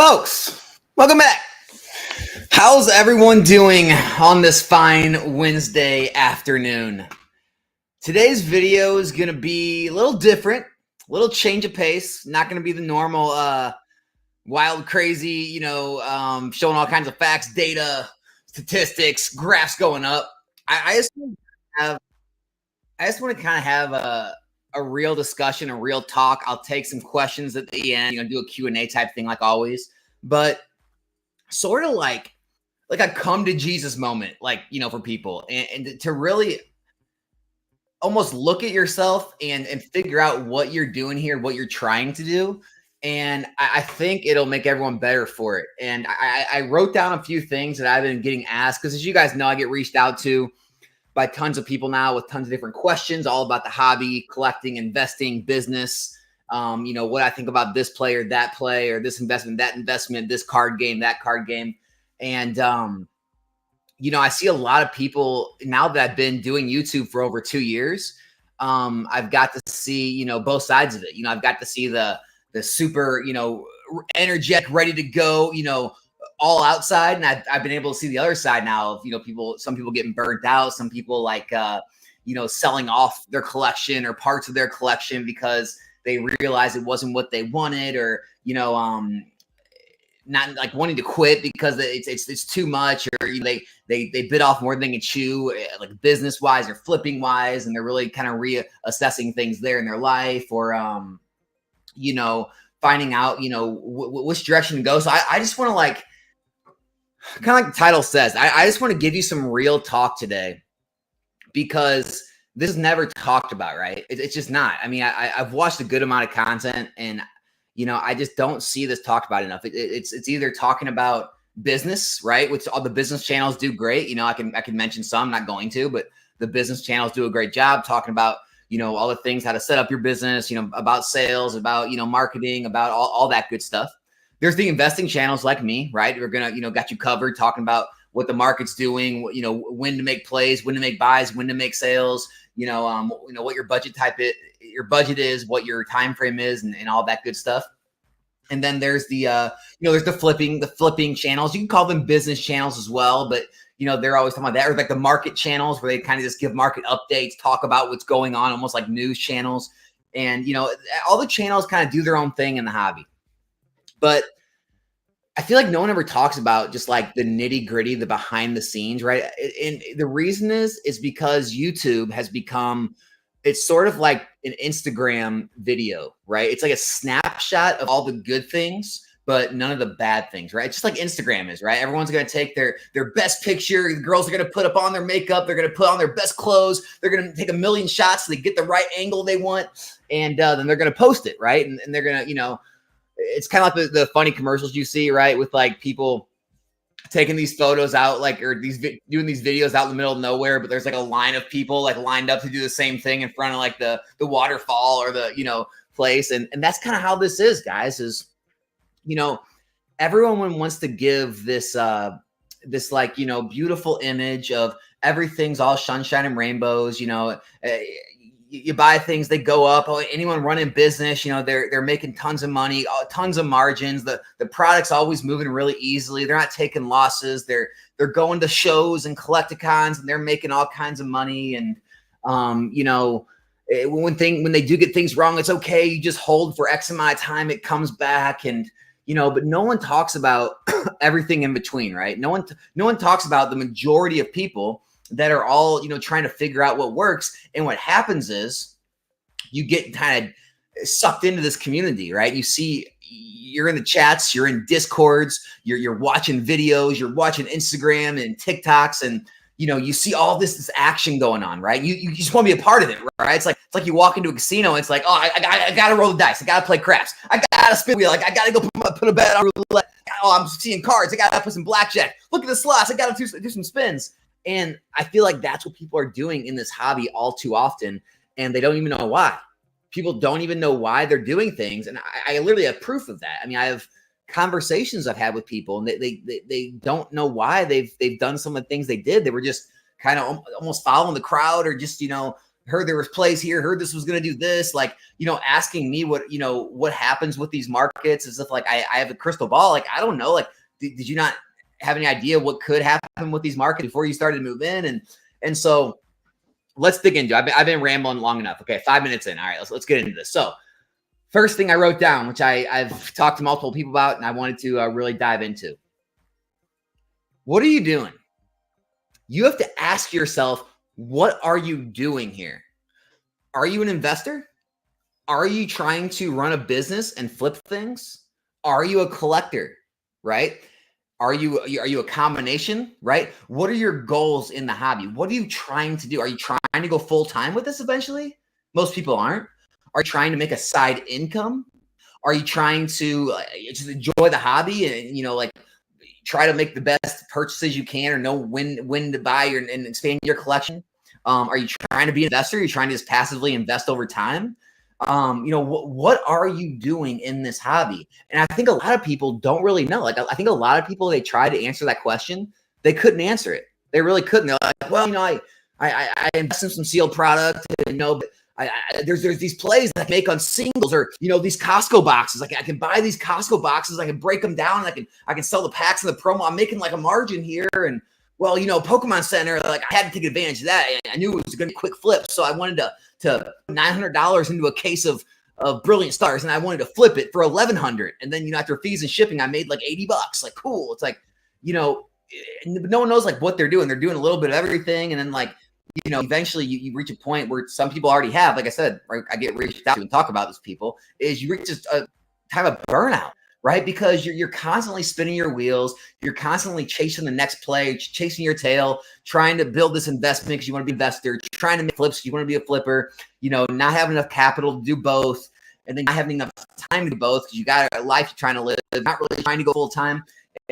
Folks, welcome back. How's everyone doing on this fine Wednesday afternoon? Today's video is going to be a little different, a little change of pace. Not going to be the normal wild, crazy, showing all kinds of facts, data, statistics, graphs going up. I just want to kind of have a real discussion, a real talk. I'll take some questions at the end, do a Q&A type thing like always, but sort of like a come to Jesus moment, for people and to really almost look at yourself and figure out what you're doing here, what you're trying to do. And I think it'll make everyone better for it. And I wrote down a few things that I've been getting asked, because as you guys know, I get reached out to by tons of people now with tons of different questions, all about the hobby, collecting, investing, business. What I think about this player, that play, or this investment, that investment, this card game, that card game. And, I see a lot of people now that I've been doing YouTube for over 2 years. I've got to see, both sides of it. I've got to see the super, energetic, ready to go, all outside. And I've been able to see the other side now of, some people getting burnt out, some people selling off their collection or parts of their collection because they realized it wasn't what they wanted, or, not like wanting to quit because it's too much, or they bit off more than they can chew, like business wise or flipping wise, and they're really kind of reassessing things there in their life, or finding out which direction to go. So I just want to kind of like the title says, I just want to give you some real talk today, because this is never talked about, right? It's just not. I mean, I've watched a good amount of content, and I just don't see this talked about enough. It's either talking about business, right? Which all the business channels do great. I can mention some, I'm not going to, but the business channels do a great job talking about, all the things, how to set up your business, about sales, about, marketing, about all that good stuff. There's the investing channels like me, right? We're going to, got you covered, talking about what the market's doing, when to make plays, when to make buys, when to make sales, what your budget is, what your time frame is, and all that good stuff. And then there's the there's the flipping channels. You can call them business channels as well, but they're always talking about that, or like the market channels where they kind of just give market updates, talk about what's going on, almost like news channels. And all the channels kind of do their own thing in the hobby. But I feel like no one ever talks about just like the nitty gritty, the behind the scenes, right? And the reason is because YouTube has become, it's sort of like an Instagram video, right? It's like a snapshot of all the good things, but none of the bad things, right? It's just like Instagram is, right? Everyone's going to take their best picture. The girls are going to put up on their makeup. They're going to put on their best clothes. They're going to take a million shots so they get the right angle they want. And then they're going to post it, right? And they're going to, it's kind of like the funny commercials you see, right? With like people taking these photos out, or doing these videos out in the middle of nowhere, but there's like a line of people like lined up to do the same thing in front of like the waterfall or the, place. And that's kind of how this is, guys, is, everyone wants to give this, beautiful image of everything's all sunshine and rainbows, you buy things, they go up. Oh, anyone running business, they're making tons of money, tons of margins. The product's always moving really easily. They're not taking losses. They're going to shows and collecticons, and they're making all kinds of money. And when they do get things wrong, it's okay. You just hold for X amount of time, it comes back. And but no one talks about everything in between, right? No one talks about the majority of people that are all, trying to figure out what works. And what happens is you get kind of sucked into this community, right? You're in the chats, you're in Discords, you're watching videos, you're watching Instagram and TikToks, and, you see all this action going on, right? You just want to be a part of it, right? It's like you walk into a casino and it's like, oh, I got to roll the dice. I got to play craps. I got to spin wheel. Like, I got to go put a bet on roulette. Oh, I'm seeing cards. I got to put some blackjack. Look at the slots. I got to do some spins. And I feel like that's what people are doing in this hobby all too often, and they don't even know why. People don't even know why they're doing things, and I literally have proof of that. I mean, I have conversations I've had with people, and they don't know why they've done some of the things they did. They were just kind of almost following the crowd, or just heard there was plays here, heard this was going to do this, like, asking me what happens with these markets, as if like I have a crystal ball. Like, I don't know. Like, did you not have any idea what could happen with these markets before you started to move in? And so let's dig into it. I've been rambling long enough. Okay, 5 minutes in. All right, let's get into this. So first thing I wrote down, which I've talked to multiple people about, and I wanted to really dive into. What are you doing? You have to ask yourself, what are you doing here? Are you an investor? Are you trying to run a business and flip things? Are you a collector, right? Are you a combination, right? What are your goals in the hobby? What are you trying to do? Are you trying to go full time with this eventually? Most people aren't. Are you trying to make a side income? Are you trying to just enjoy the hobby and, like, try to make the best purchases you can, or know when to buy and expand your collection? Are you trying to be an investor? Are you trying to just passively invest over time? What are you doing in this hobby? And I think a lot of people don't really know. Like, I think a lot of people, they try to answer that question, they couldn't answer it. They really couldn't. They're like, well, I invest in some sealed product, and but there's these plays that I make on singles, or these Costco boxes. Like, I can buy these Costco boxes, I can break them down, and I can sell the packs in the promo. I'm making like a margin here. And well, Pokemon Center, like, I had to take advantage of that. I knew it was going to be a quick flip, so I wanted to $900 into a case of Brilliant Stars, and I wanted to flip it for $1,100. And then after fees and shipping, I made like $80. Like, cool. It's like, no one knows like what they're doing. They're doing a little bit of everything, and then like, eventually you reach a point where some people already have, like I said, right, I get reached out to and talk about these people, is you reach a time of burnout, right? Because you're constantly spinning your wheels. You're constantly chasing the next play, chasing your tail, trying to build this investment because you want to be an investor, trying to make flips, you want to be a flipper, not having enough capital to do both, and then not having enough time to do both because you got a life you're trying to live, not really trying to go full time.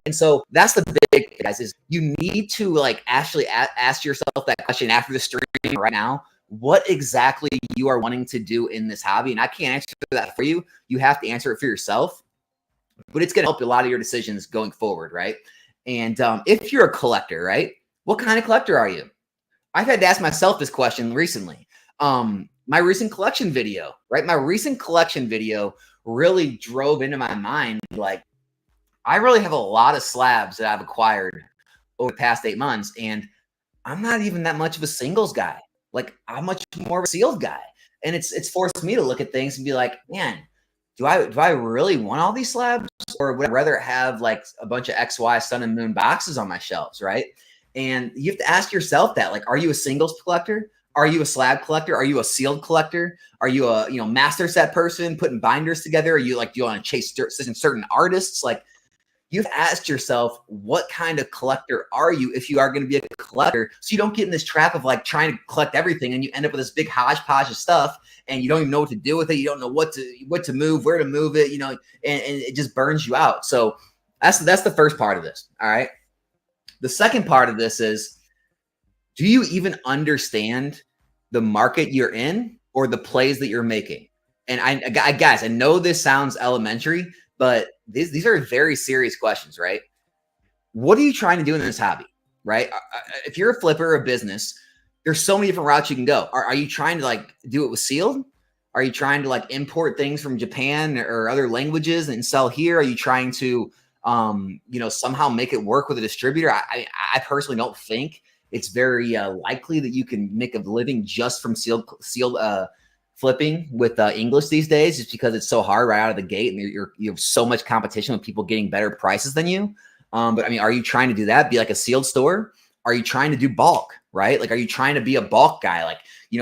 And so that's the big, guys, is you need to like actually ask yourself that question after the stream right now. What exactly you are wanting to do in this hobby? And I can't answer that for you. You have to answer it for yourself, but it's going to help a lot of your decisions going forward, right? And if you're a collector, right, what kind of collector are you? I've had to ask myself this question recently. My recent collection video, right? My recent collection video really drove into my mind, like, I really have a lot of slabs that I've acquired over the past 8 months, and I'm not even that much of a singles guy. Like, I'm much more of a sealed guy. And it's forced me to look at things and be like, man, do I really want all these slabs, or would I rather have like a bunch of XY Sun and Moon boxes on my shelves, right? And you have to ask yourself that, like, are you a singles collector? Are you a slab collector? Are you a sealed collector? Are you a master set person putting binders together? Are you like, do you want to chase certain artists? Like, you've asked yourself, what kind of collector are you if you are going to be a collector, so you don't get in this trap of like trying to collect everything and you end up with this big hodgepodge of stuff and you don't even know what to do with it. You don't know what to move, where to move it, and it just burns you out. So that's the first part of this. All right. The second part of this is, do you even understand the market you're in or the plays that you're making? And I guys, I know this sounds elementary, but these are very serious questions, right? What are you trying to do in this hobby, right? If you're a flipper or a business, there's so many different routes you can go. Are you trying to like do it with sealed? Are you trying to like import things from Japan or other languages and sell here? Are you trying to, somehow make it work with a distributor? I personally don't think it's very likely that you can make a living just from sealed flipping with English these days, just because it's so hard right out of the gate, and you have so much competition with people getting better prices than you. But I mean, are you trying to do that? Be like a sealed store? Are you trying to do bulk, right? Like, are you trying to be a bulk guy? Like,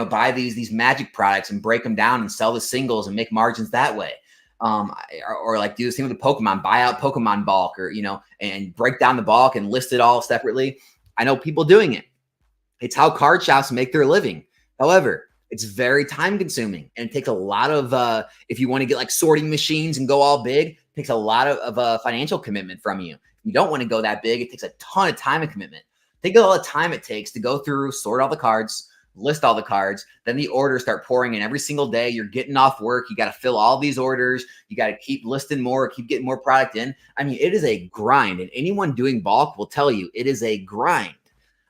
buy these magic products and break them down and sell the singles and make margins that way. Or like do the same with the Pokemon, buy out Pokemon bulk, or, and break down the bulk and list it all separately. I know people doing it. It's how card shops make their living. However, it's very time consuming, and it takes a lot of, if you want to get like sorting machines and go all big, it takes a lot of financial commitment from you. If you don't want to go that big, it takes a ton of time and commitment. Think of all the time it takes to go through, sort all the cards, list all the cards, then the orders start pouring in every single day. You're getting off work. You got to fill all these orders. You got to keep listing more, keep getting more product in. I mean, it is a grind, and anyone doing bulk will tell you it is a grind.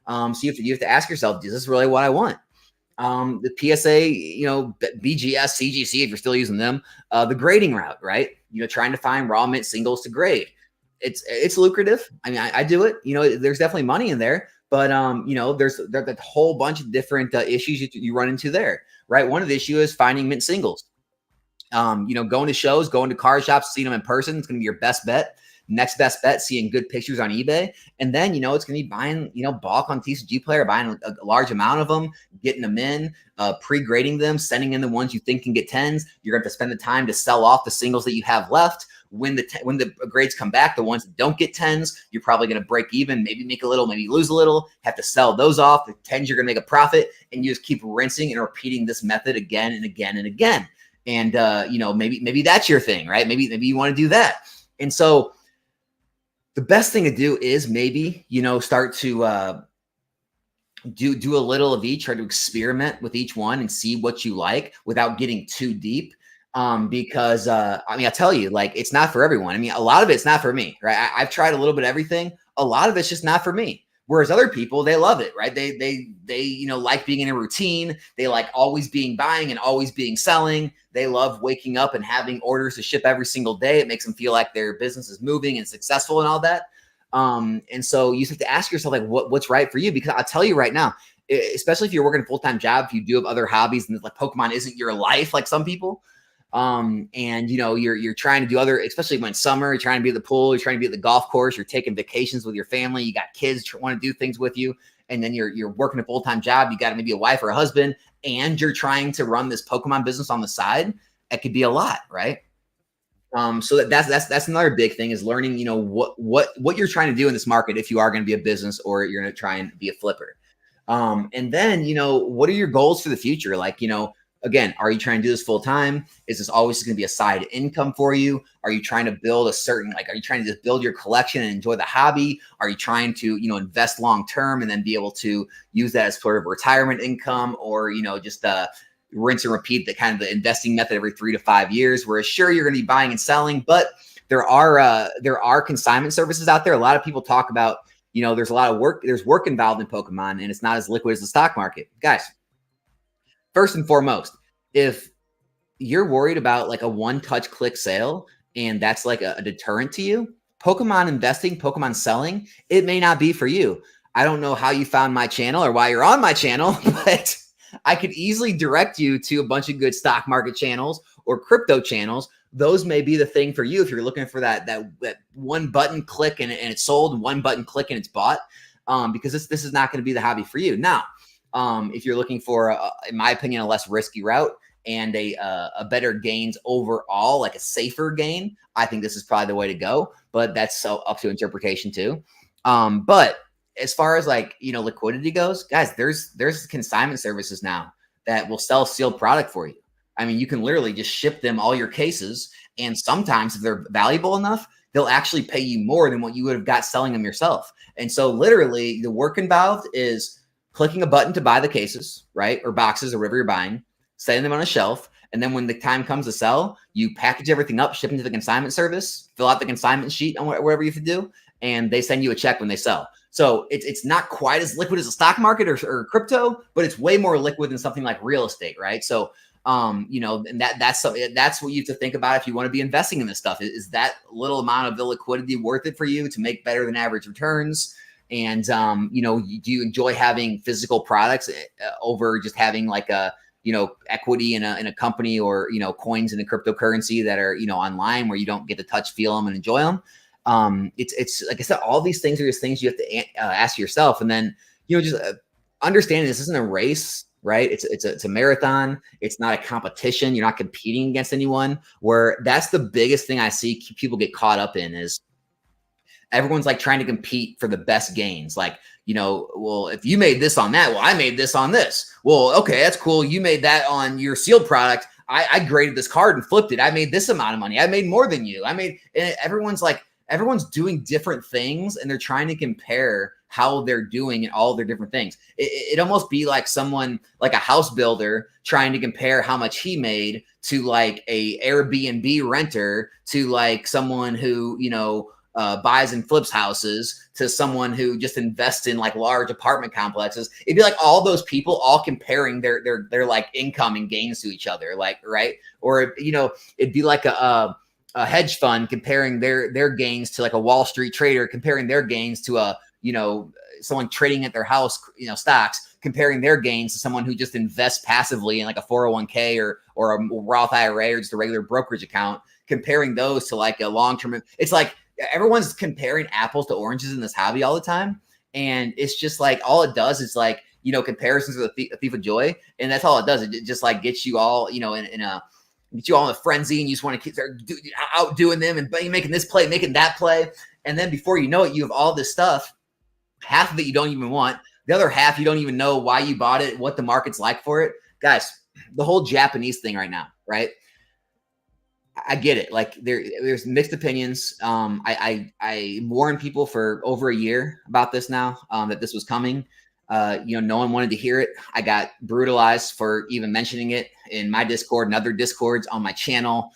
So you have to ask yourself, is this really what I want? the PSA, BGS, CGC, if you're still using them, the grading route, right? Trying to find raw mint singles to grade. It's lucrative. I mean, I do it. There's definitely money in there, but there's a whole bunch of different issues you run into there, right? One of the issues is finding mint singles. Going to shows, going to card shops, seeing them in person, it's going to be your best bet. Next best bet, seeing good pictures on eBay. And then, it's going to be buying, bulk on TCG Player, buying a large amount of them, getting them in, pre-grading them, sending in the ones you think can get 10s. You're going to have to spend the time to sell off the singles that you have left. When the grades come back, the ones that don't get 10s, you're probably going to break even, maybe make a little, maybe lose a little, have to sell those off. The 10s, you're going to make a profit, and you just keep rinsing and repeating this method again and again and again. And, maybe that's your thing, right? Maybe you want to do that. And so the best thing to do is maybe, start to do a little of each, try to experiment with each one and see what you like without getting too deep. Because I tell you, like, it's not for everyone. I mean, a lot of it's not for me, right? I've tried a little bit of everything. A lot of it's just not for me. Whereas other people, they love it, right? They like being in a routine. They like always being buying and always being selling. They love waking up and having orders to ship every single day. It makes them feel like their business is moving and successful and all that. And so you have to ask yourself, like, what's right for you? Because I'll tell you right now, especially if you're working a full-time job, if you do have other hobbies and like Pokemon isn't your life, like some people, and you're trying to do other, especially when summer, you're trying to be at the pool, you're trying to be at the golf course, you're taking vacations with your family, you got kids want to do things with you, and then you're working a full-time job, you got maybe a wife or a husband, and you're trying to run this Pokemon business on the side. It could be a lot, right? So that's another big thing, is learning, what you're trying to do in this market, if you are going to be a business or you're going to try and be a flipper. And then, what are your goals for the future? Like, again, are you trying to do this full time? Is this always going to be a side income for you? Are you trying to build are you trying to just build your collection and enjoy the hobby? Are you trying to, invest long-term and then be able to use that as sort of retirement income, or, just rinse and repeat the kind of the investing method every 3 to 5 years, where sure, you're going to be buying and selling, but there are consignment services out there. A lot of people talk about, there's a lot of work, there's work involved in Pokemon, and it's not as liquid as the stock market. Guys, first and foremost, if you're worried about like a one-touch click sale and that's like a deterrent to you, Pokemon investing, Pokemon selling, it may not be for you. I don't know how you found my channel or why you're on my channel, but I could easily direct you to a bunch of good stock market channels or crypto channels. Those may be the thing for you if you're looking for that one button click and it's sold, and one button click and it's bought, because this is not going to be the hobby for you. Now, if you're looking for, in my opinion, a less risky route and a better gains overall, like a safer gain, I think this is probably the way to go. But that's so up to interpretation too. But as far as like, liquidity goes, guys, there's consignment services now that will sell sealed product for you. I mean, you can literally just ship them all your cases, and sometimes if they're valuable enough, they'll actually pay you more than what you would have got selling them yourself. And so literally the work involved is clicking a button to buy the cases, right? Or boxes or whatever you're buying, setting them on a shelf. And then when the time comes to sell, you package everything up, ship them to the consignment service, fill out the consignment sheet on whatever you have to do, and they send you a check when they sell. So it's not quite as liquid as the stock market or crypto, but it's way more liquid than something like real estate, right? So, and that's what you have to think about if you want to be investing in this stuff. Is that little amount of illiquidity worth it for you to make better than average returns? And, do you enjoy having physical products over just having like a, equity in a company, or, coins in a cryptocurrency that are, online, where you don't get to touch, feel them, and enjoy them? It's like I said, all these things are just things you have to ask yourself. And then, just understanding this isn't a race, right? It's a marathon. It's not a competition. You're not competing against anyone. Where that's the biggest thing I see people get caught up in, is everyone's like trying to compete for the best gains. Like, well, if you made this on that, well, I made this on this. Well, okay, that's cool. You made that on your sealed product. I graded this card and flipped it. I made this amount of money. I made more than you. And everyone's doing different things, and they're trying to compare how they're doing in all their different things. It almost be like someone, like a house builder, trying to compare how much he made to like a Airbnb renter to like someone who, buys and flips houses to someone who just invests in like large apartment complexes. It'd be like all those people all comparing their like income and gains to each other, like, right? Or, you know, it'd be like a hedge fund comparing their gains to like a Wall Street trader comparing their gains to a, you know, someone trading at their house, you know, stocks, comparing their gains to someone who just invests passively in like a 401k or a Roth IRA or just a regular brokerage account, comparing those to like a long-term. It's like everyone's comparing apples to oranges in this hobby all the time. And it's just like, all it does is like, you know, comparisons with a thief of joy. And that's all it does. It just like gets you all, you know, get you all in a frenzy, and you just want to start outdoing them and making this play, making that play. And then before you know it, you have all this stuff. Half of it you don't even want. The other half, you don't even know why you bought it, what the market's like for it. Guys, the whole Japanese thing right now, right? I get it. Like there's mixed opinions. I warned people for over a year about this now, that this was coming. You know, no one wanted to hear it. I got brutalized for even mentioning it in my Discord and other Discords on my channel.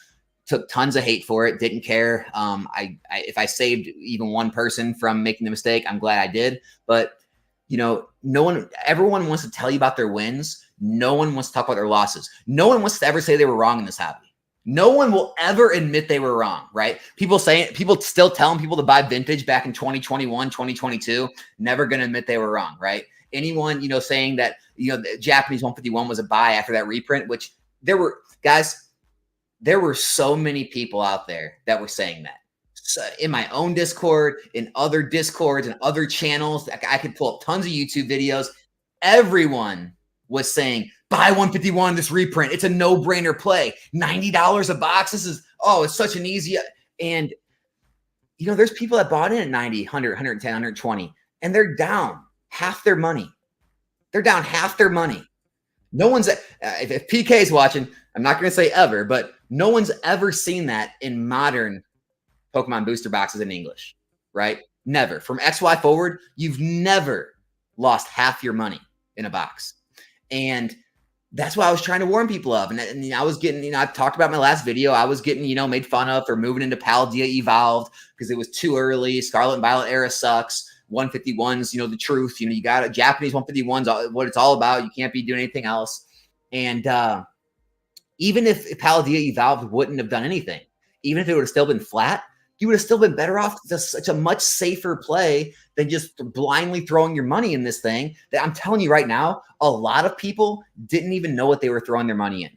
Took tons of hate for it. Didn't care. If I saved even one person from making the mistake, I'm glad I did. But you know, everyone wants to tell you about their wins. No one wants to talk about their losses. No one wants to ever say they were wrong in this hobby. No one will ever admit they were wrong, right? People still telling people to buy vintage back in 2021, 2022, never going to admit they were wrong, right? Anyone, you know, saying that, you know, the Japanese 151 was a buy after that reprint, which there were so many people out there that were saying that. So in my own Discord, in other Discords and other channels, I could pull up tons of YouTube videos. Everyone was saying, buy 151, this reprint. It's a no-brainer play. $90 a box. It's such an easy. And, you know, there's people that bought in at 90, 100, 110, 120, and they're down half their money. They're down half their money. No one's, if PK is watching, I'm not going to say ever, but no one's ever seen that in modern Pokemon booster boxes in English, right? Never. From XY forward, you've never lost half your money in a box. And that's what I was trying to warn people of. And I was getting, you know, I've talked about in my last video, I was getting, you know, made fun of for moving into Paldea Evolved because it was too early. Scarlet and Violet era sucks. 151's, you know, the truth. You know, you got a Japanese 151's what it's all about. You can't be doing anything else. And even if Paldea Evolved wouldn't have done anything, even if it would have still been flat, you would have still been better off. It's such a much safer play than just blindly throwing your money in this thing that I'm telling you right now, a lot of people didn't even know what they were throwing their money in.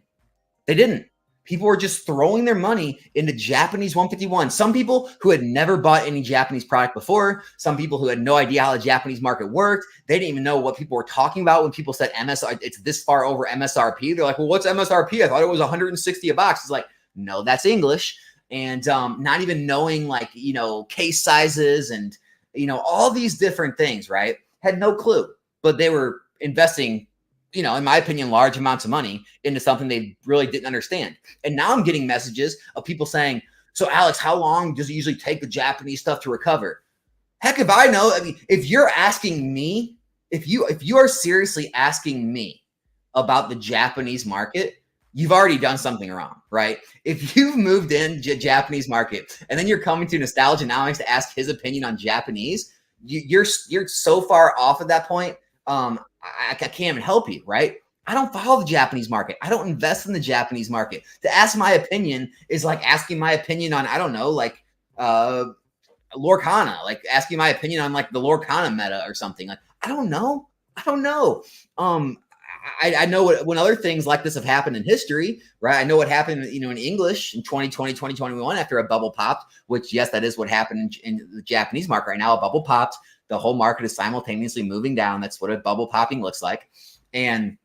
They didn't. People were just throwing their money into Japanese 151. Some people who had never bought any Japanese product before, some people who had no idea how the Japanese market worked. They didn't even know what people were talking about when people said MSR, it's this far over MSRP. They're like, well, what's MSRP? I thought it was 160 a box. It's like, no, that's English. And not even knowing, like, you know, case sizes and, you know, all these different things, right? Had no clue, but they were investing, you know, in my opinion, large amounts of money into something they really didn't understand. And now I'm getting messages of people saying, so Alex, how long does it usually take the Japanese stuff to recover? Heck, if I know, I mean, if you're asking me, if you are seriously asking me about the Japanese market, you've already done something wrong, right? If you've moved in Japanese market and then you're coming to Nostalgianomics to ask his opinion on Japanese, you're so far off at that point. I can't even help you, right? I don't follow the Japanese market. I don't invest in the Japanese market. To ask my opinion is like asking my opinion on, I don't know, like Lorcana, like asking my opinion on like the Lorcana meta or something. Like, I don't know. I know when other things like this have happened in history, right? I know what happened, you know, in English in 2020, 2021 after a bubble popped, which, yes, that is what happened in the Japanese market right now. A bubble popped. The whole market is simultaneously moving down. That's what a bubble popping looks like. And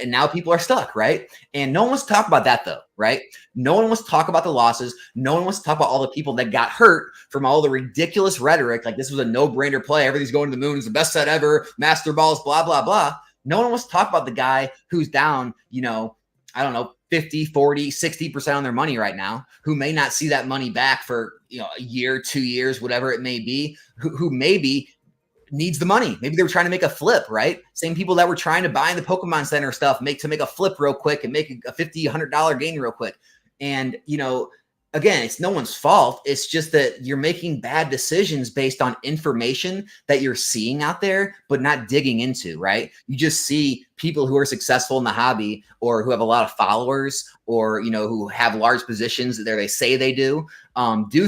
now people are stuck, right? And no one wants to talk about that, though, right? No one wants to talk about the losses. No one wants to talk about all the people that got hurt from all the ridiculous rhetoric. Like, this was a no-brainer play. Everything's going to the moon. It's the best set ever. Master balls, blah, blah, blah. No one wants to talk about the guy who's down, you know, I don't know, 50, 40, 60% on their money right now, who may not see that money back for, you know, a year, 2 years, whatever it may be, who maybe needs the money. Maybe they were trying to make a flip, right? Same people that were trying to buy in the Pokemon Center stuff, make a flip real quick and make a $50, $100 gain real quick. And, you know, again, it's no one's fault. It's just that you're making bad decisions based on information that you're seeing out there, but not digging into, right? You just see people who are successful in the hobby or who have a lot of followers or, who have large positions that they say they do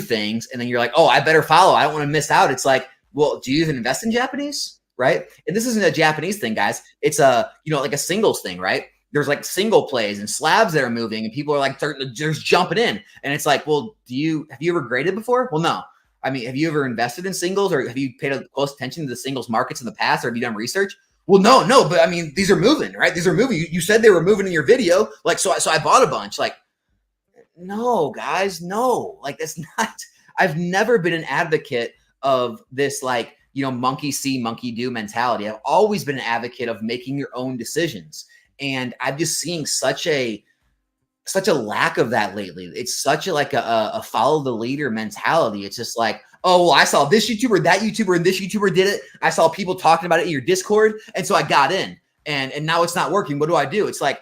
things. And then you're like, oh, I better follow. I don't want to miss out. It's like, well, do you even invest in Japanese? Right. And this isn't a Japanese thing, guys. It's like a singles thing, right? There's like single plays and slabs that are moving and people are like just jumping in. And it's like, well, have you ever graded before? Well, no. I mean, have you ever invested in singles or have you paid close attention to the singles markets in the past or have you done research? Well, no, but I mean, these are moving, right? These are moving. You said they were moving in your video. Like, so I bought a bunch. Like, no, guys, no. Like, that's not, I've never been an advocate of this, like, monkey see, monkey do mentality. I've always been an advocate of making your own decisions. And I'm just seeing such a lack of that lately. It's such a follow the leader mentality. It's just like, oh, well, I saw this YouTuber, that YouTuber, and this YouTuber did it. I saw people talking about it in your Discord. And so I got in and now it's not working. What do I do? It's like,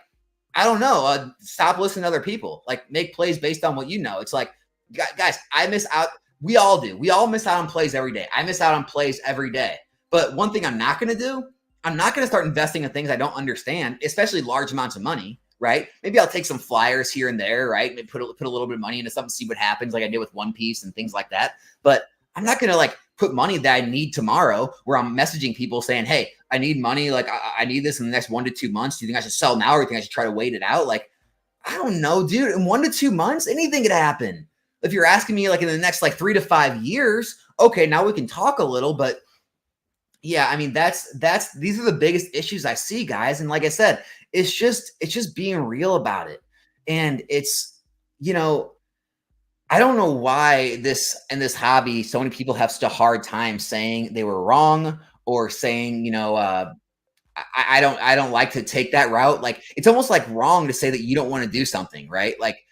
I don't know. Stop listening to other people. Like, make plays based on what you know. It's like, guys, I miss out. We all do. We all miss out on plays every day. I miss out on plays every day. But one thing I'm not going to do, I'm not going to start investing in things I don't understand, especially large amounts of money, right? Maybe I'll take some flyers here and there, right? Maybe put a little bit of money into something, see what happens, like I did with One Piece and things like that. But I'm not going to like put money that I need tomorrow where I'm messaging people saying, hey, I need money. Like I need this in the next 1 to 2 months. Do you think I should sell now or do you think I should try to wait it out? Like, I don't know, dude. In 1 to 2 months, anything could happen. If you're asking me like in the next like 3 to 5 years, okay, now we can talk a little, but yeah, I mean, these are the biggest issues I see, guys. And like I said, it's just being real about it. And it's, I don't know why in this hobby, so many people have such a hard time saying they were wrong or saying, I don't like to take that route. Like, it's almost like wrong to say that you don't want to do something, right? Like,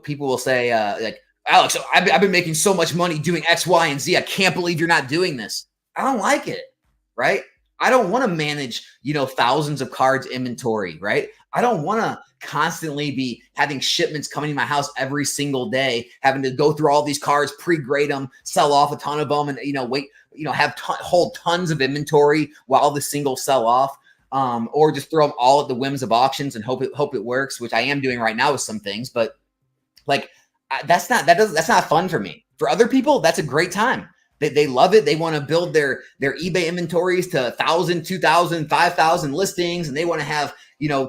people will say, like, Alex, I've been making so much money doing X, Y, and Z. I can't believe you're not doing this. I don't like it. Right? I don't want to manage, thousands of cards inventory, right? I don't want to constantly be having shipments coming to my house every single day, having to go through all these cards, pre-grade them, sell off a ton of them, and wait, hold tons of inventory while the singles sell off, or just throw them all at the whims of auctions and hope it works, which I am doing right now with some things. But like, that's not fun for me. For other people, that's a great time. They love it. They want to build their eBay inventories to 1,000, 2,000, 5,000 listings. And they want to have,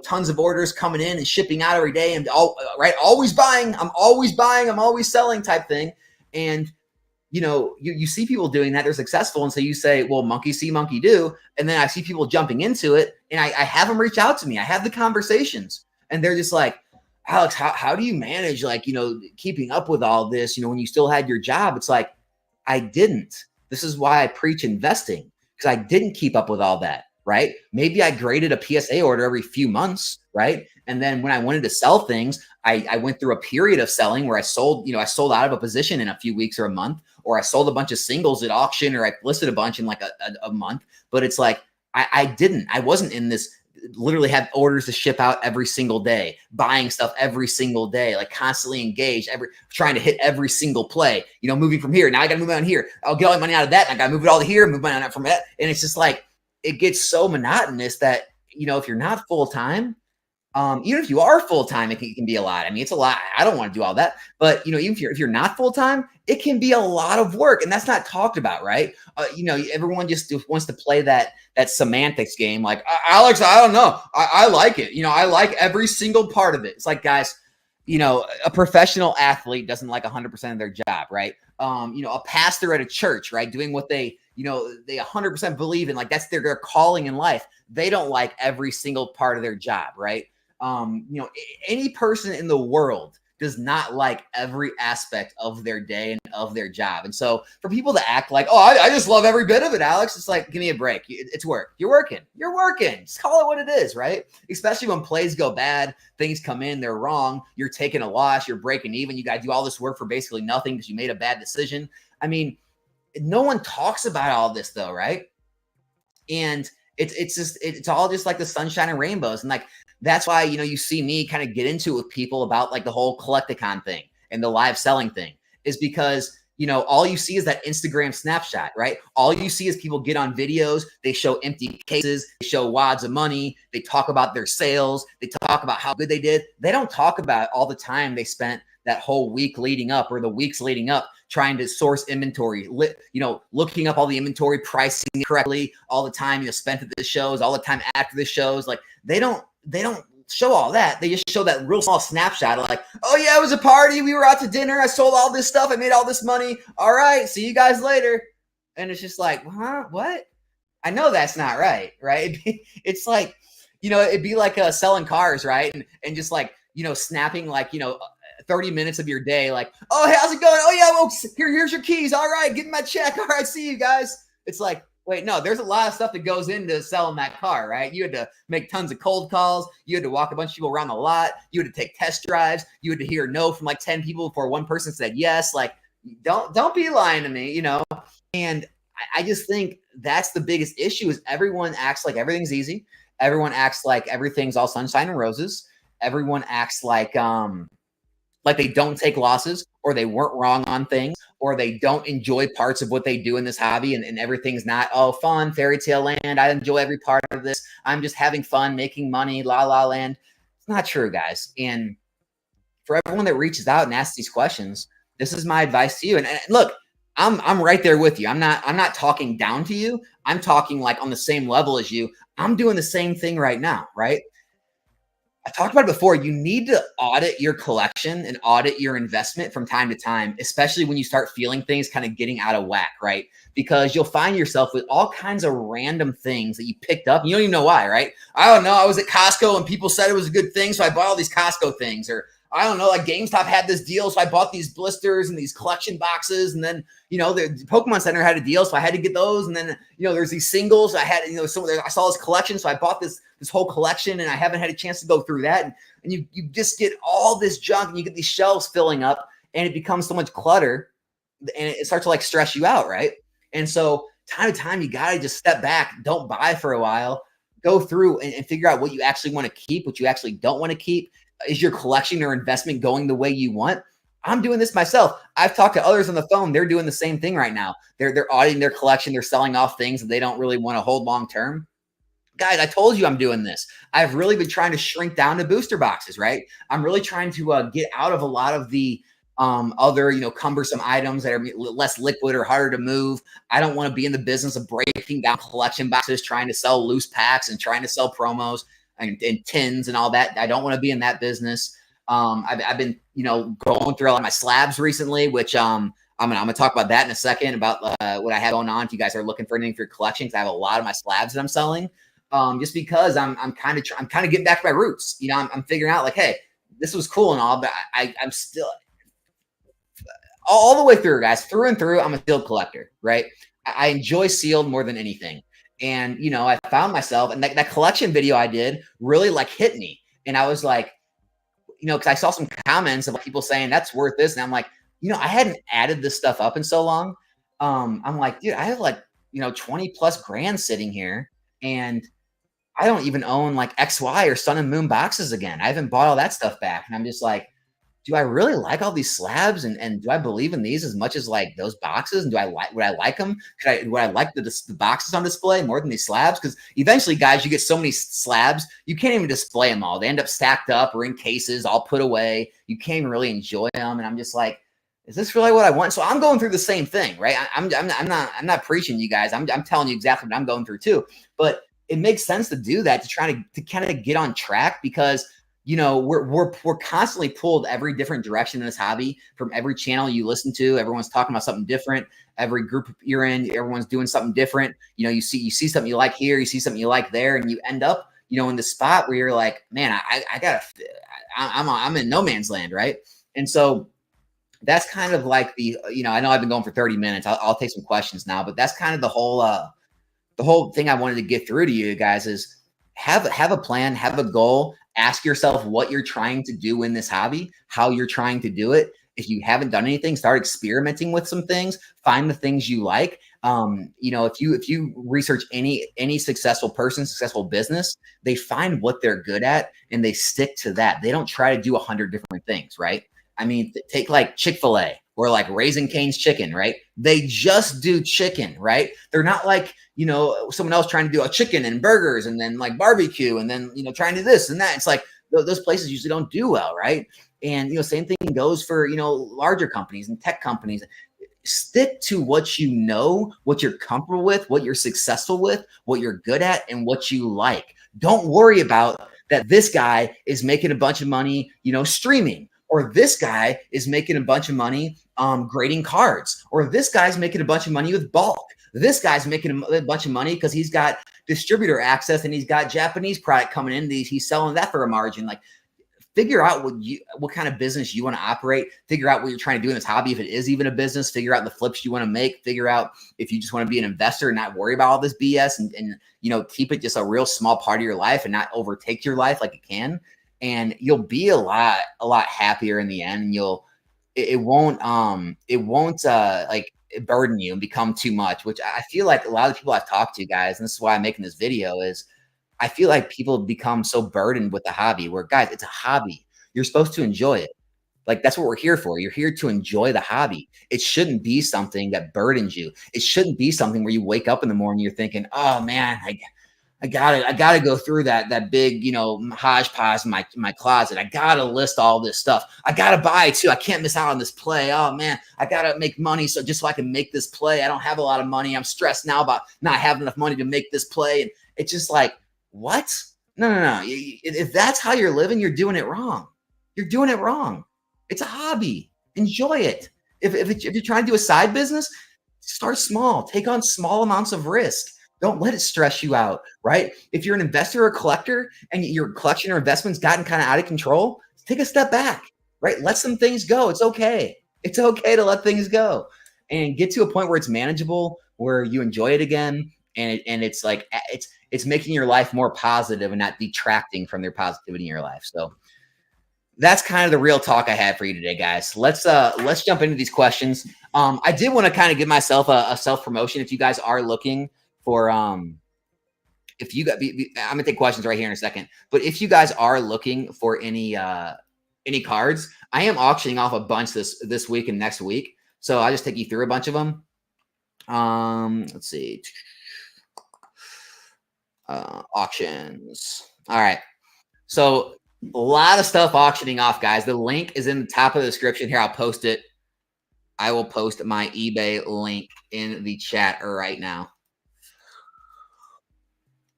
tons of orders coming in and shipping out every day and always buying. I'm always buying. I'm always selling type thing. And, you see people doing that. They're successful. And so you say, well, monkey see, monkey do. And then I see people jumping into it and I have them reach out to me. I have the conversations and they're just like, Alex, how do you manage keeping up with all this, when you still had your job? It's like, I didn't. This is why I preach investing, because I didn't keep up with all that, right? Maybe I graded a PSA order every few months, right? And then when I wanted to sell things, I went through a period of selling where I sold out of a position in a few weeks or a month, or I sold a bunch of singles at auction, or I listed a bunch in like a month. But it's like, I wasn't in this literally have orders to ship out every single day, buying stuff every single day, like constantly engaged, trying to hit every single play, moving from here. Now I got to move on here. I'll get all my money out of that. And I got to move it all to here, move money out from that. And it's just like, it gets so monotonous that, if you're not full time, even if you are full time, it can be a lot. I mean, it's a lot. I don't want to do all that, but even if you're not full time, it can be a lot of work, and that's not talked about, right? Everyone just wants to play that semantics game. Like, Alex, I don't know. I like it. I like every single part of it. It's like, guys, a professional athlete doesn't like 100% of their job, right? A pastor at a church, right? Doing what they 100% believe in, like that's their calling in life. They don't like every single part of their job, right? Any person in the world does not like every aspect of their day and of their job. And so for people to act like, oh, I just love every bit of it, Alex, it's like, give me a break. It's work. You're working. Just call it what it is, right? Especially when plays go bad, things come in, they're wrong. You're taking a loss. You're breaking even. You got to do all this work for basically nothing because you made a bad decision. I mean, no one talks about all this though, right? And it's all just like the sunshine and rainbows. And like, that's why, you see me kind of get into it with people about like the whole Collecticon thing. and the live selling thing is because, you know, all you see is that Instagram snapshot, right? All you see is people get on videos, they show empty cases, they show wads of money, they talk about their sales, they talk about how good they did. They don't talk about all the time they spent that whole week leading up or the weeks leading up trying to source inventory, you know, looking up all the inventory, pricing it correctly all the time, you know, spent at the shows, all the time after the shows. Like they don't show all that. They just show that real small snapshot of like, oh yeah, it was a party. We were out to dinner. I sold all this stuff. I made all this money. All right. See you guys later. And it's just like, huh? What? I know that's not right. Right. It's like, you know, it'd be like selling cars, right? And just like, you know, snapping like, you know, 30 minutes of your day, like, oh, hey, how's it going? Oh, yeah, well, here's your keys. All right, give me my check. All right, see you guys. It's like, wait, no, there's a lot of stuff that goes into selling that car, right? You had to make tons of cold calls. You had to walk a bunch of people around the lot. You had to take test drives. You had to hear no from like 10 people before one person said yes. Like, don't be lying to me, you know? And I just think that's the biggest issue is everyone acts like everything's easy. Everyone acts like everything's all sunshine and roses. Everyone acts like they don't take losses or they weren't wrong on things or they don't enjoy parts of what they do in this hobby and everything's not, oh, fun, fairy tale land. I enjoy every part of this. I'm just having fun, making money, la la land. It's not true, guys. And for everyone that reaches out and asks these questions, this is my advice to you. And look, I'm right there with you. I'm not talking down to you. I'm talking like on the same level as you. I'm doing the same thing right now, right? I talked about it before. You need to audit your collection and audit your investment from time to time, especially when you start feeling things kind of getting out of whack, right? Because you'll find yourself with all kinds of random things that you picked up. And you don't even know why, right? I don't know. I was at Costco and people said it was a good thing, so I bought all these Costco things. Or I don't know, like GameStop had this deal, so I bought these blisters and these collection boxes. And then, you know, the Pokemon Center had a deal, so I had to get those. And then, you know, there's these singles. I had, you know, I saw this collection, so I bought this whole collection, and I haven't had a chance to go through that. And you just get all this junk, and you get these shelves filling up, and it becomes so much clutter, and it starts to like stress you out, right? And so time to time, you got to just step back, don't buy for a while, go through and figure out what you actually want to keep, what you actually don't want to keep. Is your collection or investment going the way you want? I'm doing this myself. I've talked to others on the phone. They're doing the same thing right now. They're auditing their collection. They're selling off things that they don't really want to hold long term. Guys, I told you I'm doing this. I've really been trying to shrink down to booster boxes, right? I'm really trying to get out of a lot of the other, you know, cumbersome items that are less liquid or harder to move. I don't want to be in the business of breaking down collection boxes, trying to sell loose packs and trying to sell promos and tins and all that. I don't want to be in that business. I've been, you know, going through a lot of my slabs recently, which I'm gonna talk about that in a second about what I have going on. If you guys are looking for anything for your collection, because I have a lot of my slabs that I'm selling. Just because I'm kind of getting back to my roots. You know, I'm figuring out like, hey, this was cool and all, but I'm still all the way through, guys, through and through. I'm a sealed collector, right? I enjoy sealed more than anything. And, you know, I found myself, and that collection video I did really like hit me. And I was like, you know, because I saw some comments of people saying that's worth this. And I'm like, you know, I hadn't added this stuff up in so long. I'm like, dude, I have like, you know, 20 plus grand sitting here. And I don't even own like XY or Sun and Moon boxes again. I haven't bought all that stuff back. And I'm just like, do I really like all these slabs? And do I believe in these as much as like those boxes? And would I like them? Would I like the boxes on display more than these slabs? Because eventually, guys, you get so many slabs, you can't even display them all. They end up stacked up or in cases, all put away. You can't even really enjoy them. And I'm just like, is this really what I want? So I'm going through the same thing, right? I'm not preaching to you guys. I'm telling you exactly what I'm going through too. But it makes sense to do that, to try to kind of get on track, because you know, we're constantly pulled every different direction in this hobby from every channel you listen to. Everyone's talking about something different. Every group you're in, everyone's doing something different. You know, you see something you like here, you see something you like there, and you end up, you know, in the spot where you're like, man, I'm in no man's land, right? And so that's kind of like the, you know, I know I've been going for 30 minutes. I'll take some questions now, but that's kind of the whole thing I wanted to get through to you guys is have a plan, have a goal. Ask yourself what you're trying to do in this hobby, how you're trying to do it. If you haven't done anything, start experimenting with some things, find the things you like. You know, if you research any successful person, successful business, they find what they're good at and they stick to that. They don't try to do 100 different things, right? I mean, take like Chick-fil-A or like Raising Cane's chicken, right? They just do chicken, right? They're not like, someone else trying to do a chicken and burgers and then like barbecue and then, trying to do this and that. It's like those places usually don't do well, right? And, same thing goes for, larger companies and tech companies. Stick to what you know, what you're comfortable with, what you're successful with, what you're good at, and what you like. Don't worry about that this guy is making a bunch of money, streaming, or this guy is making a bunch of money grading cards, or this guy's making a bunch of money with bulk. This guy's making a bunch of money because he's got distributor access and he's got Japanese product coming in. He's selling that for a margin. Like, figure out what kind of business you want to operate. Figure out what you're trying to do in this hobby, if it is even a business. Figure out the flips you want to make. Figure out if you just want to be an investor and not worry about all this BS, and keep it just a real small part of your life and not overtake your life like it can. And you'll be a lot happier in the end. And it won't like burden you and become too much, which I feel like a lot of the people I've talked to, guys, and this is why I'm making this video, is I feel like people become so burdened with the hobby where, guys, it's a hobby. You're supposed to enjoy it. Like, that's what we're here for. You're here to enjoy the hobby. It shouldn't be something that burdens you. It shouldn't be something where you wake up in the morning, you're thinking, oh man, I gotta go through that big, hodgepodge in my closet. I gotta list all this stuff. I gotta buy too. I can't miss out on this play. Oh man, I gotta make money so I can make this play. I don't have a lot of money. I'm stressed now about not having enough money to make this play. And it's just like, what? No. If that's how you're living, you're doing it wrong. You're doing it wrong. It's a hobby. Enjoy it. If you're trying to do a side business, start small. Take on small amounts of risk. Don't let it stress you out, right? If you're an investor or a collector and your collection or investment's gotten kind of out of control, take a step back, right? Let some things go. It's okay. It's okay to let things go and get to a point where it's manageable, where you enjoy it again. And it's like, it's making your life more positive and not detracting from their positivity in your life. So that's kind of the real talk I had for you today, guys. Let's jump into these questions. I did want to kind of give myself a self promotion. If you guys are looking for, if you got, I'm gonna take questions right here in a second. But if you guys are looking for any cards, I am auctioning off a bunch this week and next week. So I'll just take you through a bunch of them. Let's see. Auctions. All right. So a lot of stuff auctioning off, guys. The link is in the top of the description here. I'll post it. I will post my eBay link in the chat right now.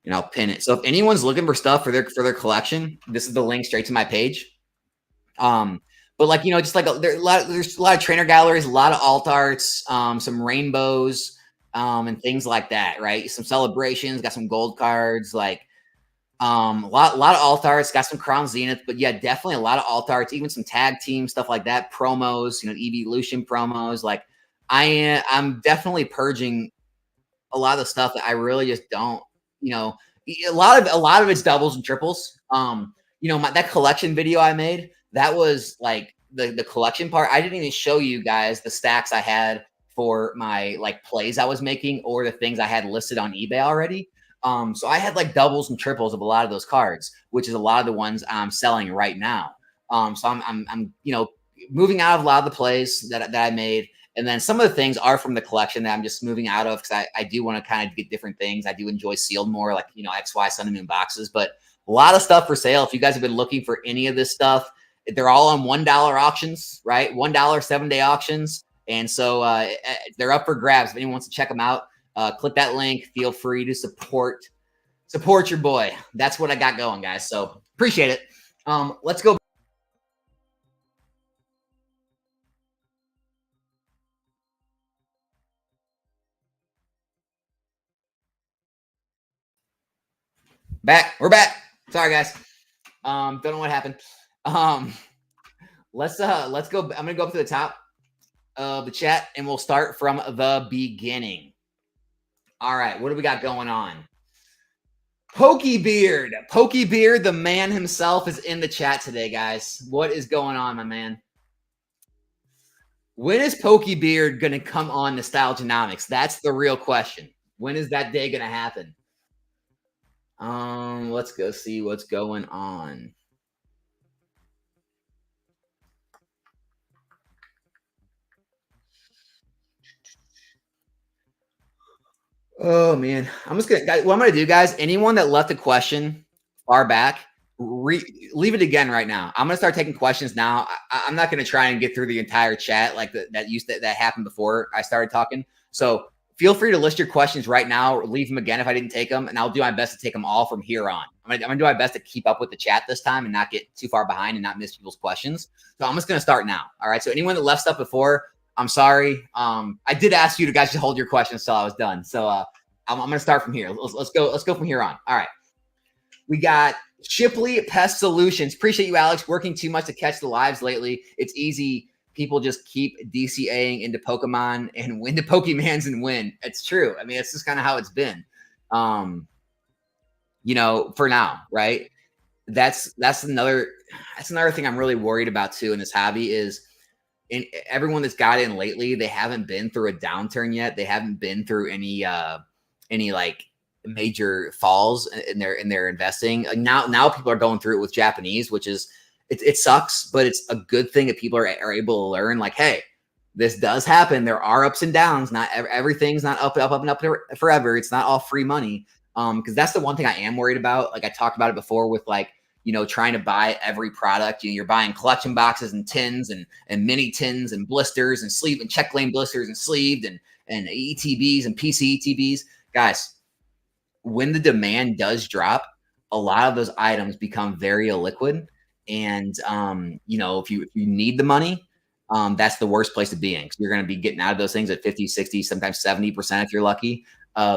And I'll pin it. So if anyone's looking for stuff for their collection, this is the link straight to my page. But like, just like there's a lot of trainer galleries, a lot of alt arts, some rainbows, and things like that, right? Some celebrations, got some gold cards, like a lot of alt arts, got some Crown Zenith, but yeah, definitely a lot of alt arts, even some tag team stuff like that, promos, Evolution promos. Like I'm definitely purging a lot of the stuff that I really just don't, a lot of it's doubles and triples. That collection video I made, that was like the collection part. I didn't even show you guys the stacks I had for my like plays I was making or the things I had listed on eBay already. So I had like doubles and triples of a lot of those cards, which is a lot of the ones I'm selling right now. So I'm moving out of a lot of the plays that I made. And then some of the things are from the collection that I'm just moving out of because I do want to kind of get different things. I do enjoy sealed more, like, XY Sun and Moon boxes, but a lot of stuff for sale. If you guys have been looking for any of this stuff, they're all on $1 auctions, right? $1 7-day auctions. And so they're up for grabs. If anyone wants to check them out, click that link. Feel free to support your boy. That's what I got going, guys. So appreciate it. Let's go. We're back. Sorry, guys. Don't know what happened. Let's go. I'm gonna go up to the top of the chat and we'll start from the beginning. All right, what do we got going on? Pokebeard, the man himself, is in the chat today, guys. What is going on, my man? When is Pokebeard gonna come on Nostalgianomics? That's the real question. When is that day gonna happen? Let's go see what's going on. Oh man, I'm just gonna. What I'm gonna do, guys. Anyone that left a question far back, leave it again right now. I'm gonna start taking questions now. I'm not gonna try and get through the entire chat like that happened before I started talking. So feel free to list your questions right now, or leave them again if I didn't take them, and I'll do my best to take them all from here on. I'm gonna do my best to keep up with the chat this time and not get too far behind and not miss people's questions. So I'm just gonna start now. All right. So anyone that left stuff before, I'm sorry. I did ask you to guys to hold your questions till I was done. So I'm going to start from here. Let's go. Let's go from here on. All right. We got Shipley Pest Solutions. Appreciate you, Alex. Working too much to catch the lives lately. It's easy. People just keep DCAing into Pokemon and win the Pokemans and win. It's true. I mean, it's just kind of how it's been. For now, right? That's another thing I'm really worried about too in this hobby is everyone that's got in lately, they haven't been through a downturn yet. They haven't been through any like major falls in their investing. Now people are going through it with Japanese, which is it sucks, but it's a good thing that people are able to learn. Like, hey, this does happen. There are ups and downs. Not everything's not up and up forever. It's not all free money. Because that's the one thing I am worried about. Like I talked about it before with like, trying to buy every product. You're buying collection boxes and tins and mini tins and blisters and sleeve and check lane blisters and sleeved and ETBs and PC ETBs. Guys, when the demand does drop, a lot of those items become very illiquid. And if you need the money, that's the worst place to be in. You're going to be getting out of those things at 50, 60, sometimes 70% if you're lucky.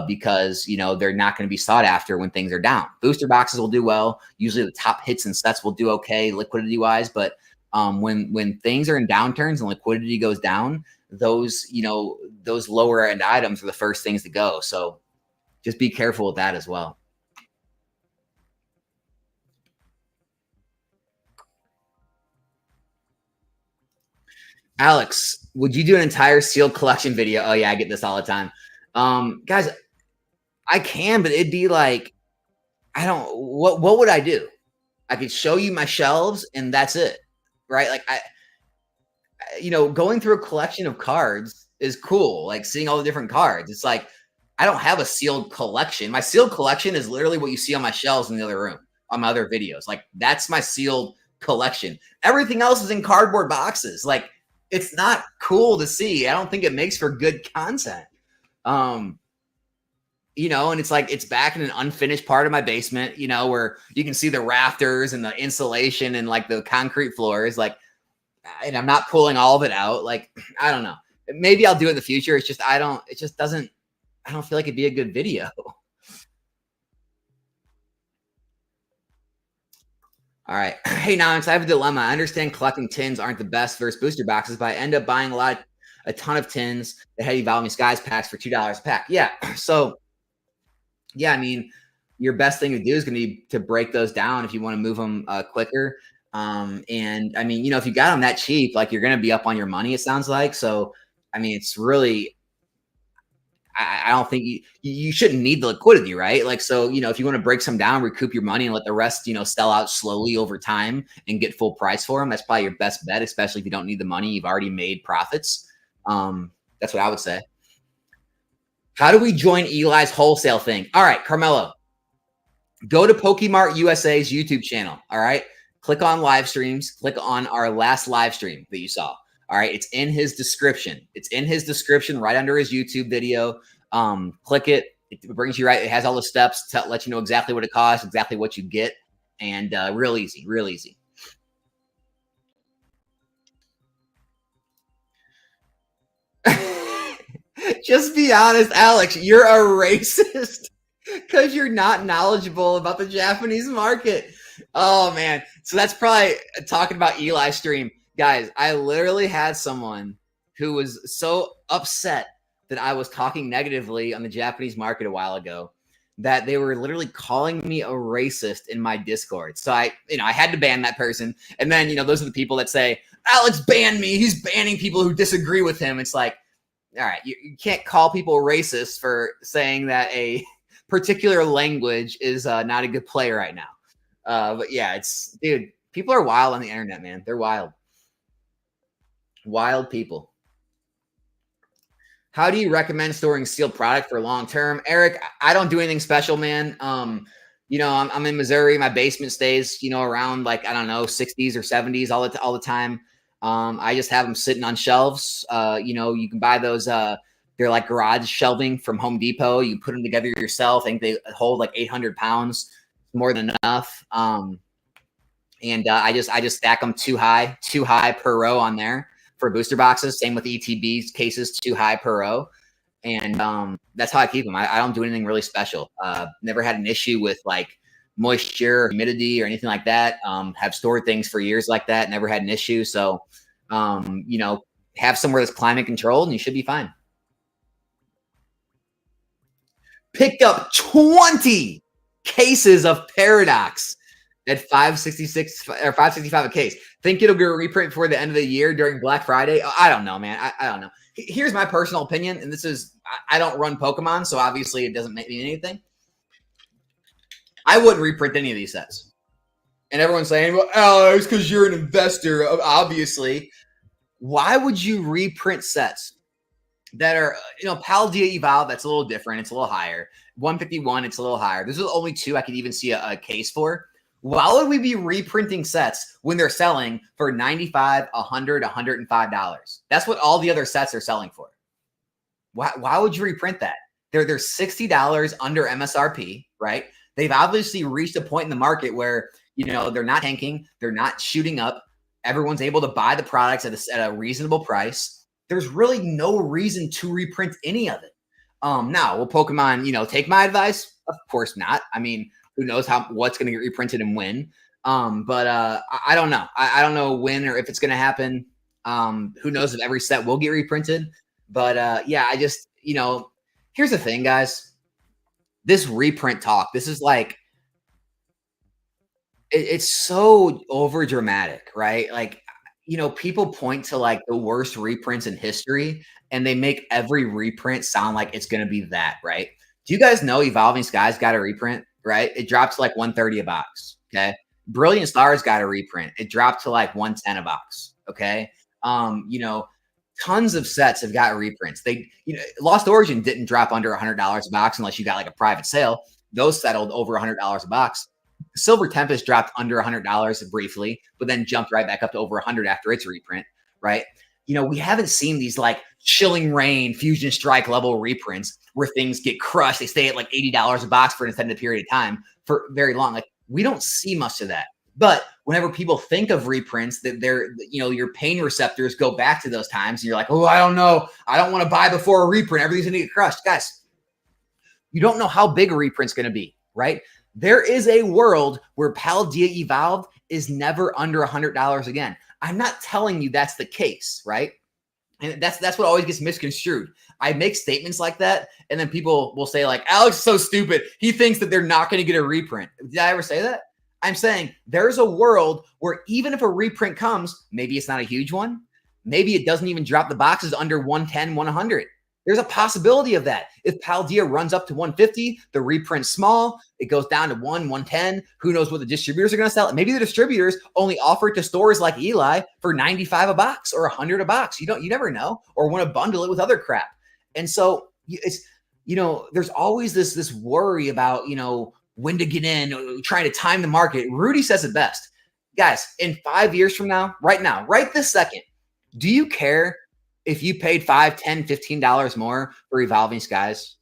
Because they're not going to be sought after when things are down. Booster boxes will do well. Usually the top hits and sets will do okay liquidity wise, but when things are in downturns and liquidity goes down, those lower end items are the first things to go. So just be careful with that as well. Alex, would you do an entire sealed collection video? Oh yeah, I get this all the time. Guys, I can, but it'd be like, what would I do? I could show you my shelves and that's it. Right? Like going through a collection of cards is cool. Like seeing all the different cards. It's like I don't have a sealed collection. My sealed collection is literally what you see on my shelves in the other room on my other videos. Like that's my sealed collection. Everything else is in cardboard boxes. Like it's not cool to see. I don't think it makes for good content. And it's like it's back in an unfinished part of my basement, where you can see the rafters and the insulation and like the concrete floors, like, and I'm not pulling all of it out. Like, I don't know. Maybe I'll do it in the future. It's just I don't feel like it'd be a good video. All right. Hey, Nonix, I have a dilemma. I understand collecting tins aren't the best versus booster boxes, but I end up buying a ton of tins that had Evolving Skies packs for $2 a pack. Yeah. So yeah, I mean, your best thing to do is going to be to break those down if you want to move them quicker. And I mean, if you got them that cheap, like you're going to be up on your money, it sounds like. So, I mean, it's really, I don't think you shouldn't need the liquidity, right? Like, so, if you want to break some down, recoup your money and let the rest, sell out slowly over time and get full price for them, that's probably your best bet, especially if you don't need the money. You've already made profits. That's what I would say. How do we join Eli's wholesale thing? All right, Carmelo, go to Pokemart USA's YouTube channel. All right. Click on live streams. Click on our last live stream that you saw. All right. It's in his description. It's in his description right under his YouTube video. Click it. It brings you right. It has all the steps to let you know exactly what it costs, exactly what you get. And real easy, real easy. Just be honest, Alex. You're a racist because you're not knowledgeable about the Japanese market. Oh man. So that's probably talking about Eli's stream. Guys, I literally had someone who was so upset that I was talking negatively on the Japanese market a while ago that they were literally calling me a racist in my Discord. So I had to ban that person. And then, those are the people that say, Alex banned me. He's banning people who disagree with him. It's like, all right, you can't call people racist for saying that a particular language is not a good play right now. But yeah, dude, people are wild on the internet, man. They're wild. Wild people. How do you recommend storing sealed product for long term? Eric, I don't do anything special, man. I'm in Missouri. My basement stays, around like, I don't know, 60s or 70s all the time. I just have them sitting on shelves. You can buy those. They're like garage shelving from Home Depot. You put them together yourself. I think they hold like 800 pounds, more than enough. And I just stack them too high per row on there for booster boxes. Same with ETBs cases, too high per row. And that's how I keep them. I don't do anything really special. Never had an issue with like moisture or humidity or anything like that. Have stored things for years like that. Never had an issue. So, have somewhere that's climate controlled and you should be fine. Picked up 20 cases of Paradox at $566 or $565 a case. Think it'll get a reprint before the end of the year during Black Friday? I don't know, man. I don't know. Here's my personal opinion, and this is, I don't run Pokemon, so obviously it doesn't mean anything. I wouldn't reprint any of these sets. And everyone's saying, well, Alex, because you're an investor, obviously. Why would you reprint sets that are, Paldea Evolve, that's a little different. It's a little higher. 151, it's a little higher. This is only two I could even see a case for. Why would we be reprinting sets when they're selling for $95, $100, $105? That's what all the other sets are selling for. Why would you reprint that? They're $60 under MSRP, right? They've obviously reached a point in the market where, they're not tanking, they're not shooting up. Everyone's able to buy the products at a reasonable price. There's really no reason to reprint any of it. Now, will Pokemon, take my advice? Of course not. I mean, who knows what's going to get reprinted and when? But I don't know. I don't know when or if it's going to happen. Who knows if every set will get reprinted? But I just, here's the thing, guys. This reprint talk, this is like, it's so over dramatic, right? Like, people point to like the worst reprints in history and they make every reprint sound like it's going to be that, right? Do you guys know Evolving Skies got a reprint, right? It dropped to like 130 a box. Okay. Brilliant Stars got a reprint. It dropped to like 110 a box. Okay. Tons of sets have got reprints. Lost Origin didn't drop under $100 a box unless you got like a private sale. Those settled over $100 a box. Silver Tempest dropped under $100 briefly, but then jumped right back up to over 100 after its reprint, right? We haven't seen these like Chilling Reign, Fusion Strike level reprints where things get crushed. They stay at like $80 a box for an extended period of time for very long. Like, we don't see much of that. But whenever people think of reprints, that your pain receptors go back to those times, and you're like, oh, I don't know. I don't want to buy before a reprint. Everything's going to get crushed. Guys, you don't know how big a reprint's going to be, right? There is a world where Paldea Evolved is never under $100 again. I'm not telling you that's the case, right? And that's what always gets misconstrued. I make statements like that, and then people will say like, Alex is so stupid. He thinks that they're not going to get a reprint. Did I ever say that? I'm saying there's a world where even if a reprint comes, maybe it's not a huge one. Maybe it doesn't even drop the boxes under 110, 100. There's a possibility of that. If Paldea runs up to 150, the reprint's small, it goes down to 110. Who knows what the distributors are going to sell? Maybe the distributors only offer it to stores like Eli for 95 a box or 100 a box. You never know, or want to bundle it with other crap. And so it's, there's always this worry about, when to get in, trying to time the market. Rudy says it best. Guys, in 5 years from now, right this second, do you care if you paid $5, $10, $15 more for Evolving Skies,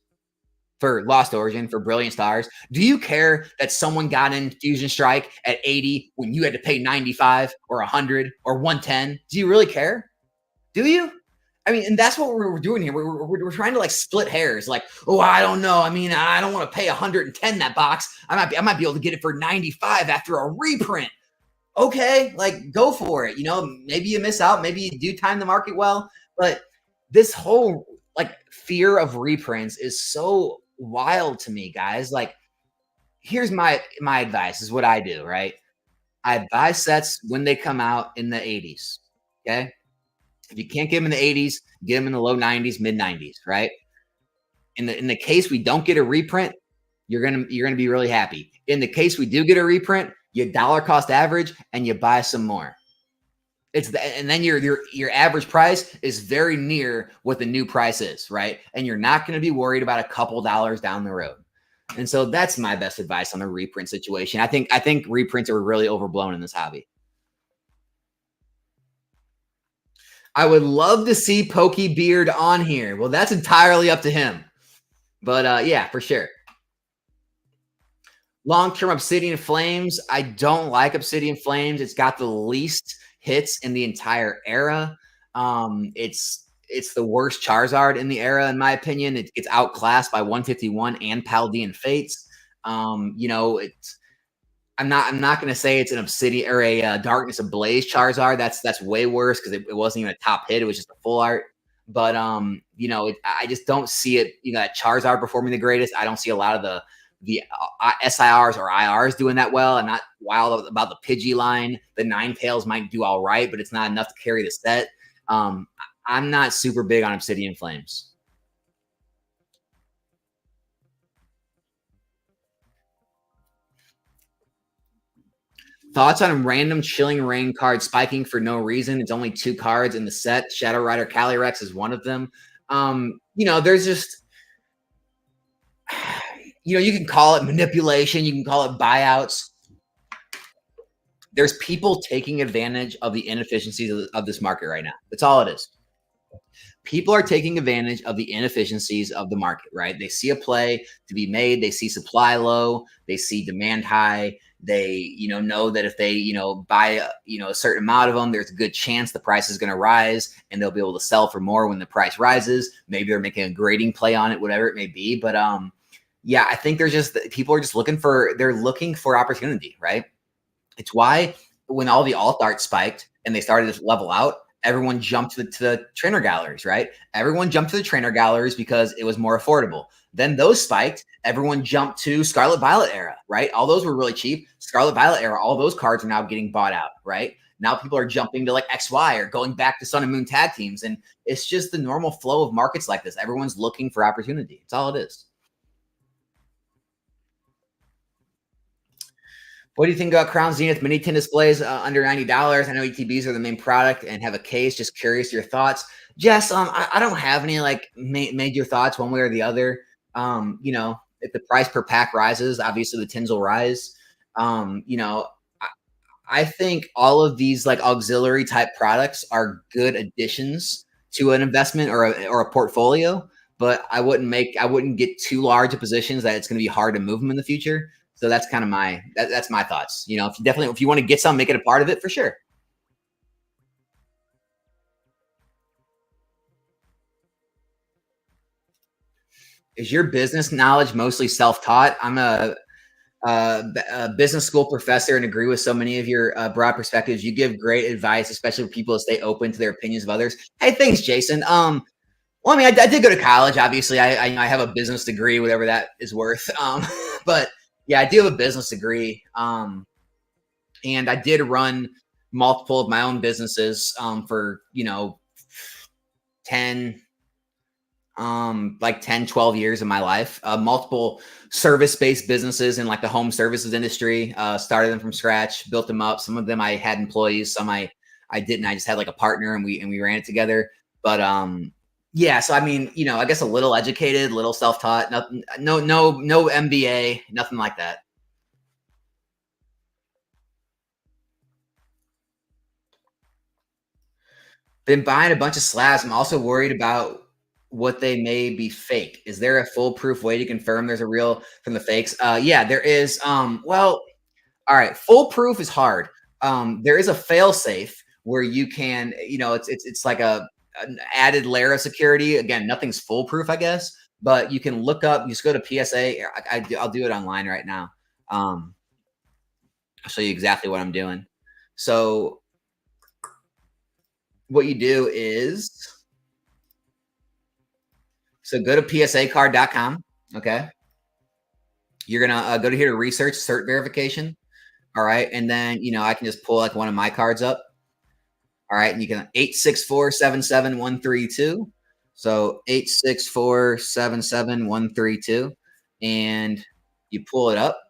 for Lost Origin, for Brilliant Stars? Do you care that someone got in Fusion Strike at 80 when you had to pay 95 or 100 or 110? Do you really care? Do you? I mean, and that's what we're doing here. We're trying to like split hairs. Like, oh, I don't know. I mean, I don't want to pay 110 that box. I might be able to get it for 95 after a reprint. Okay, like go for it. Maybe you miss out. Maybe you do time the market well. But this whole like fear of reprints is so wild to me, guys. Like, here's my advice is what I do, right? I buy sets when they come out in the 80s. Okay. If you can't get them in the 80s, get them in the low 90s, mid 90s, right? In the case we don't get a reprint, you're gonna be really happy. In the case we do get a reprint, you dollar cost average and you buy some more. And then your average price is very near what the new price is, right? And you're not going to be worried about a couple dollars down the road. And so that's my best advice on the reprint situation. I think reprints are really overblown in this hobby. I would love to see Pokey Beard on here. Well, that's entirely up to him. But yeah, for sure. Long-term Obsidian Flames. I don't like Obsidian Flames. It's got the least hits in the entire era. It's the worst Charizard in the era, in my opinion. It gets outclassed by 151 and Paldean Fates. It's I'm not going to say it's an Obsidian or a Darkness Ablaze Charizard. That's way worse because it wasn't even a top hit. It was just a full art. But I just don't see it. That Charizard performing the greatest. I don't see a lot of the SIRs or IRs doing that well. I'm not wild about the Pidgey line. The Ninetales might do all right, but it's not enough to carry the set. I'm not super big on Obsidian Flames. Thoughts on random Chilling Rain card spiking for no reason? It's only 2 cards in the set. Shadow Rider Calyrex is one of them. There's just you can call it manipulation, you can call it buyouts. There's people taking advantage of the inefficiencies of this market right now. That's all it is. People are taking advantage of the inefficiencies of the market, right? They see a play to be made, they see supply low, they see demand high. They, know that if they, buy, a certain amount of them, there's a good chance the price is going to rise and they'll be able to sell for more when the price rises. Maybe they're making a grading play on it, whatever it may be. But yeah, I think people are just looking for opportunity, right? It's why when all the alt art spiked and they started to level out, everyone jumped to the trainer galleries, right? Everyone jumped to the trainer galleries because it was more affordable. Then those spiked. Everyone jumped to Scarlet Violet era, right? All those were really cheap. Scarlet Violet era, all those cards are now getting bought out, right? Now people are jumping to like XY or going back to Sun and Moon tag teams. And it's just the normal flow of markets like this. Everyone's looking for opportunity. It's all it is. What do you think about Crown Zenith mini tin displays under $90? I know ETBs are the main product and have a case. Just curious your thoughts. Jess, I don't have any like major thoughts one way or the other. If the price per pack rises, obviously the tins will rise. I, I think all of these like auxiliary type products are good additions to an investment or a portfolio, but I wouldn't get too large of positions that it's going to be hard to move them in the future. So that's kind of that's my thoughts. If you want to get some, make it a part of it for sure. Is your business knowledge mostly self-taught? I'm a business school professor and agree with so many of your broad perspectives. You give great advice, especially for people to stay open to their opinions of others. Hey, thanks, Jason. Well, I mean, I did go to college. Obviously, I have a business degree, whatever that is worth. But yeah, I do have a business degree. And I did run multiple of my own businesses for 10 like 10, 12 years of my life. Multiple service-based businesses in like the home services industry. Started them from scratch, built them up. Some of them I had employees, some I didn't. I just had like a partner and we ran it together. But yeah, so I mean, I guess a little educated, little self-taught, nothing, no MBA, nothing like that. Been buying a bunch of slabs. I'm also worried about what they may be fake. Is there a foolproof way to confirm there's a real from the fakes? Yeah, there is. Well, all right. Foolproof is hard. There is a fail safe where you can, it's like an added layer of security. Again, nothing's foolproof, I guess, but you can look up. You just go to PSA. I'll do it online right now. I'll show you exactly what I'm doing. So what you do is go to psacard.com. Okay. You're going to go to here to research cert verification. All right. And then, I can just pull like one of my cards up. All right. And you can 864-77132. So 864-77132. And you pull it up.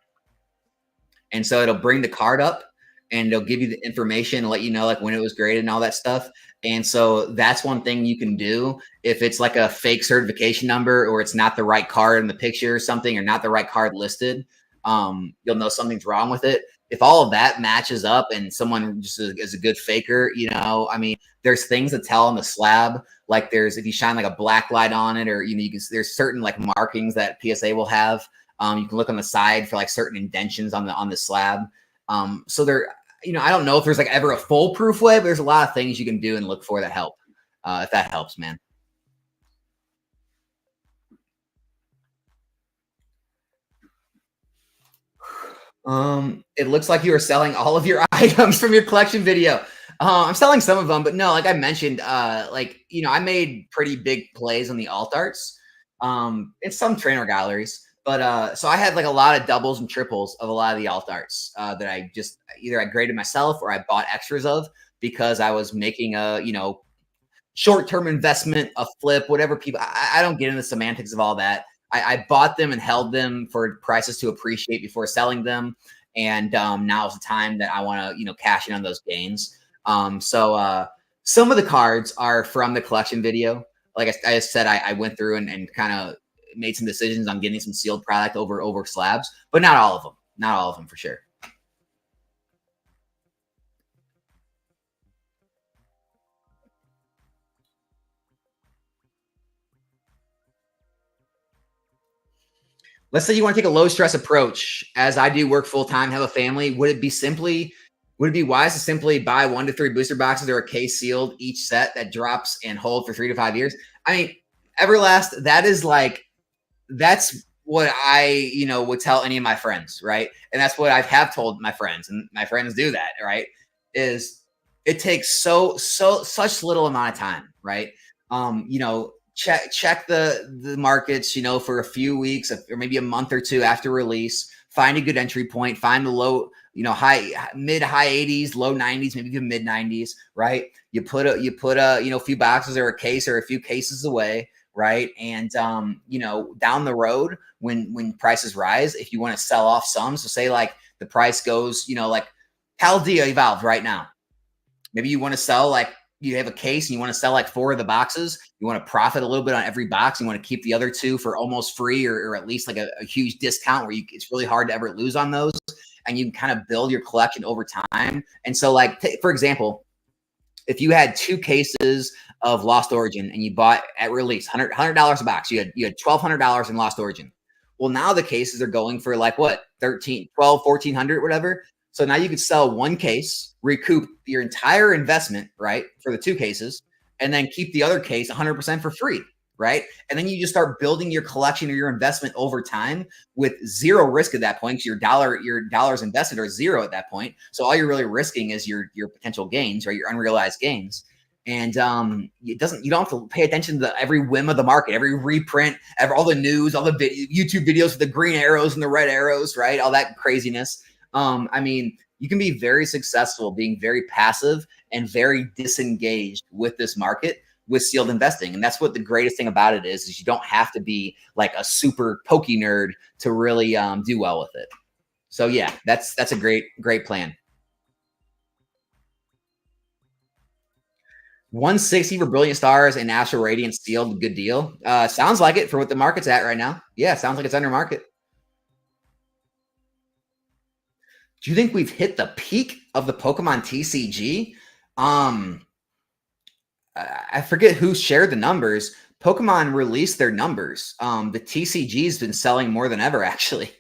And so it'll bring the card up. and they'll give you the information, let you know like when it was graded and all that stuff. And so that's one thing you can do if it's like a fake certification number or it's not the right card in the picture or something or not the right card listed. You'll know something's wrong with it. If all of that matches up and someone just is a good faker, I mean, there's things to tell on the slab. Like if you shine like a black light on it, or there's certain like markings that PSA will have. You can look on the side for like certain indentions on the slab. So I don't know if there's like ever a foolproof way, but there's a lot of things you can do and look for that help. If that helps, man. It looks like you are selling all of your items from your collection video. I'm selling some of them, but no, like I mentioned, I made pretty big plays on the alt arts, in some trainer galleries. But so I had like a lot of doubles and triples of a lot of the alt arts that I just either I graded myself or I bought extras of because I was making a short-term investment, a flip, whatever people. I don't get into the semantics of all that. I bought them and held them for prices to appreciate before selling them, and now is the time that I want to cash in on those gains. So some of the cards are from the collection video. Like I said, I went through and kind of made some decisions on getting some sealed product over slabs, but not all of them. Not all of them for sure. Let's say you want to take a low stress approach, as I do, work full time, have a family. Would it be wise to simply buy 1 to 3 booster boxes or a case sealed each set that drops and hold for 3 to 5 years? I mean, Everlast, that's what I, would tell any of my friends, right? And that's what I have told my friends, and my friends do that, right? Is it takes such little amount of time, right? Check the markets, for a few weeks or maybe a month or two after release. Find a good entry point. Find the low, mid high 80s, low 90s, maybe even mid 90s, right? You put a few boxes or a case or a few cases away, right? And down the road when prices rise, if you want to sell off some, so say like the price goes, like Paldea evolved right now. Maybe you want to sell like you have a case and you want to sell like 4 of the boxes. You want to profit a little bit on every box. You want to keep the other 2 for almost free or at least like a huge discount where it's really hard to ever lose on those. And you can kind of build your collection over time. And so like, for example, if you had 2 cases of Lost Origin and you bought at release $100 a box, you had $1,200 in Lost Origin. Well, now the cases are going for like what, 13, 12, 1400, whatever. So now you could sell 1 case, recoup your entire investment, right, for the 2 cases, and then keep the other case 100% for free, right? And then you just start building your collection or your investment over time with zero risk at that point. Because your dollars invested are zero at that point. So all you're really risking is your potential gains, right, your unrealized gains. And you don't have to pay attention to every whim of the market, every reprint, all the news, all the YouTube videos with the green arrows and the red arrows, right? All that craziness. I mean, you can be very successful being very passive and very disengaged with this market with sealed investing. And that's what the greatest thing about it is you don't have to be like a super pokey nerd to really do well with it. So yeah, that's a great plan. 160 for Brilliant Stars and Astral Radiance sealed, good deal. Sounds like it for what the market's at right now. Yeah, sounds like it's under market. Do you think we've hit the peak of the Pokemon TCG? I forget who shared the numbers. Pokemon released their numbers. The TCG's been selling more than ever, actually.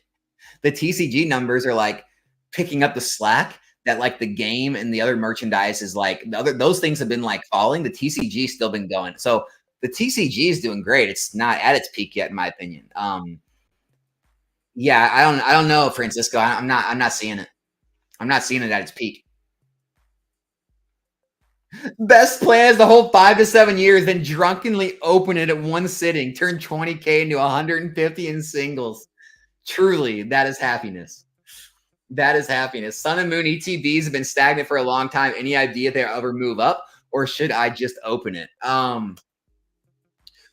The TCG numbers are like picking up the slack that like the game and the other merchandise is like those things have been like falling. The TCG still been going. So the TCG is doing great. It's not at its peak yet, in my opinion. Yeah, I don't know, Francisco. I'm not seeing it. I'm not seeing it at its peak. Best plan is the whole 5 to 7 years, then drunkenly open it at one sitting, turn 20K into 150 in singles. Truly, that is happiness. That is happiness. Sun and Moon ETBs have been stagnant for a long time. Any idea they'll ever move up, or should I just open it?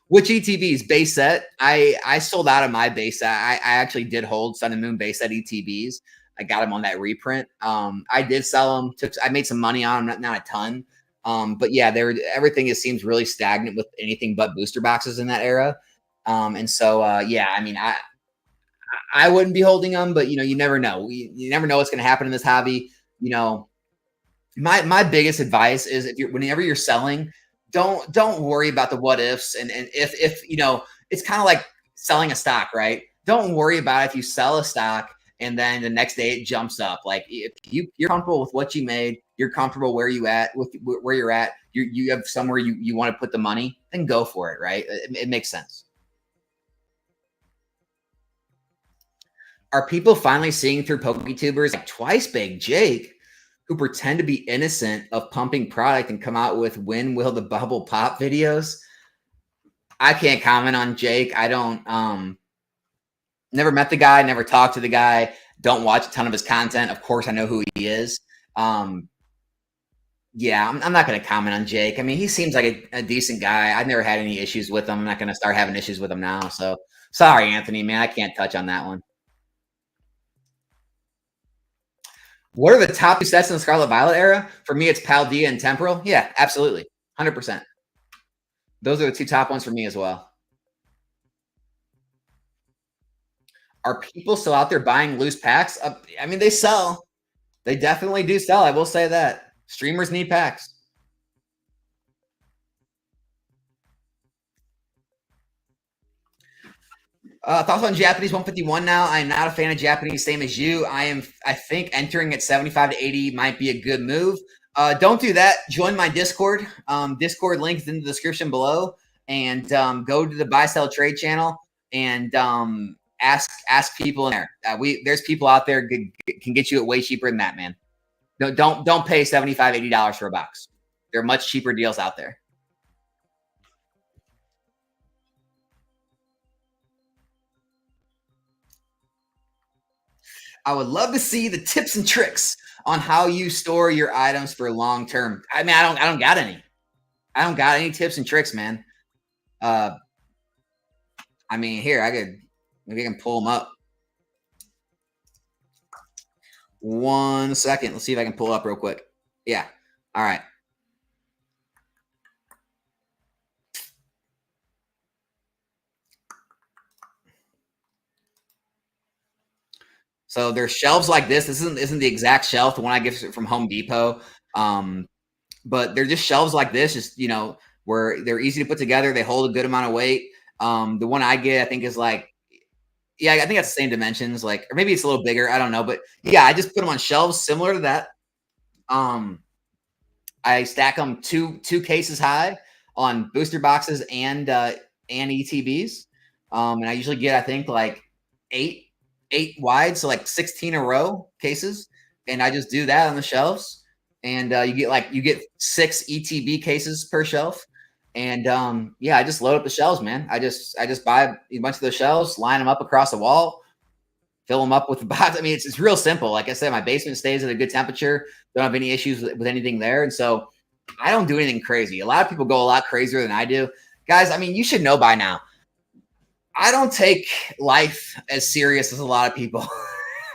Which ETBs? Base set. I sold out of my base set. I actually did hold Sun and Moon base set ETBs. I got them on that reprint. I did sell them. I made some money on them, not a ton. But yeah, everything just seems really stagnant with anything but booster boxes in that era. And so yeah, I mean, I wouldn't be holding them, but you never know. You never know what's going to happen in this hobby. You know, my biggest advice is whenever you're selling, don't worry about the what ifs, and if it's kind of like selling a stock, right? Don't worry about if you sell a stock and then the next day it jumps up. Like if you're comfortable with what you made, you're comfortable where where you're at, you have somewhere you want to put the money, then go for it, right? It makes sense. Are people finally seeing through PokeTubers like Twice Baked Jake, who pretend to be innocent of pumping product and come out with "When will the bubble pop" videos? I can't comment on Jake. I don't never met the guy, never talked to the guy, don't watch a ton of his content. Of course, I know who he is. Yeah, I'm not going to comment on Jake. I mean, he seems like a decent guy. I've never had any issues with him. I'm not going to start having issues with him now. So sorry, Anthony, man. I can't touch on that one. What are the top two sets in the Scarlet Violet era? For me, it's Paldea and Temporal. Yeah, absolutely. 100%. Those are the two top ones for me as well. Are people still out there buying loose packs? I mean, they sell. They definitely do sell. I will say that. Streamers need packs. Thoughts on Japanese 151 now? I'm not a fan of Japanese, same as you. I think entering at 75 to 80 might be a good move. Don't do that. Join my Discord. Discord link is in the description below. And go to the Buy Sell Trade channel and ask people in there. There's people out there can get you it way cheaper than that, man. No, don't pay $75, $80 for a box. There are much cheaper deals out there. I would love to see the tips and tricks on how you store your items for long term. I mean, I don't got any. I don't got any tips and tricks, man. I mean, here maybe I can pull them up. 1 second. Let's see if I can pull up real quick. Yeah. All right. So there's shelves like this. This isn't the exact shelf, the one I get from Home Depot. But they're just shelves like this, just where they're easy to put together. They hold a good amount of weight. The one I get, I think, is like, yeah, I think that's the same dimensions, like, or maybe it's a little bigger. I don't know, but yeah, I just put them on shelves similar to that. I stack them two cases high on booster boxes and ETBs. And I usually get, I think, like eight wide, so like 16 a row cases, and I just do that on the shelves. And you get 6 ETB cases per shelf. And yeah, I just load up the shelves, man. I just buy a bunch of the shelves, line them up across the wall, fill them up with the box. I mean, it's real simple. Like I said, my basement stays at a good temperature. Don't have any issues with anything there. And so I don't do anything crazy. A lot of people go a lot crazier than I do. Guys, I mean, you should know by now, I don't take life as serious as a lot of people.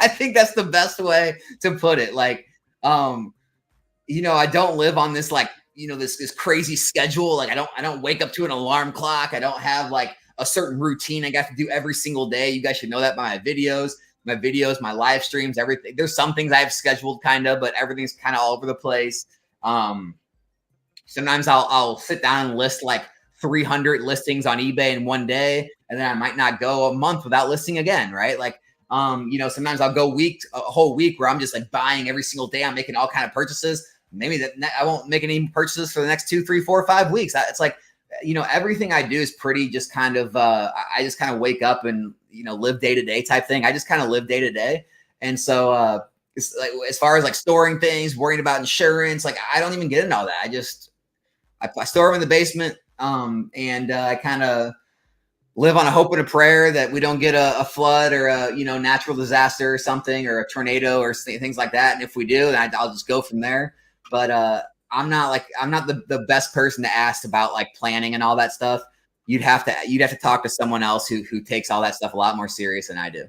I think that's the best way to put it. Like, I don't live on this, like, this crazy schedule. Like I don't wake up to an alarm clock. I don't have like a certain routine I got to do every single day. You guys should know that by my videos, my live streams, everything. There's some things I have scheduled kind of, but everything's kind of all over the place. Sometimes I'll sit down and list like 300 listings on eBay in one day, and then I might not go a month without listing again, right? Like, sometimes I'll go a whole week where I'm just like buying every single day. I'm making all kind of purchases. Maybe that I won't make any purchases for the next 2, 3, 4, 5 weeks. It's like, everything I do is pretty just kind of, I just kind of wake up and, live day to day type thing. I just kind of live day to day. And so, it's like, as far as like storing things, worrying about insurance, like I don't even get into all that. I store them in the basement. And I kind of live on a hope and a prayer that we don't get a flood or a natural disaster or something, or a tornado or things like that. And if we do, then I'll just go from there. But I'm not the best person to ask about like planning and all that stuff. You'd have to talk to someone else who takes all that stuff a lot more serious than I do.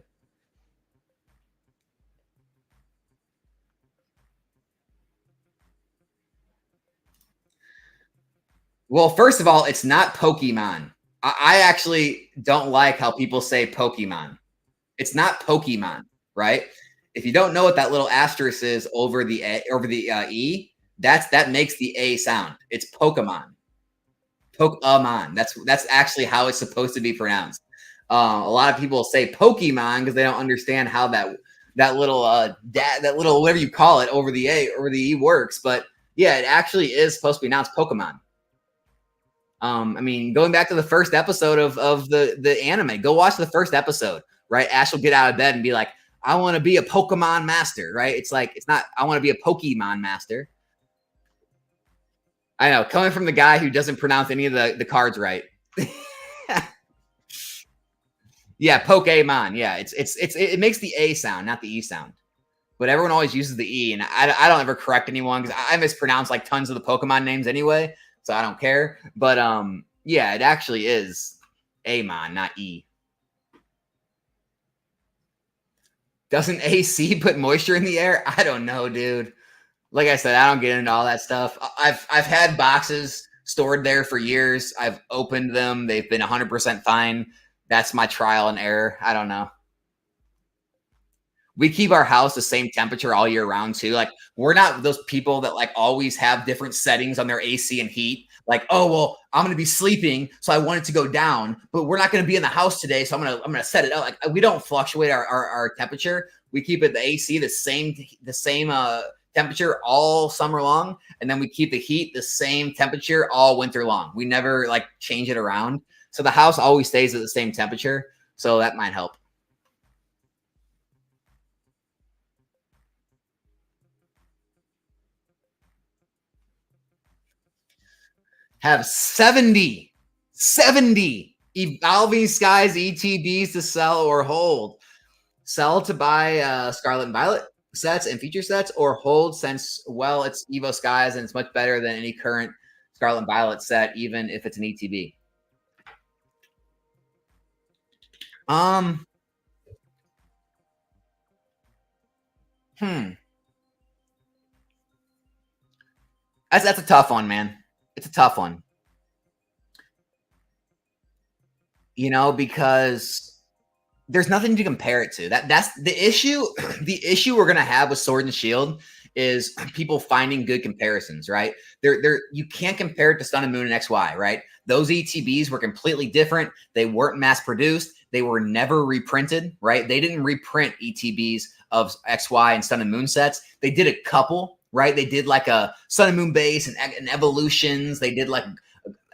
Well, first of all, it's not Pokemon. I actually don't like how people say Pokemon. It's not Pokemon, right? If you don't know what that little asterisk is over the over the e, that makes the a sound. It's Pokemon. Pokemon. That's actually how it's supposed to be pronounced. A lot of people say Pokemon because they don't understand how that little that little whatever you call it over the a over the e works. But yeah, it actually is supposed to be pronounced Pokemon. I mean, going back to the first episode of the anime, go watch the first episode, right? Ash will get out of bed and be like, I want to be a Pokemon master, right? It's like, it's not, I want to be a Pokemon master. I know, coming from the guy who doesn't pronounce any of the cards right. Yeah, Pokemon. Yeah, it makes the A sound, not the E sound. But everyone always uses the E, and I don't ever correct anyone because I mispronounce like tons of the Pokemon names anyway, so I don't care. But yeah, it actually is Amon, not E. Doesn't AC put moisture in the air? I don't know, dude. Like I said, I don't get into all that stuff. I've had boxes stored there for years. I've opened them. They've been 100% fine. That's my trial and error. I don't know. We keep our house the same temperature all year round too. Like we're not those people that like always have different settings on their AC and heat. Like, oh well, I'm gonna be sleeping, so I want it to go down, but we're not gonna be in the house today, so I'm gonna set it up. Like we don't fluctuate our temperature. We keep it the AC the same temperature all summer long, and then we keep the heat the same temperature all winter long. We never like change it around. So the house always stays at the same temperature. So that might help. Have 70 Evolving Skies ETBs to sell or hold. Sell to buy Scarlet and Violet sets and feature sets, or hold since, well, it's Evo Skies and it's much better than any current Scarlet and Violet set, even if it's an ETB. Um, hmm. That's a tough one, man. It's a tough one. Because there's nothing to compare it to. That's the issue. The issue we're gonna have with Sword and Shield is people finding good comparisons, right? You can't compare it to Sun and Moon and XY, right? Those ETBs were completely different. They weren't mass produced. They were never reprinted, right? They didn't reprint ETBs of XY and Sun and Moon sets. They did a couple, right? They did like a Sun and Moon base and evolutions. They did like,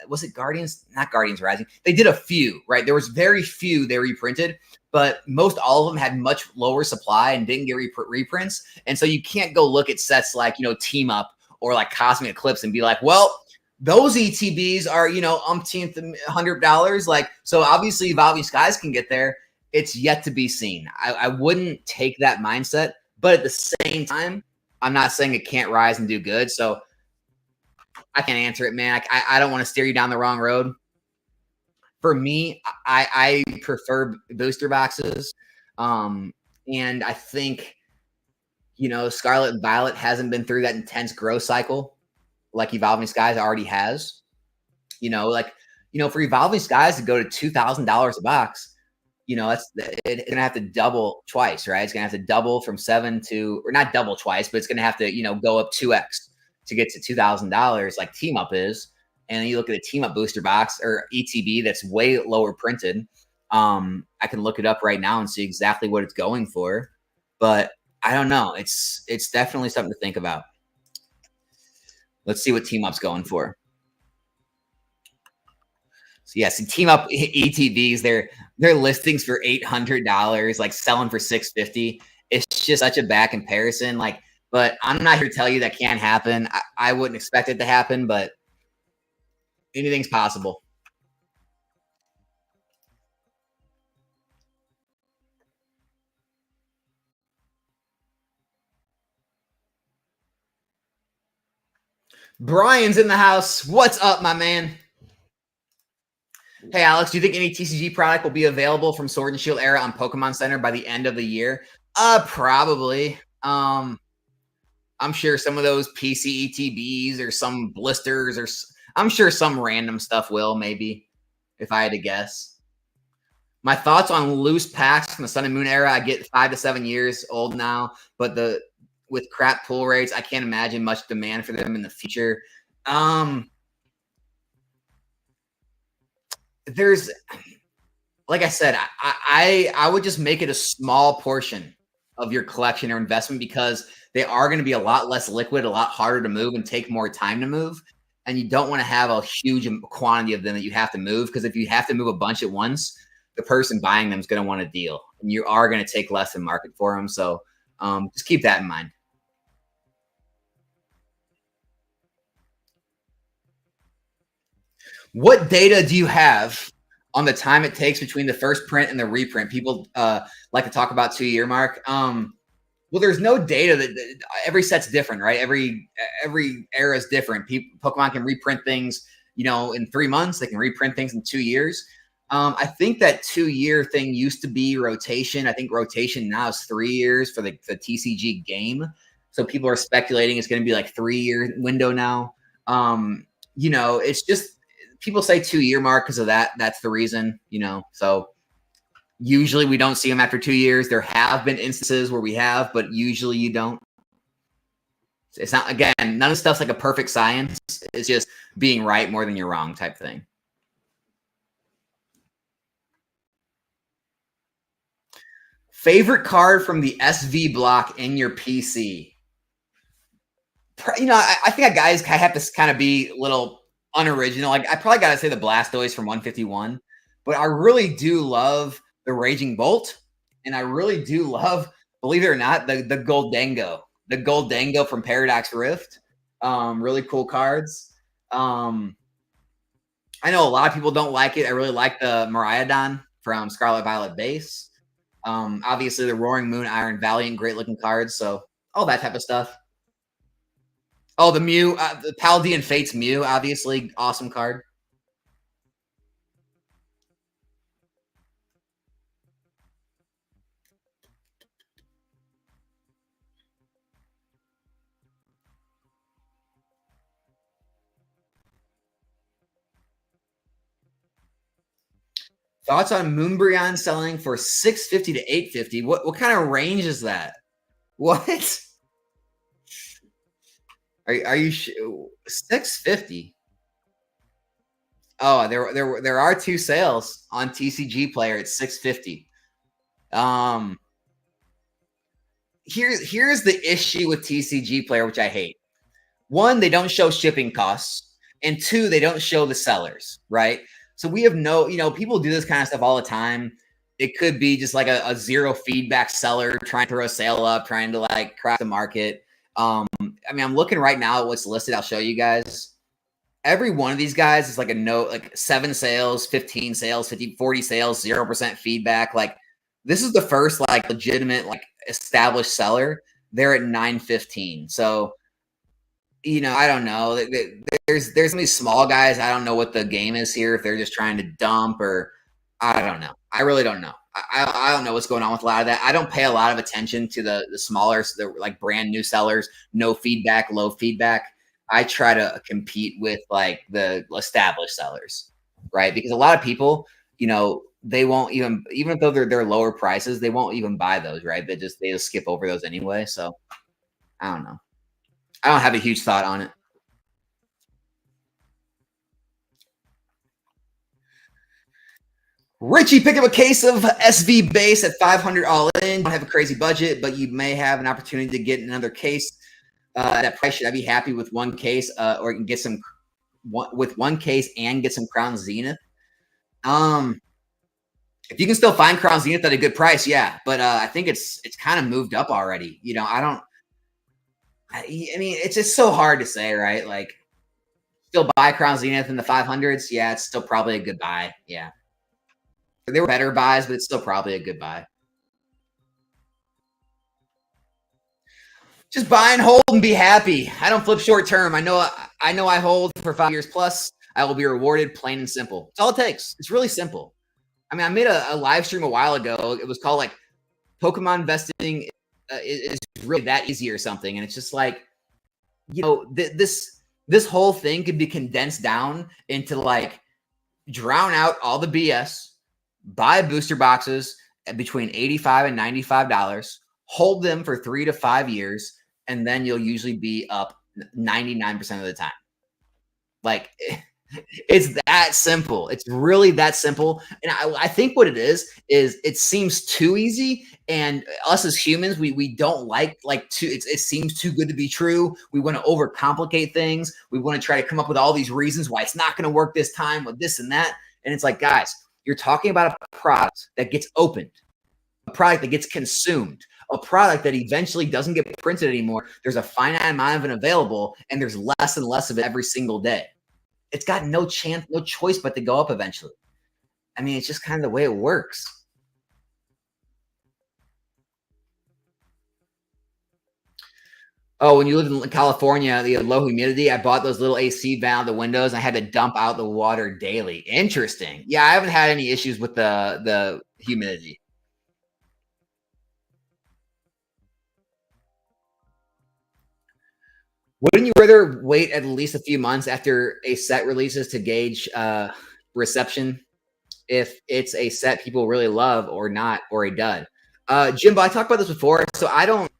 was it Guardians? Not Guardians Rising. They did a few, right? There was very few they reprinted, but most all of them had much lower supply and didn't get reprints. And so you can't go look at sets like, Team Up or like Cosmic Eclipse and be like, well, those ETBs are, umpteenth $100. Like, so obviously Evolving Skies can get there. It's yet to be seen. I wouldn't take that mindset, but at the same time, I'm not saying it can't rise and do good. So I can't answer it, man. I don't want to steer you down the wrong road. For me, I prefer booster boxes. And I think, Scarlet and Violet hasn't been through that intense growth cycle like Evolving Skies already has. For Evolving Skies to go to $2,000 a box, it's gonna have to double twice, right? It's gonna have to double from 7 to, or not double twice, but it's gonna have to, go up 2x to get to $2,000 like Team Up is. And then you look at a Team Up booster box or ETB that's way lower printed. I can look it up right now and see exactly what it's going for, but I don't know. It's definitely something to think about. Let's see what Team Up's going for. So yeah, see Team Up ETBs, their listings for $800, like selling for $650. It's just such a bad comparison. Like, but I'm not here to tell you that can't happen. I wouldn't expect it to happen, but anything's possible. Brian's in the house. What's up, my man? Hey, Alex, do you think any TCG product will be available from Sword and Shield era on Pokemon Center by the end of the year? Probably. I'm sure some of those PC ETBs or some blisters or I'm sure some random stuff will, maybe, if I had to guess. My thoughts on loose packs from the Sun and Moon era. I get 5 to 7 years old now, but with crap pull rates, I can't imagine much demand for them in the future. There's, like I said, I would just make it a small portion of your collection or investment because they are going to be a lot less liquid, a lot harder to move, and take more time to move. And you don't want to have a huge quantity of them that you have to move, because if you have to move a bunch at once, the person buying them is going to want a deal, and you are going to take less than market for them. So just keep that in mind. What data do you have on the time it takes between the first print and the reprint? People like to talk about 2-year mark. Well, there's no data that every set's different, right? Every era is different. Pokemon can reprint things, in 3 months. They can reprint things in 2 years. I think that 2-year thing used to be rotation. I think rotation now is 3 years for the TCG game. So people are speculating it's going to be like 3-year window now. It's just people say 2-year mark because of that. That's the reason, So usually we don't see them after 2 years. There have been instances where we have, but usually you don't. It's not, again, none of the stuff's like a perfect science. It's just being right more than you're wrong type thing. Favorite card from the SV block in your PC? I think guys have to kind of be a little unoriginal. Like, I probably got to say the Blastoise from 151, but I really do love the Raging Bolt, and I really do love, believe it or not, the Goldango from Paradox Rift. Really cool cards. I know a lot of people don't like it. I really like the Miraidon from Scarlet Violet base. Obviously the Roaring Moon, Iron Valiant, great looking cards. So all that type of stuff. Oh, the Mew, the Paldean Fates Mew, obviously awesome card. Thoughts on Moonbryon selling for 650 to 850? What kind of range is that? What? Are you 650? Oh, there are 2 sales on TCG Player at 650. Here's the issue with TCG Player, which I hate. 1, they don't show shipping costs, and 2, they don't show the sellers, right? So we have people do this kind of stuff all the time. It could be just like a zero feedback seller trying to throw a sale up, trying to like crack the market. I'm looking right now at what's listed. I'll show you guys. Every one of these guys is like a note, like 7 sales, 15 sales, 50, 40 sales, 0% feedback. Like, this is the first like legitimate, like established seller. They're at 915. So, I don't know. There's some of these small guys. I don't know what the game is here. If they're just trying to dump, or I don't know. I really don't know. I don't know what's going on with a lot of that. I don't pay a lot of attention to the smaller, the like brand new sellers, no feedback, low feedback. I try to compete with like the established sellers, right? Because a lot of people, they won't even though they're lower prices, they won't even buy those, right? They just skip over those anyway. So I don't know. I don't have a huge thought on it. Richie, pick up a case of SV base at 500 all in. Don't have a crazy budget, but you may have an opportunity to get another case. That price, should I be happy with 1 case, or you can get some with 1 case and get some Crown Zenith? If you can still find Crown Zenith at a good price, yeah. But I think it's kind of moved up already. It's just so hard to say, right? Like, still buy Crown Zenith in the 500s? Yeah, it's still probably a good buy. Yeah. There were better buys, but it's still probably a good buy. Just buy and hold and be happy. I don't flip short term. I know I hold for 5 years plus. I will be rewarded, plain and simple. It's all it takes. It's really simple. I made a live stream a while ago. It was called like Pokemon investing is really that easy or something. And it's just like, this This whole thing could be condensed down into like drown out all the BS, buy booster boxes at between $85 and $95, hold them for 3 to 5 years, and then you'll usually be up 99% of the time. Like it's that simple. It's really that simple. And I think what it is it seems too easy. And us as humans, we don't like too. It seems too good to be true. We want to overcomplicate things. We want to try to come up with all these reasons why it's not going to work this time with this and that. And it's like, guys, you're talking about a product that gets opened, a product that gets consumed, a product that eventually doesn't get printed anymore. There's a finite amount of it available, and there's less and less of it every single day. It's got no chance, no choice but to go up eventually. I mean, it's just kind of the way it works. Oh, when you live in California, the low humidity, I bought those little AC vent out the windows. And I had to dump out the water daily. Interesting. Yeah, I haven't had any issues with the humidity. Wouldn't you rather wait at least a few months after a set releases to gauge reception if it's a set people really love or not, or a dud? Jimbo, I talked about this before, so I don't.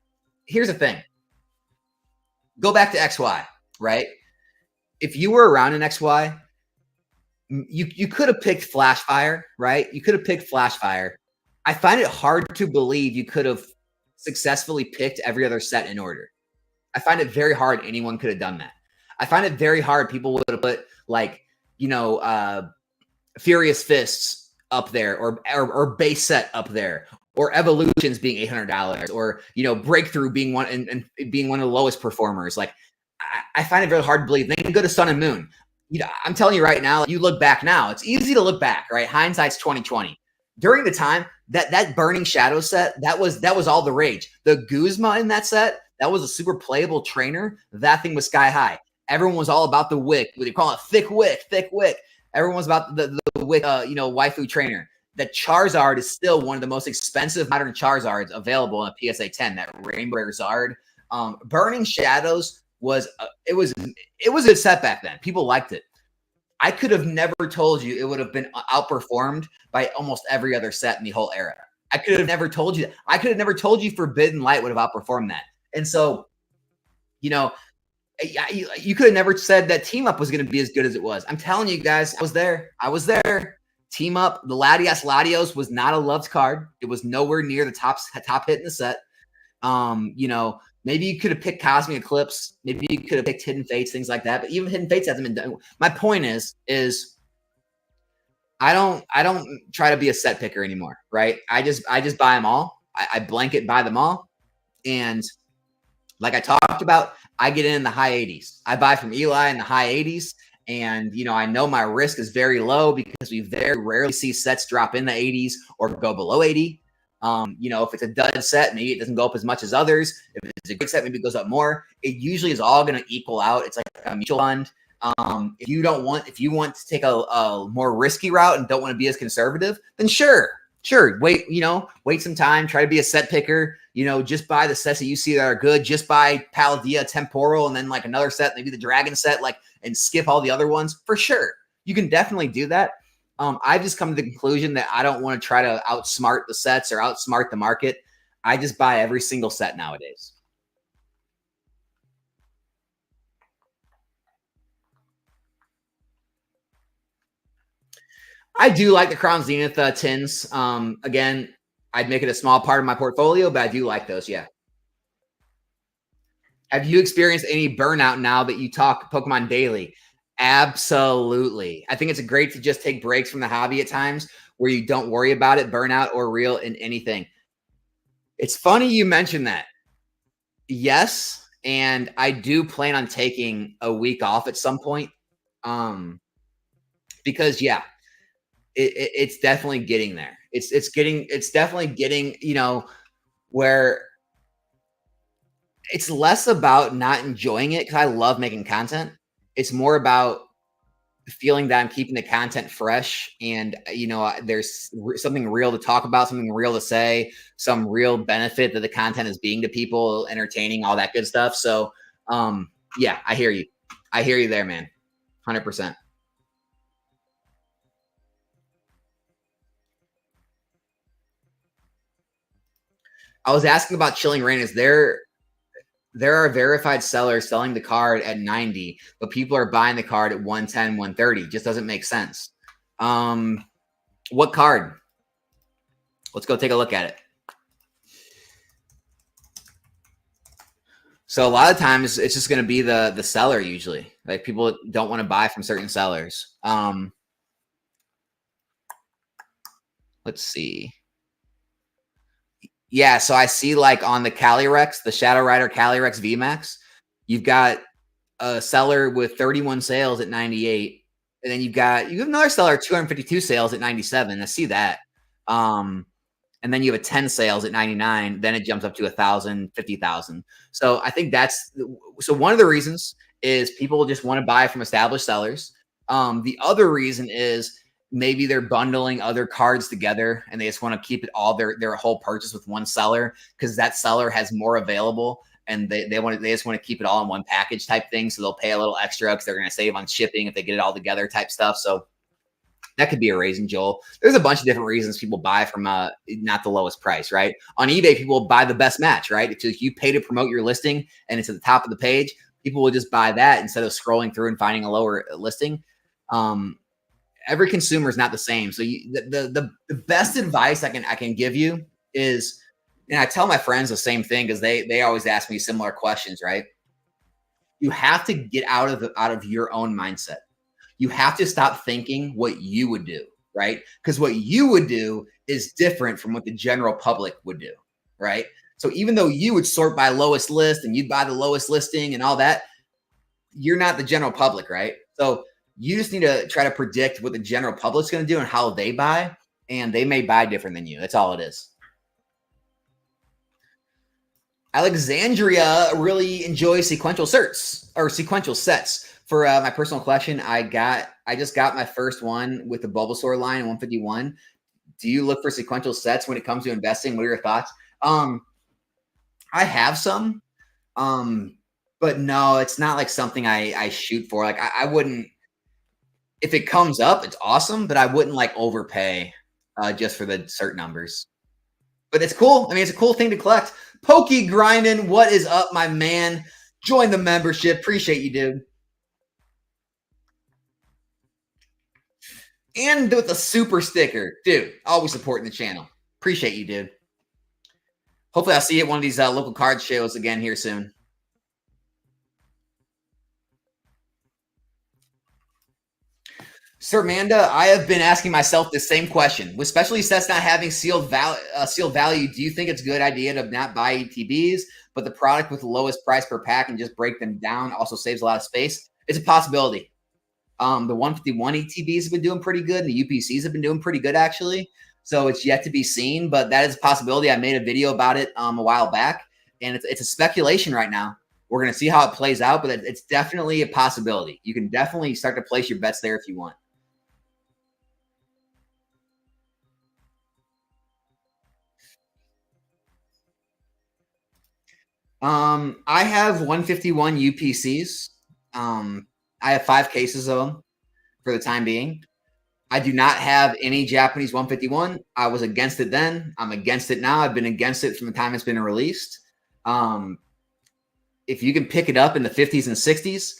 Here's the thing. Go back to XY, right? If you were around in XY, you could have picked Flashfire, right? You could have picked Flashfire. I find it hard to believe you could have successfully picked every other set in order. I find it very hard anyone could have done that. I find it very hard people would have put like, Furious Fists up there, or base set up there, or Evolutions being $800, or Breakthrough being one and being one of the lowest performers. Like I find it very hard to believe. They can go to Sun and Moon. I'm telling you right now, you look back now, it's easy to look back, right? Hindsight's 2020. During the time that Burning Shadow set, that was all the rage. The Guzma in that set, that was a super playable trainer. That thing was sky high. Everyone was all about the wick. They call it thick wick. Everyone was about the wick, waifu trainer. The Charizard is still one of the most expensive modern Charizards available in a PSA 10. That Rainbow Rare Zard. Burning Shadows was a setback then. People liked it. I could have never told you it would have been outperformed by almost every other set in the whole era. I could have never told you that. I could have never told you Forbidden Light would have outperformed that. And so, you could have never said that Team Up was going to be as good as it was. I'm telling you guys, I was there. Team Up, the Latios was not a loved card. It was nowhere near the top hit in the set. Maybe you could have picked Cosmic Eclipse. Maybe you could have picked Hidden Fates, things like that. But even Hidden Fates hasn't been done. My point is I don't try to be a set picker anymore, right? I just buy them all. I blanket buy them all. And like I talked about, I get in the high 80s. I buy from Eli in the high 80s. And, I know my risk is very low because we very rarely see sets drop in the 80s or go below 80. If it's a dud set, maybe it doesn't go up as much as others. If it's a good set, maybe it goes up more. It usually is all going to equal out. It's like a mutual fund. If you want to take a more risky route and don't want to be as conservative, then sure. Wait some time, try to be a set picker, just buy the sets that you see that are good, just buy Paldea Temporal, and then like another set, maybe the Dragon set, and skip all the other ones for sure. You can definitely do that. I've just come to the conclusion that I don't want to try to outsmart the sets or outsmart the market. I just buy every single set nowadays. I do like the Crown Zenith tins. Again, I'd make it a small part of my portfolio, but I do like those. Yeah. Have you experienced any burnout now that you talk Pokemon daily? Absolutely. I think it's great to just take breaks from the hobby at times where you don't worry about it, burnout or real in anything. It's funny you mentioned that. Yes, and I do plan on taking a week off at some point. Because it's definitely getting there. It's definitely getting, where it's less about not enjoying it because I love making content. It's more about feeling that I'm keeping the content fresh and, there's something real to talk about, something real to say, some real benefit that the content is being to people, entertaining, all that good stuff. So, I hear you. I hear you there, man. 100%. I was asking about Chilling Reign. Is there are verified sellers selling the card at 90, but people are buying the card at 110, 130. Just doesn't make sense. What card? Let's go take a look at it. So a lot of times it's just going to be the seller usually. Like people don't want to buy from certain sellers. Let's see. Yeah, so I see like on the Calyrex, the Shadow Rider Calyrex VMAX, you've got a seller with 31 sales at 98, and then you have another seller 252 sales at 97. I see that. And then you have a 10 sales at 99, then it jumps up to 1,000, 50,000. So I think so one of the reasons is people just want to buy from established sellers. The other reason is maybe they're bundling other cards together and they just want to keep it all their whole purchase with one seller because that seller has more available and they just want to keep it all in one package type thing. So they'll pay a little extra because they're going to save on shipping if they get it all together type stuff. So that could be a reason, Joel. There's a bunch of different reasons people buy from not the lowest price, right? On eBay, people buy the best match, right? If you pay to promote your listing and it's at the top of the page, people will just buy that instead of scrolling through and finding a lower listing. Every consumer is not the same. So the best advice I can give you is, and I tell my friends the same thing because they always ask me similar questions, right? You have to get out of your own mindset. You have to stop thinking what you would do, right? Because what you would do is different from what the general public would do, right? So even though you would sort by lowest list and you'd buy the lowest listing and all that, you're not the general public, right? So you just need to try to predict what the general public's going to do and how they buy, and they may buy different than you. That's all it is. Alexandria really enjoys sequential sets. For my personal collection, I just got my first one with the Bulbasaur line in 151. Do you look for sequential sets when it comes to investing? What are your thoughts? I have some, but no, it's not like something I shoot for. Like I wouldn't, if it comes up, it's awesome, but I wouldn't like overpay just for the cert numbers. But it's cool. I mean, it's a cool thing to collect. Pokey Grinding, what is up, my man? Join the membership. Appreciate you, dude. And with a super sticker. Dude, always supporting the channel. Appreciate you, dude. Hopefully I'll see you at one of these local card shows again here soon. Sir Manda, I have been asking myself the same question. With specialty sets not having sealed value, do you think it's a good idea to not buy ETBs, but the product with the lowest price per pack and just break them down also saves a lot of space? It's a possibility. The 151 ETBs have been doing pretty good, and the UPCs have been doing pretty good, actually. So it's yet to be seen, but that is a possibility. I made a video about it a while back, and it's a speculation right now. We're going to see how it plays out, but it's definitely a possibility. You can definitely start to place your bets there if you want. I have 151 UPCs. I have 5 cases of them for the time being. I do not have any Japanese 151. I was against it then. I'm against it now. I've been against it from the time it's been released. If you can pick it up in the 50s and 60s,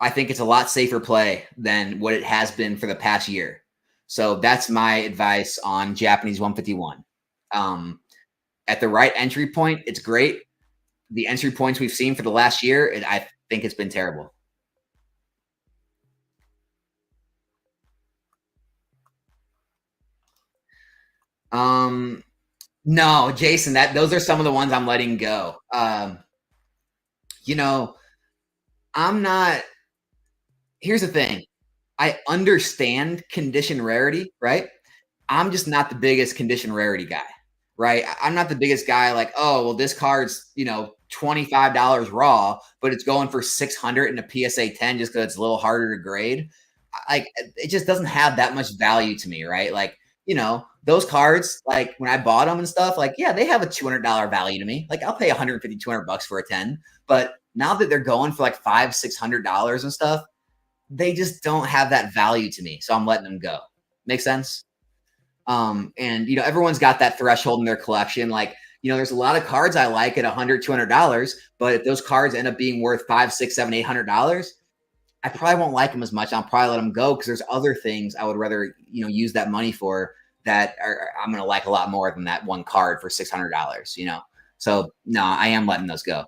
I think it's a lot safer play than what it has been for the past year. So that's my advice on Japanese 151. At the right entry point, it's great. The entry points we've seen for the last year, I think it's been terrible. No, Jason, those are some of the ones I'm letting go. You know, I'm not. Here's the thing. I understand condition rarity, right? I'm just not the biggest condition rarity guy, right? I'm not the biggest guy like, oh, well, this card's, $25 raw, but it's going for 600 in a PSA 10 just because it's a little harder to grade. Like, it just doesn't have that much value to me, right? Like, those cards, like when I bought them and stuff, like, yeah, they have a $200 value to me. Like I'll pay 150, 200 bucks for a 10. But now that they're going for like five, $600 and stuff, they just don't have that value to me. So I'm letting them go. Make sense? And everyone's got that threshold in their collection. Like, there's a lot of cards I like at $100, $200, but if those cards end up being worth five, six, seven, $800, I probably won't like them as much. I'll probably let them go because there's other things I would rather, use that money for that I'm going to like a lot more than that one card for $600. So no, I am letting those go.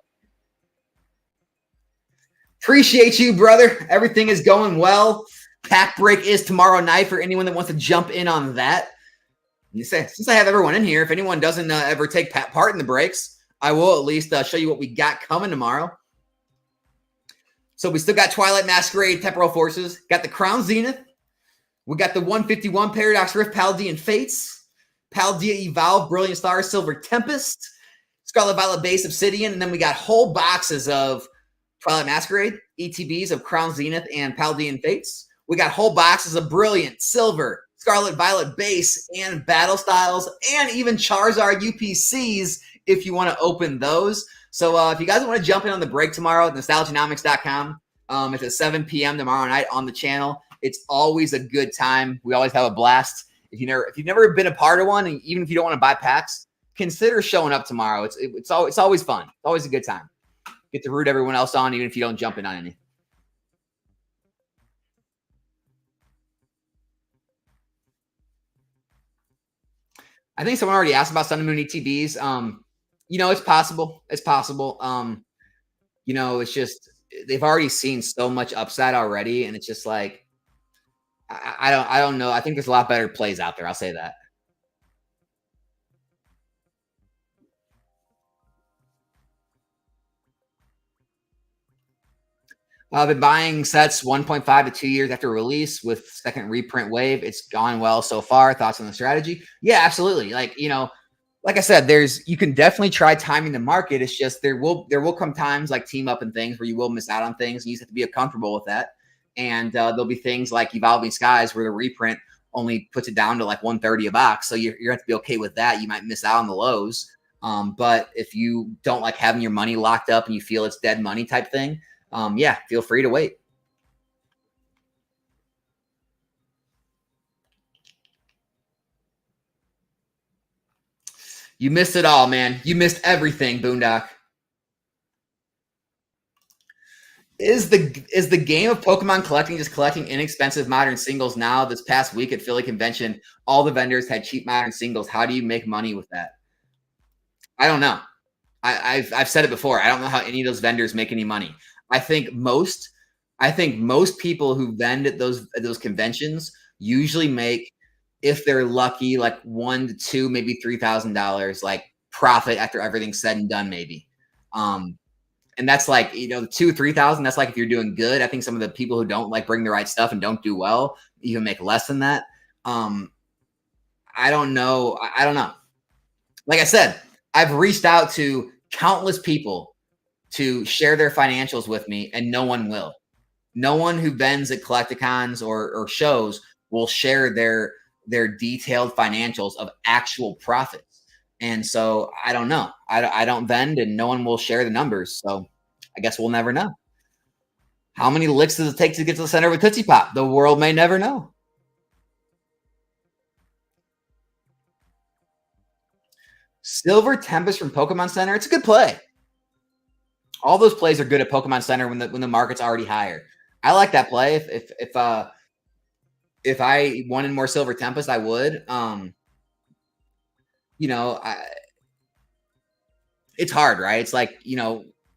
Appreciate you, brother. Everything is going well. Pack break is tomorrow night for anyone that wants to jump in on that. Since I have everyone in here, if anyone doesn't ever take part in the breaks, I will at least show you what we got coming tomorrow. So we still got Twilight Masquerade, Temporal Forces, got the Crown Zenith, we got the 151 Paradox Rift, Paldean Fates, Paldea Evolve, Brilliant Stars, Silver Tempest, Scarlet Violet Base, Obsidian, and then we got whole boxes of Twilight Masquerade, ETBs of Crown Zenith and Paldean Fates. We got whole boxes of Brilliant, Silver, Scarlet Violet Base, and Battle Styles, and even Charizard UPCs if you want to open those. So if you guys want to jump in on the break tomorrow at nostalgianomics.com, it's at 7 p.m. tomorrow night on the channel. It's always a good time. We always have a blast. If you've never been a part of one, and even if you don't want to buy packs, consider showing up tomorrow. It's always fun. It's always a good time. Get to root everyone else on, even if you don't jump in on any. I think someone already asked about Sun and Moon ETBs. It's possible. It's possible. It's just they've already seen so much upside already, and it's just like I don't know. I think there's a lot better plays out there. I'll say that. I've been buying sets 1.5 to 2 years after release with second reprint wave. It's gone well so far. Thoughts on the strategy? Yeah, absolutely. Like I said, you can definitely try timing the market. It's just there will come times like team up and things where you will miss out on things. And you just have to be comfortable with that. And there'll be things like Evolving Skies where the reprint only puts it down to like 130 a box. So you're going to have to be okay with that. You might miss out on the lows. But if you don't like having your money locked up and you feel it's dead money type thing, yeah, feel free to wait. You missed it all, man. You missed everything, Boondock. Is the game of Pokemon collecting just collecting inexpensive modern singles now? This past week at Philly Convention, all the vendors had cheap modern singles. How do you make money with that? I don't know. I've said it before. I don't know how any of those vendors make any money. I think most people who vend at those conventions usually make, if they're lucky, like $1,000 to $2,000, maybe $3,000 like profit after everything's said and done, maybe. And that's like, $2,000-3,000. That's like if you're doing good. I think some of the people who don't like bring the right stuff and don't do well even make less than that. I don't know. I don't know. Like I said, I've reached out to countless people to share their financials with me, and no one will. No one who vends at Collecticons or shows will share their detailed financials of actual profits. And so I don't know. I don't vend, and no one will share the numbers. So I guess we'll never know. How many licks does it take to get to the center of a Tootsie Pop? The world may never know. Silver Tempest from Pokemon Center. It's a good play. All those plays are good at Pokemon Center when the market's already higher. I like that play. If I wanted more Silver Tempest, I would. It's hard, right? It's like,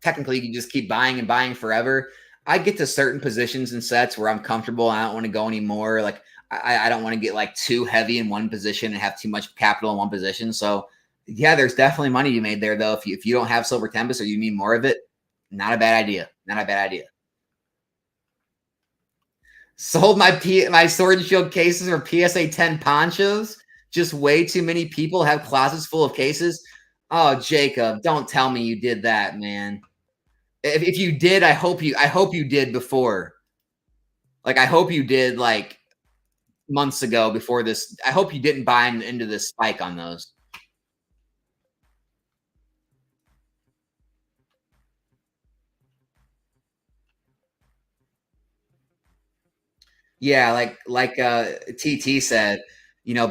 technically you can just keep buying and buying forever. I get to certain positions and sets where I'm comfortable. I don't want to go anymore. Like I don't want to get like too heavy in one position and have too much capital in one position. So yeah, there's definitely money you made there though. If you don't have Silver Tempest or you need more of it, not a bad idea. Not a bad idea. Sold my Sword and Shield cases for PSA 10 ponchos. Just way too many people have closets full of cases. Oh, Jacob, don't tell me you did that, man. If you did, I hope you did before. Like, I hope you did, like, months ago before this. I hope you didn't buy into this spike on those. Yeah, like TT said,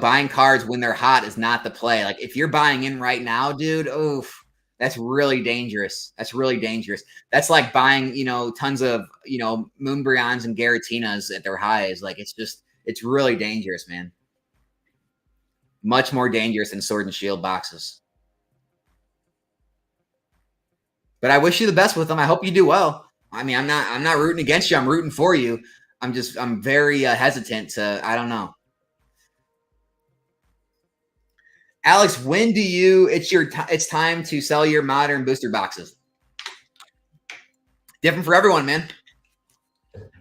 buying cards when they're hot is not the play. Like if you're buying in right now, dude, oof, that's really dangerous. That's really dangerous. That's like buying, tons of, Moonbryons and Garatinas at their highs. Like it's really dangerous, man. Much more dangerous than Sword and Shield boxes. But I wish you the best with them. I hope you do well. I mean, I'm not rooting against you. I'm rooting for you. I'm very hesitant to, I don't know. Alex, when do you, it's time to sell your modern booster boxes? Different for everyone, man.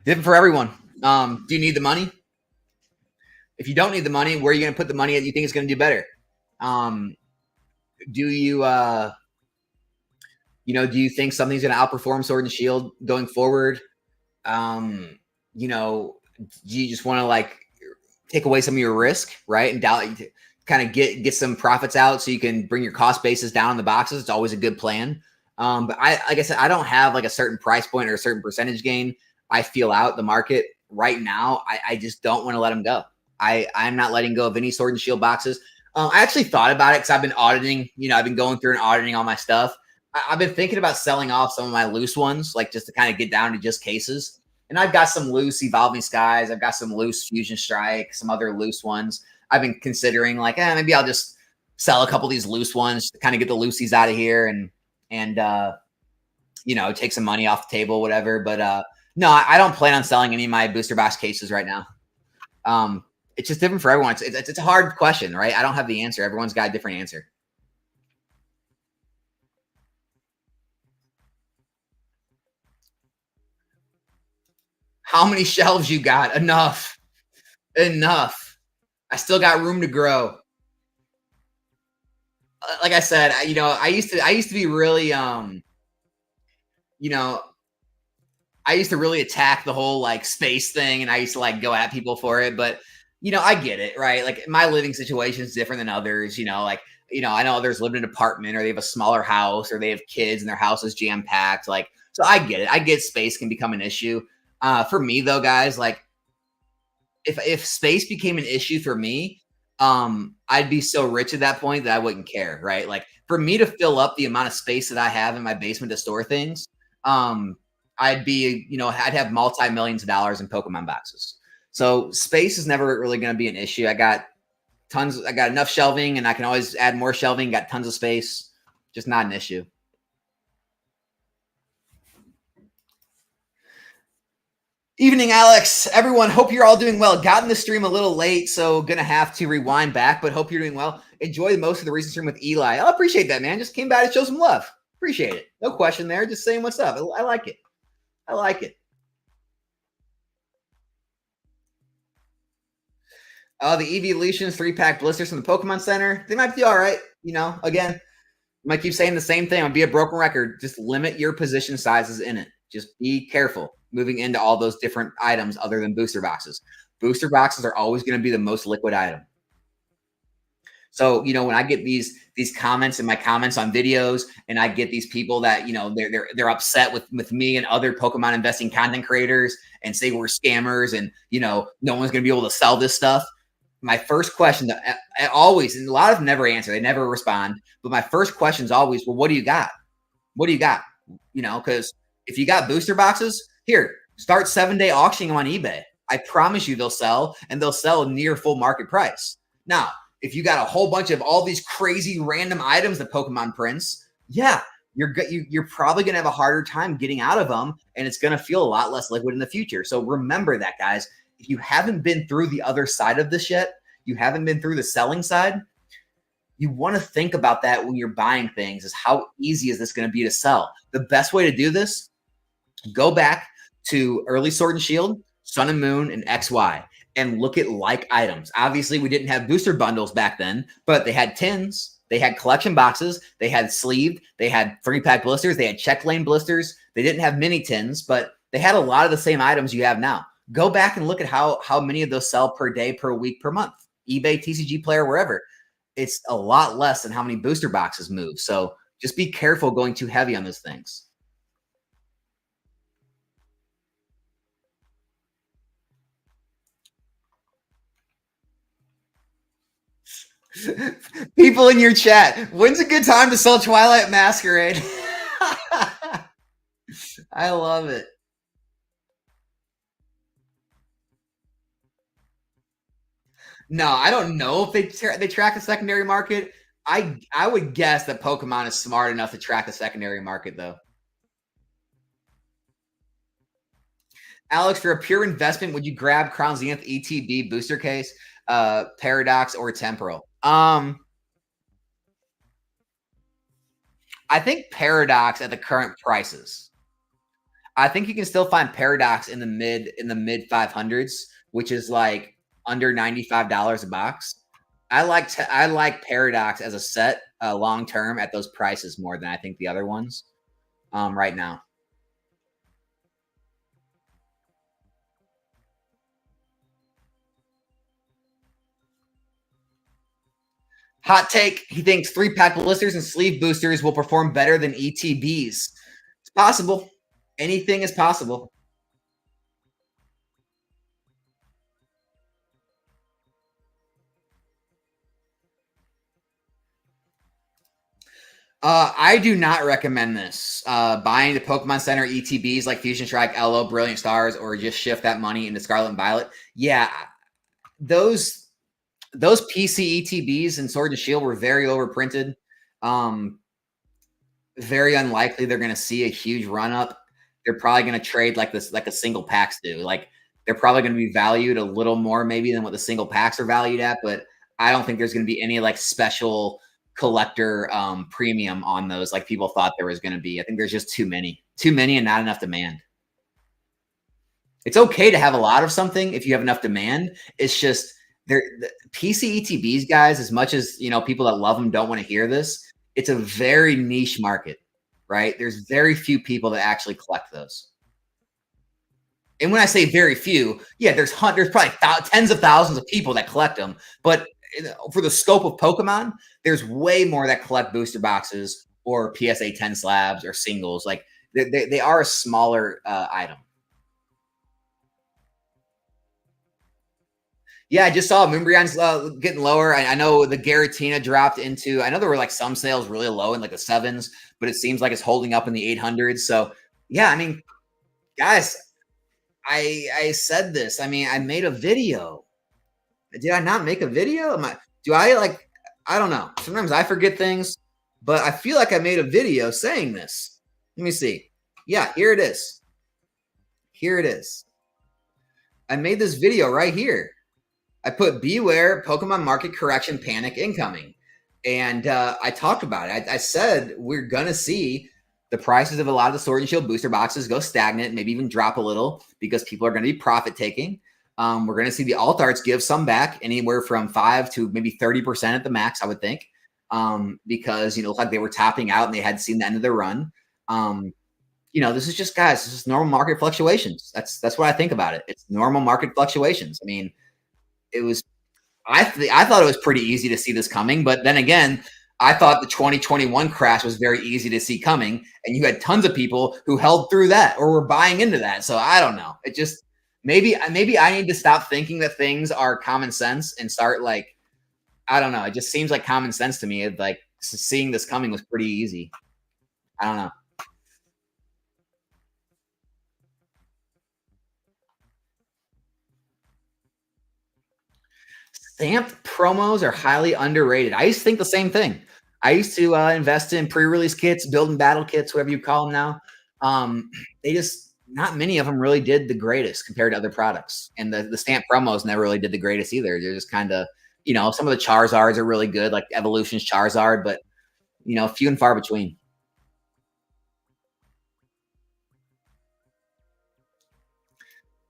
Different for everyone. Do you need the money? If you don't need the money, where are you going to put the money that you think is going to do better? Do you, do you think something's going to outperform Sword and Shield going forward? Do you just want to like take away some of your risk, right? And kind of get some profits out so you can bring your cost basis down in the boxes. It's always a good plan. But like I said, I don't have like a certain price point or a certain percentage gain. I feel out the market right now. I just don't want to let them go. I'm not letting go of any Sword and Shield boxes. I actually thought about it because I've been auditing, I've been going through and auditing all my stuff. I've been thinking about selling off some of my loose ones, like just to kind of get down to just cases. And I've got some loose Evolving Skies. I've got some loose Fusion Strike, some other loose ones. I've been considering like, maybe I'll just sell a couple of these loose ones to kind of get the loosies out of here and take some money off the table, whatever. But no, I don't plan on selling any of my booster box cases right now. It's just different for everyone. It's a hard question, right? I don't have the answer. Everyone's got a different answer. How many shelves you got? Enough. I still got room to grow. Like I said, I used to be really, I used to really attack the whole like space thing, and I used to like go at people for it. But I get it, right? Like my living situation is different than others. I know others live in an apartment, or they have a smaller house, or they have kids, and their house is jam packed. Like, so I get it. I get space can become an issue. For me though, guys, like if space became an issue for me, I'd be so rich at that point that I wouldn't care, right? Like for me to fill up the amount of space that I have in my basement to store things, I'd be, I'd have multi-millions of dollars in Pokemon boxes. So space is never really going to be an issue. I got enough shelving, and I can always add more shelving, got tons of space, just not an issue. Evening, Alex. Everyone, hope you're all doing well. Got in the stream a little late, so gonna have to rewind back, but hope you're doing well. Enjoy most of the recent stream with Eli. I appreciate that, man. Just came by to show some love. Appreciate it. No question there. Just saying what's up. I like it. I like it. The Evolutions 3-pack blisters from the Pokemon Center. They might be all right. Again, might keep saying the same thing. I'll be a broken record. Just limit your position sizes in it. Just be careful moving into all those different items other than booster boxes. Booster boxes are always going to be the most liquid item. So, when I get these comments in my comments on videos, and I get these people that, they're upset with me and other Pokemon investing content creators and say we're scammers and, no one's going to be able to sell this stuff. My first question always, and a lot of them never answer, they never respond. But my first question is always, well, what do you got? What do you got? Because if you got booster boxes, here, start 7-day auctioning them on eBay. I promise you they'll sell, and they'll sell near full market price. Now, if you got a whole bunch of all these crazy random items that Pokemon prints, yeah, you're probably going to have a harder time getting out of them, and it's going to feel a lot less liquid in the future. So remember that, guys. If you haven't been through the other side of this yet, you haven't been through the selling side, you want to think about that when you're buying things, is how easy is this going to be to sell? The best way to do this, go back to early Sword and Shield, Sun and Moon, and XY, and look at like items. Obviously, we didn't have booster bundles back then, but they had tins, they had collection boxes, they had sleeved, they had 3-pack blisters, they had check lane blisters. They didn't have mini tins, but they had a lot of the same items you have now. Go back and look at how many of those sell per day, per week, per month. eBay, TCG Player, wherever. It's a lot less than how many booster boxes move. So just be careful going too heavy on those things. People in your chat, when's a good time to sell Twilight Masquerade? I love it. No, I don't know if they track the secondary market. I would guess that Pokemon is smart enough to track the secondary market, though. Alex, for a pure investment, would you grab Crown Zenith ETB booster case, Paradox, or Temporal? I think Paradox at the current prices. I think you can still find Paradox in the mid 500s, which is like under $95 a box. I like Paradox as a set long term at those prices more than I think the other ones right now. Hot take: he thinks 3-pack blisters and sleeve boosters will perform better than ETBs. It's possible. Anything is possible. I do not recommend this. Buying the Pokemon Center ETBs like Fusion Strike, LO, Brilliant Stars, or just shift that money into Scarlet and Violet. Yeah, those PC ETBs and Sword and Shield were very overprinted. Very unlikely they're going to see a huge run up. They're probably going to trade like this, like a single packs do. Like they're probably going to be valued a little more maybe than what the single packs are valued at, but I don't think there's going to be any like special collector premium on those like people thought there was going to be. I think there's just too many and not enough demand. It's okay to have a lot of something if you have enough demand. It's just the PC ETBs guys, as much as people that love them don't want to hear this, it's a very niche market, right? There's very few people that actually collect those. And when I say very few, yeah, there's probably tens of thousands of people that collect them. But for the scope of Pokemon, there's way more that collect booster boxes or PSA 10 slabs or singles. Like they are a smaller item. Yeah, I just saw Moonbrion's getting lower. I know the Garatina dropped into. I know there were like some sales really low in like the 7s, but it seems like it's holding up in the 800s. So yeah, I mean, guys, I said this. I mean, I made a video. Did I not make a video? Do I like? I don't know. Sometimes I forget things, but I feel like I made a video saying this. Let me see. Yeah, here it is. Here it is. I made this video right here. I put beware Pokemon market correction panic incoming. And I talked about it. I said we're going to see the prices of a lot of the Sword and Shield booster boxes go stagnant, maybe even drop a little because people are going to be profit taking. We're going to see the alt arts give some back, anywhere from 5 to maybe 30% at the max, I would think, because, like they were topping out and they had seen the end of their run. This is just, guys, this is normal market fluctuations. That's what I think about it. It's normal market fluctuations. I mean, it was, I thought it was pretty easy to see this coming, but then again, I thought the 2021 crash was very easy to see coming, and you had tons of people who held through that or were buying into that. So I don't know. It just maybe I need to stop thinking that things are common sense and start like, I don't know. It just seems like common sense to me. Like seeing this coming was pretty easy. I don't know. Stamped promos are highly underrated. I used to think the same thing. I used to invest in pre-release kits, building battle kits, whatever you call them now. They just, not many of them really did the greatest compared to other products. And the stamp promos never really did the greatest either. They're just kind of, some of the Charizards are really good, like Evolution's Charizard, but, few and far between.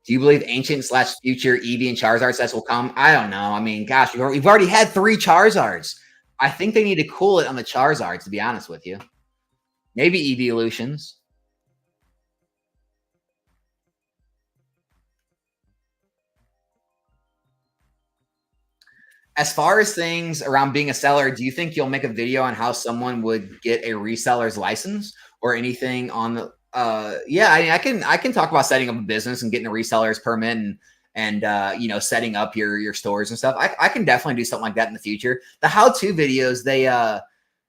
Do you believe ancient/future Eevee and Charizard sets will come? I don't know. I mean, gosh, we've already had 3 Charizards. I think they need to cool it on the Charizards, to be honest with you. Maybe Evolutions. As far as things around being a seller, do you think you'll make a video on how someone would get a reseller's license or anything on the yeah, I mean, I can talk about setting up a business and getting a reseller's permit and you know, setting up your stores and stuff. I can definitely do something like that in the future. The how-to videos, they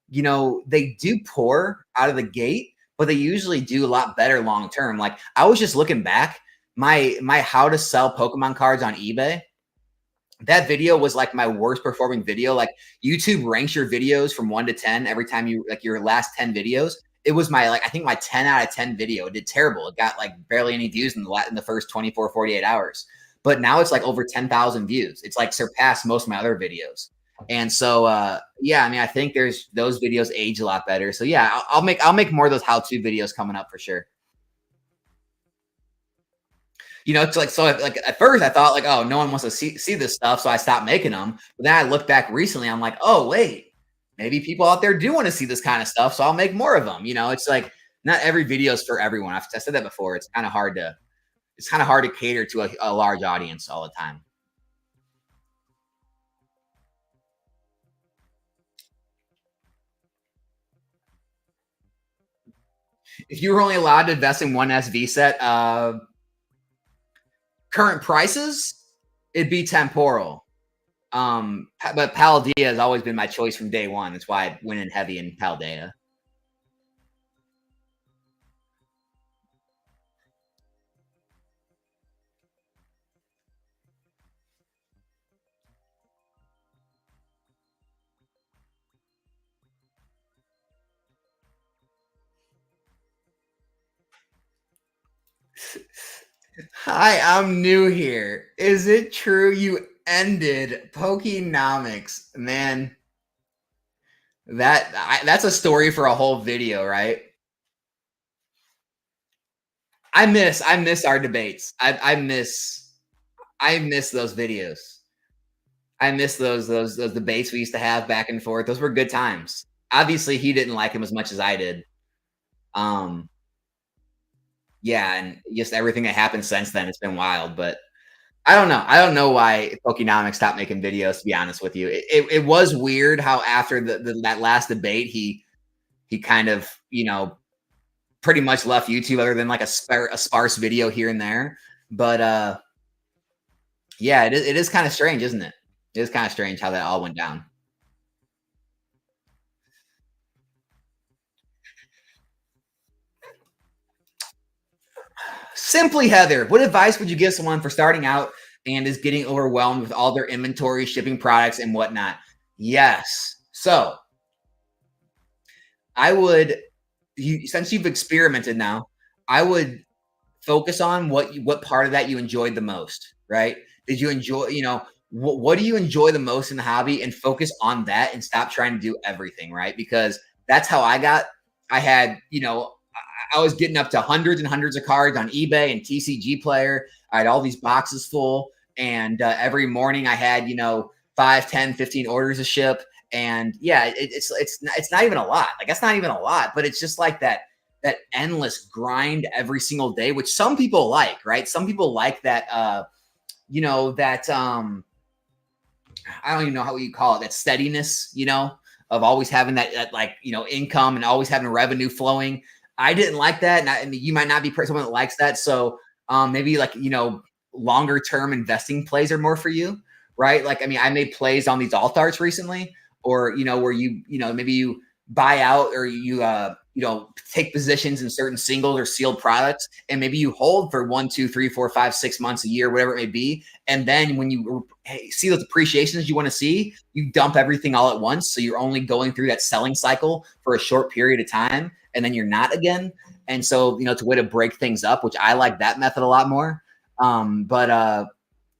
you know, they do poor out of the gate, but they usually do a lot better long term. Like I was just looking back, my how to sell Pokemon cards on eBay, that video was like my worst performing video. Like YouTube ranks your videos from 1 to 10 every time you like your last 10 videos. It was my like I think my 10 out of 10 video. It did terrible. It got like barely any views in the first 24 48 hours. But now it's like over 10,000 views. It's like surpassed most of my other videos. And so yeah, I mean I think there's those videos age a lot better. So yeah, I'll make more of those how-to videos coming up for sure. You know, it's like so like at first I thought like, oh, no one wants to see this stuff, so I stopped making them. But then I look back recently, I'm like, oh wait, maybe people out there do want to see this kind of stuff, so I'll make more of them. You know, it's like not every video is for everyone. I said that before. It's kind of hard to cater to a large audience all the time. If you were only allowed to invest in one SV set, current prices, it'd be temporal. But Paldea has always been my choice from day one. That's why I went in heavy in Paldea. Hi, I'm new here. Is it true you ended Pokenomics? Man, that's a story for a whole video, right? I miss our debates. I miss those videos. I miss those debates we used to have back and forth. Those were good times. Obviously, he didn't like him as much as I did. Um, yeah, and just everything that happened since then, it's been wild. But I don't know. I don't know why Pokenomics stopped making videos. To be honest with you, it was weird how after that last debate, he kind of pretty much left YouTube, other than like a sparse video here and there. But yeah, it is kind of strange, isn't it? It is kind of strange how that all went down. Simply Heather, what advice would you give someone for starting out and is getting overwhelmed with all their inventory, shipping products, and whatnot? Yes. So I would, since you've experimented now, I would focus on what part of that you enjoyed the most, right? Did you enjoy, what do you enjoy the most in the hobby, and focus on that and stop trying to do everything, right? Because that's how I had, I was getting up to hundreds and hundreds of cards on eBay and TCG Player. I had all these boxes full, and every morning I had, 5, 10, 15 orders to ship. And yeah, it's not even a lot. Like that's not even a lot, but it's just like that endless grind every single day, which some people like, right? Some people like that, that I don't even know how you call it, that steadiness, of always having that like, income and always having revenue flowing. I didn't like that. And you might not be someone that likes that. So maybe like, longer term investing plays are more for you, right? Like, I mean, I made plays on these alt arts recently, or, where maybe you buy out, or you, take positions in certain singles or sealed products, and maybe you hold for 1, 2, 3, 4, 5, 6 months, a year, whatever it may be. And then when you see those appreciations you want to see, you dump everything all at once. So you're only going through that selling cycle for a short period of time, and then you're not again. And so, it's a way to break things up, which I like that method a lot more. But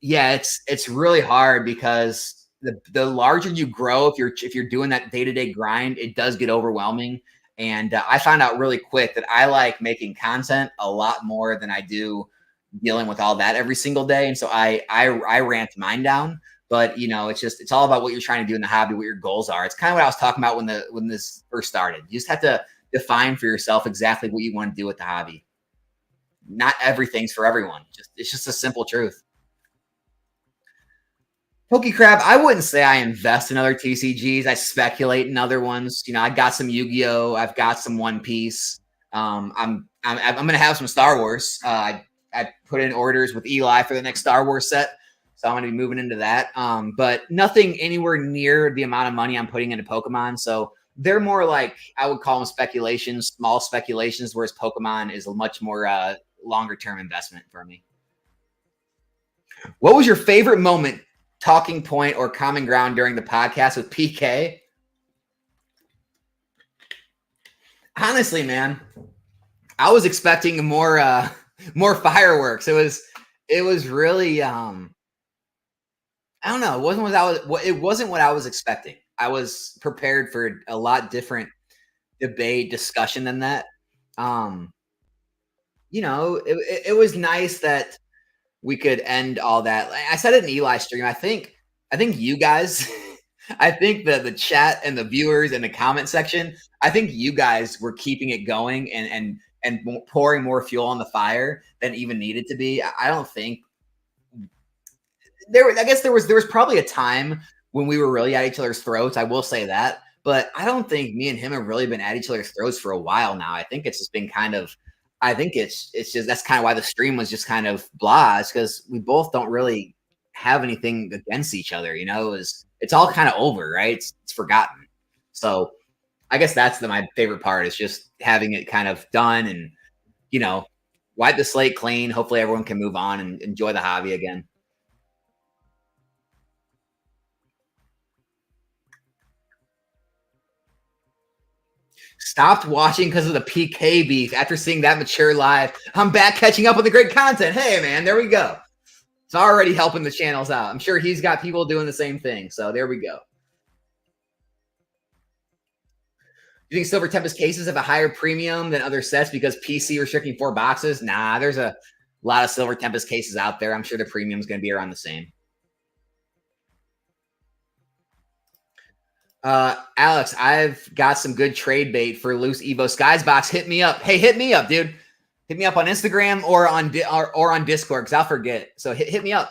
yeah, it's really hard because the larger you grow, if you're doing that day-to-day grind, it does get overwhelming. And I found out really quick that I like making content a lot more than I do dealing with all that every single day. And so I ramped mine down. But it's all about what you're trying to do in the hobby, what your goals are. It's kind of what I was talking about when this first started. You just have to define for yourself exactly what you want to do with the hobby. Not everything's for everyone. It's just a simple truth. Pokey Crab, I wouldn't say I invest in other TCGs. I speculate in other ones. You know, I got some Yu-Gi-Oh. I've got some One Piece. I'm gonna have some Star Wars. I put in orders with Eli for the next Star Wars set, so I'm gonna be moving into that. But nothing anywhere near the amount of money I'm putting into Pokemon. So they're more like I would call them speculations, small speculations, whereas Pokemon is a much more longer term investment for me. What was your favorite moment, talking point, or common ground during the podcast with PK? Honestly, man, I was expecting more fireworks. It was really I don't know. It wasn't what I was expecting. I was prepared for a lot different debate discussion than that. Um, it was nice that we could end all that. Like I said it in Eli's stream. I think you guys, I think the chat and the viewers and the comment section, I think you guys were keeping it going and pouring more fuel on the fire than even needed to be. I don't think I guess there was probably a time when we were really at each other's throats. I will say that, but I don't think me and him have really been at each other's throats for a while now. I think it's just been kind of. I think it's just that's kind of why the stream was just kind of blah. It's because we both don't really have anything against each other. It's all kind of over, right? It's forgotten. So I guess that's my favorite part is just having it kind of done and you know wipe the slate clean. Hopefully everyone can move on and enjoy the hobby again. Stopped watching because of the PK beef after seeing that mature live. I'm back catching up with the great content. Hey, man, there we go. It's already helping the channels out. I'm sure he's got people doing the same thing. So there we go. You think Silver Tempest cases have a higher premium than other sets because PC restricting 4 boxes? Nah, there's a lot of Silver Tempest cases out there. I'm sure the premium is going to be around the same. Alex, I've got some good trade bait for loose Evo Skies box. Hit me up. Hey, hit me up, dude. Hit me up on Instagram or on Discord because I'll forget. So hit me up.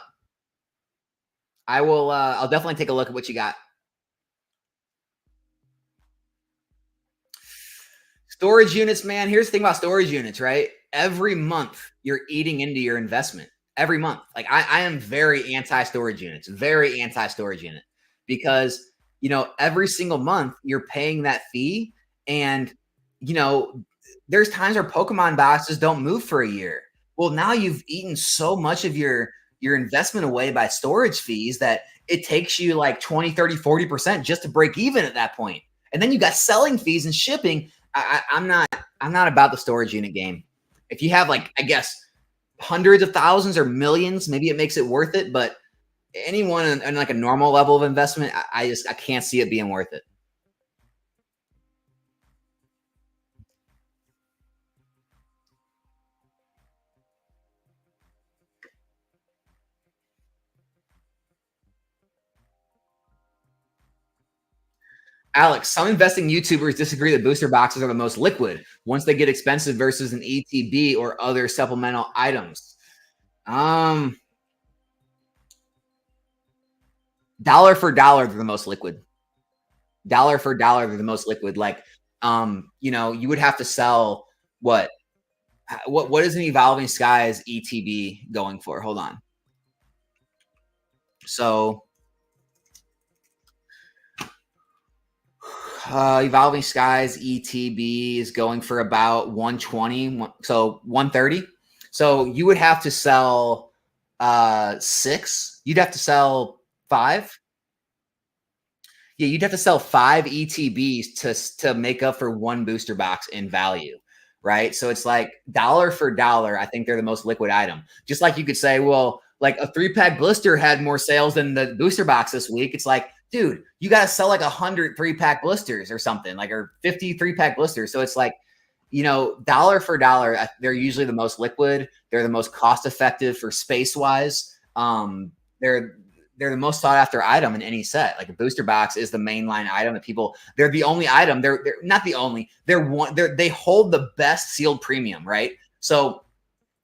I will. I'll definitely take a look at what you got. Storage units, man. Here's the thing about storage units, right? Every month you're eating into your investment. Every month. Like I am very anti-storage units, very anti-storage unit because every single month you're paying that fee. And there's times where Pokemon boxes don't move for a year. Well, now you've eaten so much of your investment away by storage fees that it takes you like 20, 30, 40% just to break even at that point. And then you got selling fees and shipping. I'm not about the storage unit game. If you have I guess hundreds of thousands or millions, maybe it makes it worth it. But anyone in like a normal level of investment, I can't see it being worth it. Alex, some investing YouTubers disagree that booster boxes are the most liquid once they get expensive versus an ETB or other supplemental items. Dollar for dollar, they're the most liquid. Dollar for dollar, they're the most liquid. You would have to sell what is an Evolving Skies ETB going for? Hold on. So Evolving Skies ETB is going for about 120, so 130. So you would have to sell 6. You'd have to sell 5. Yeah, you'd have to sell 5 ETBs to make up for 1 booster box in value, right? So it's like dollar for dollar. I think they're the most liquid item. Just like you could say, well, like a 3-pack blister had more sales than the booster box this week. It's like, dude, you got to sell like 100 3-pack blisters or something, or 50 3-pack blisters. So it's like, dollar for dollar, they're usually the most liquid. They're the most cost effective for space wise. They're the most sought after item in any set. Like a booster box is the mainline item that they're the only item. They're not the only, they hold the best sealed premium, right? So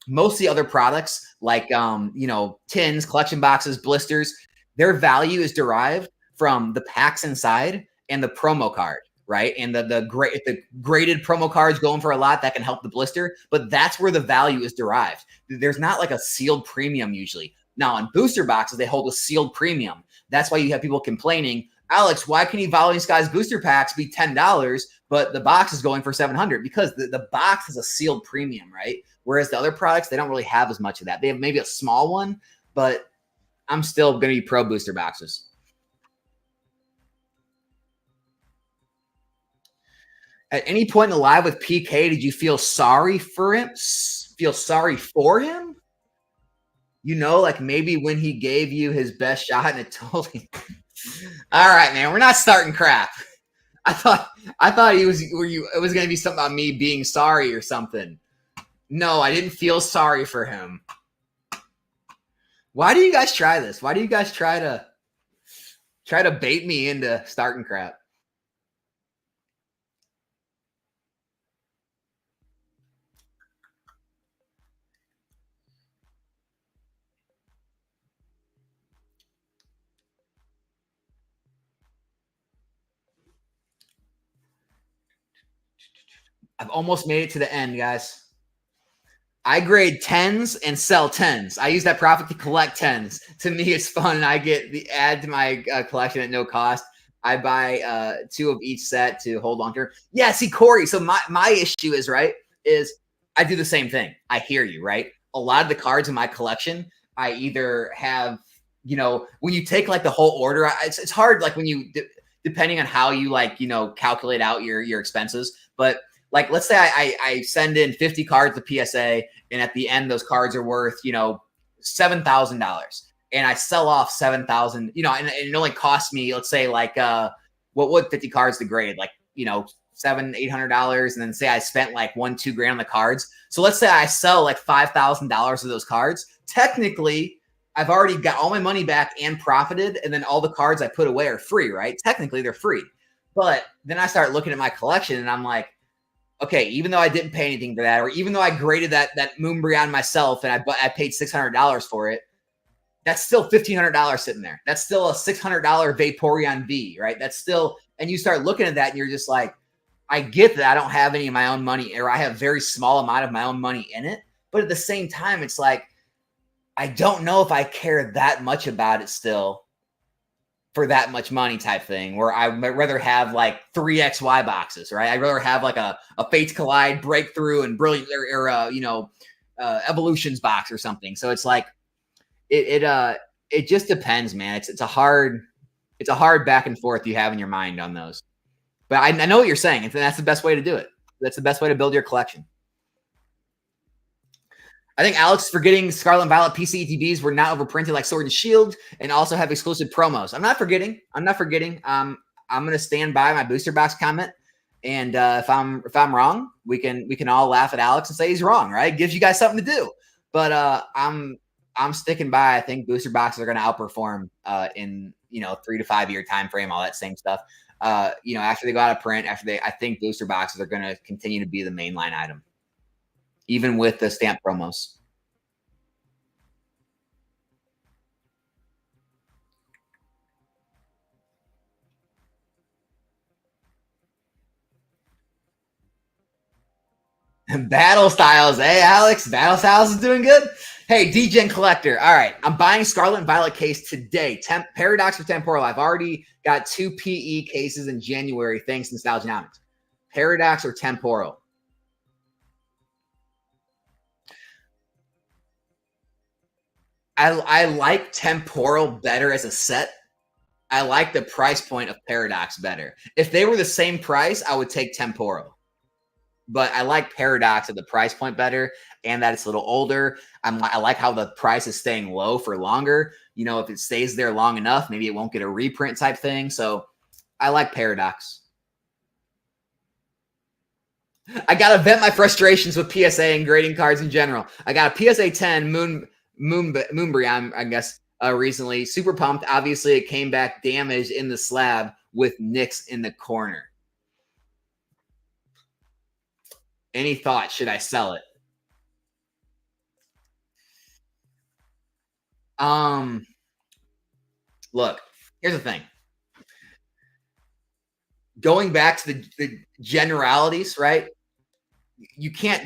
most of the other products like, tins, collection boxes, blisters, their value is derived from the packs inside and the promo card, right? And the graded promo cards going for a lot that can help the blister, but that's where the value is derived. There's not like a sealed premium usually. Now on booster boxes, they hold a sealed premium. That's why you have people complaining, Alex, why can Evolving Skies booster packs be $10, but the box is going for $700? Because the box is a sealed premium, right? Whereas the other products, they don't really have as much of that. They have maybe a small one, but I'm still going to be pro booster boxes. At any point in the live with PK, did you feel sorry for him? Feel sorry for him? You know, like maybe when he gave you his best shot and it totally. All right, man, we're not starting crap. I thought he was. It was going to be something about me being sorry or something. No, I didn't feel sorry for him. Why do you guys try this? Why do you guys try to bait me into starting crap? I've almost made it to the end, guys. I grade 10s and sell 10s. I use that profit to collect 10s. To me, it's fun. I get the add to my collection at no cost. I buy 2 of each set to hold on to. Yeah, see, Corey. So my issue is I do the same thing. I hear you, right? A lot of the cards in my collection, I either have, when you take like the whole order, it's hard. Like when you depending on how you calculate out your expenses, but like let's say I send in 50 cards to PSA, and at the end those cards are worth $7,000, and I sell off 7,000, and it only costs me, let's say, like what would 50 cards to grade, like $700-800, and then say I spent like $1-2 grand on the cards. So let's say I sell like $5,000 of those cards. Technically, I've already got all my money back and profited, and then all the cards I put away are free, right? Technically, they're free. But then I start looking at my collection, and I'm like, okay, even though I didn't pay anything for that, or even though I graded that Moonbreon myself and I paid $600 for it, that's still $1,500 sitting there. That's still a $600 Vaporeon V, right? That's still, and you start looking at that and you're just like, I get that I don't have any of my own money, or I have a very small amount of my own money in it. But at the same time, it's like, I don't know if I care that much about it still for that much money type thing, where I might rather have like 3 XY boxes, right? I'd rather have like a Fates Collide, Breakthrough, and Brilliant or Evolutions box or something. So it's like it just depends, man. It's a hard back and forth you have in your mind on those. But I know what you're saying, and that's the best way to do it. That's the best way to build your collection. I think Alex is forgetting Scarlet and Violet PCETBs were not overprinted like Sword and Shield, and also have exclusive promos. I'm not forgetting. I'm gonna stand by my booster box comment, and if I'm wrong, we can all laugh at Alex and say he's wrong. Right? It gives you guys something to do. But I'm sticking by. I think booster boxes are gonna outperform in 3 to 5 year time frame, all that same stuff. After they go out of print, I think booster boxes are gonna continue to be the mainline item, even with the stamp promos. Battle Styles. Hey, Alex. Battle Styles is doing good. Hey, DGen Collector. All right. I'm buying Scarlet and Violet case today. Paradox or Temporal. I've already got 2 PE cases in January, thanks to Nostalgianomics. Paradox or Temporal? I like Temporal better as a set. I like the price point of Paradox better. If they were the same price, I would take Temporal. But I like Paradox at the price point better, and that it's a little older. I like how the price is staying low for longer. If it stays there long enough, maybe it won't get a reprint type thing. So I like Paradox. I gotta vent my frustrations with PSA and grading cards in general. I got a PSA 10 Moonbreon, I guess, recently. Super pumped. Obviously, it came back damaged in the slab with nicks in the corner. Any thoughts? Should I sell it? Um, Look, here's the thing. Going back to the generalities, right?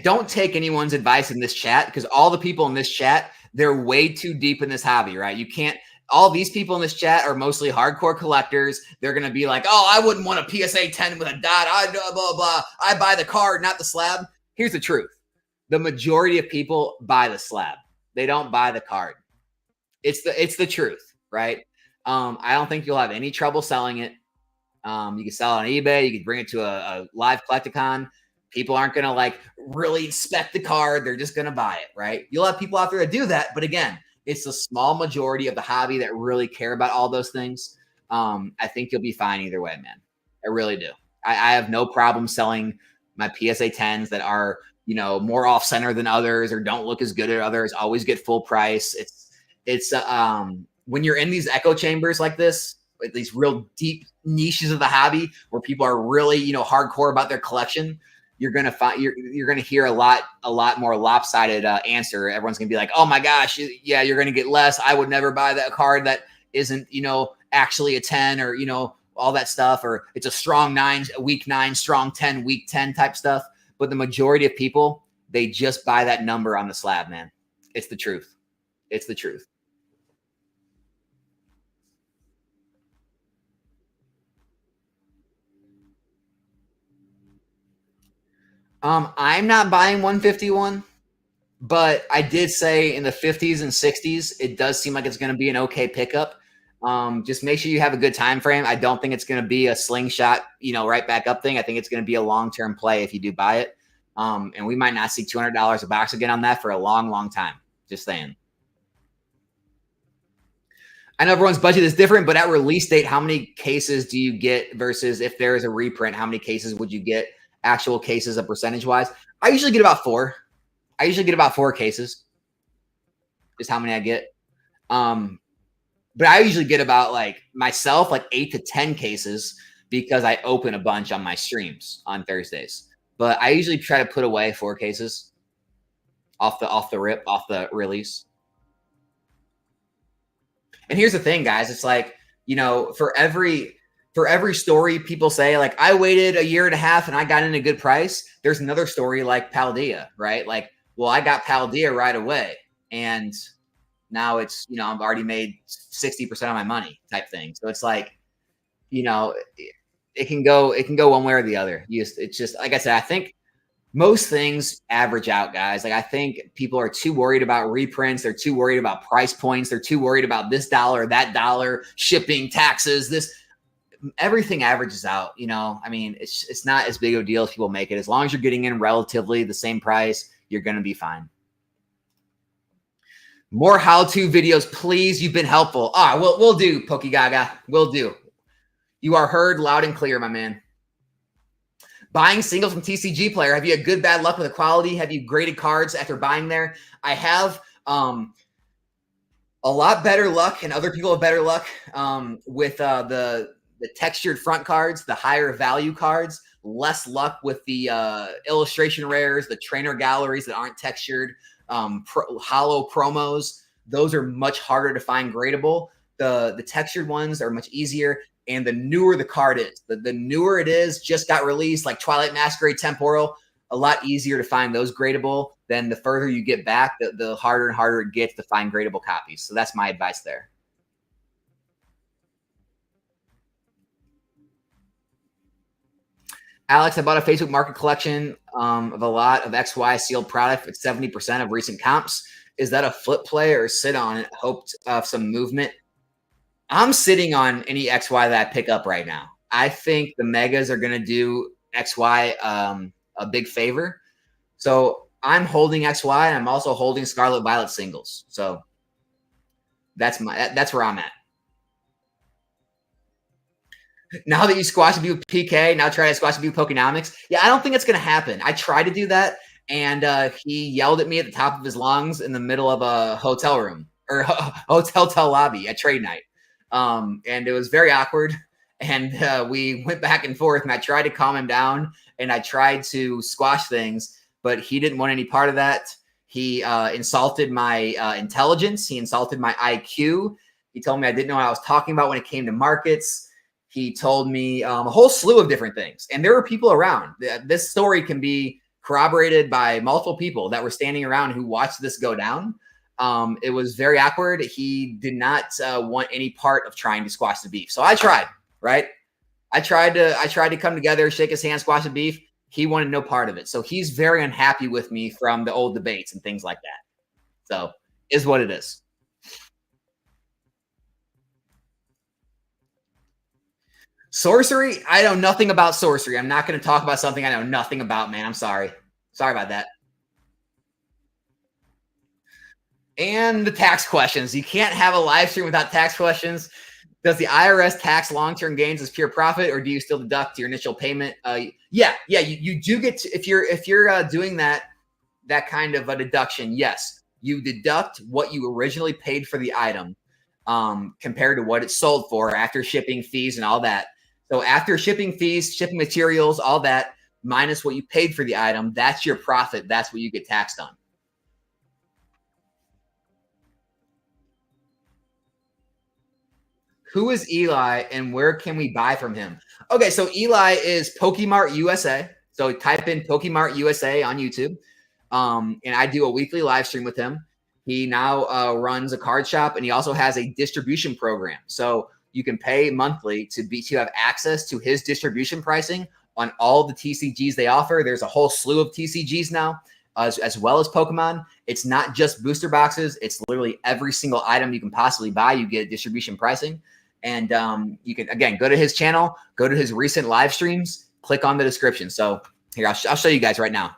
Don't take anyone's advice in this chat, because all the people in this chat, they're way too deep in this hobby, right? You can't, all these people in this chat are mostly hardcore collectors. They're going to be like, oh, I wouldn't want a PSA 10 with a dot. I blah, blah, blah. I buy the card, not the slab. Here's the truth. The majority of people buy the slab. They don't buy the card. It's the truth, right? I don't think you'll have any trouble selling it. You can sell it on eBay. You can bring it to a live collecticon. People aren't going to like really inspect the card. They're just going to buy it, right? You'll have people out there that do that. But again, it's a small majority of the hobby that really care about all those things. I think you'll be fine either way, man. I really do. I have no problem selling my PSA 10s that are, you know, more off center than others or don't look as good as others. Always get full price. It's when you're in these echo chambers like this, with these real deep niches of the hobby where people are really, you know, hardcore about their collection, you're gonna find you're gonna hear a lot more lopsided answer. Everyone's gonna be like, "Oh my gosh, yeah, you're gonna get less. I would never buy that card that isn't, you know, actually a 10, or you know, all that stuff, or it's a strong 9, a week 9, strong 10, week 10 type stuff." But the majority of people, they just buy that number on the slab, man. It's the truth. It's the truth. I'm not buying 151. But I did say in the 50s and 60s, it does seem like it's going to be an okay pickup. Just make sure you have a good time frame. I don't think it's going to be a slingshot, you know, right back up thing. I think it's going to be a long-term play if you do buy it. And we might not see $200 a box again on that for a long, long time. Just saying. I know everyone's budget is different, but at release date, how many cases do you get versus if there is a reprint, how many cases would you get, actual cases of percentage-wise? I usually get about 4. I usually get about 4 cases, is how many I get. But I usually get about, like, myself, like 8 to 10 cases because I open a bunch on my streams on Thursdays. But I usually try to put away 4 cases off the release. And here's the thing, guys. It's like, you know, for every story people say, like, I waited a year and a half and I got in a good price, there's another story like Paldea, right? Like, well, I got Paldea right away, and now it's, you know, I've already made 60% of my money type thing. So it's like, you know, it can go one way or the other. It's just, like I said, I think most things average out, guys. Like, I think people are too worried about reprints. They're too worried about price points. They're too worried about this dollar, that dollar, shipping, taxes, everything averages out, you know. I mean, it's not as big of a deal as people make it. As long as you're getting in relatively the same price, you're going to be fine. More how-to videos, please. You've been helpful. We'll do, Pokegaga. We'll do. You are heard loud and clear, my man. Buying singles from TCG Player. Have you had good, bad luck with the quality? Have you graded cards after buying there? I have a lot better luck, and other people have better luck with the textured front cards, the higher value cards. Less luck with the illustration rares, the trainer galleries that aren't textured, hollow promos. Those are much harder to find gradable. The textured ones are much easier. And the newer the card is, the newer it is, just got released, like Twilight Masquerade Temporal, a lot easier to find those gradable. Then the further you get back, the harder and harder it gets to find gradable copies. So that's my advice there. Alex, I bought a Facebook Market collection of a lot of XY sealed product at 70% of recent comps. Is that a flip play or sit on it? Hoped of some movement. I'm sitting on any XY that I pick up right now. I think the megas are going to do XY a big favor. So I'm holding XY, and I'm also holding Scarlet Violet singles. So that's where I'm at. Now that you squash a few PK, now try to squash a few Pokenomics. Yeah, I don't think it's going to happen. I tried to do that, and he yelled at me at the top of his lungs in the middle of a hotel room or hotel lobby at trade night. And it was very awkward, and we went back and forth, and I tried to calm him down, and I tried to squash things, but he didn't want any part of that. He insulted my intelligence. He insulted my IQ. He told me I didn't know what I was talking about when it came to markets. He told me a whole slew of different things. And there were people around. This story can be corroborated by multiple people that were standing around who watched this go down. It was very awkward. He did not want any part of trying to squash the beef. So I tried, right? I tried to come together, shake his hand, squash the beef. He wanted no part of it. So he's very unhappy with me from the old debates and things like that. So is what it is. Sorcery? I know nothing about sorcery. I'm not going to talk about something I know nothing about, man. I'm sorry. Sorry about that. And the tax questions. You can't have a live stream without tax questions. Does the IRS tax long-term gains as pure profit, or do you still deduct your initial payment? Yeah, you do get to, if you're doing that kind of a deduction. Yes, you deduct what you originally paid for the item compared to what it's sold for after shipping fees and all that. So after shipping fees, shipping materials, all that minus what you paid for the item, that's your profit. That's what you get taxed on. Who is Eli and where can we buy from him? Okay, so Eli is Pokemart USA. So type in Pokemart USA on YouTube. And I do a weekly live stream with him. He now runs a card shop, and he also has a distribution program. So you can pay monthly to have access to his distribution pricing on all the TCGs they offer. There's a whole slew of TCGs now, as well as Pokemon. It's not just booster boxes. It's literally every single item you can possibly buy. You get distribution pricing. And you can, again, go to his channel, go to his recent live streams, click on the description. So here, I'll show you guys right now.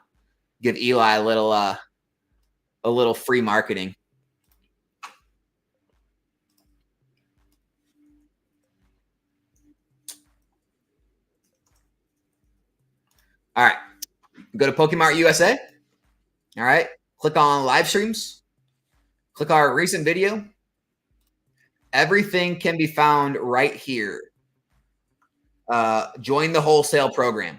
Give Eli a little free marketing. All right. Go to Pokemart USA. All right. Click on live streams. Click our recent video. Everything can be found right here. Join the wholesale program.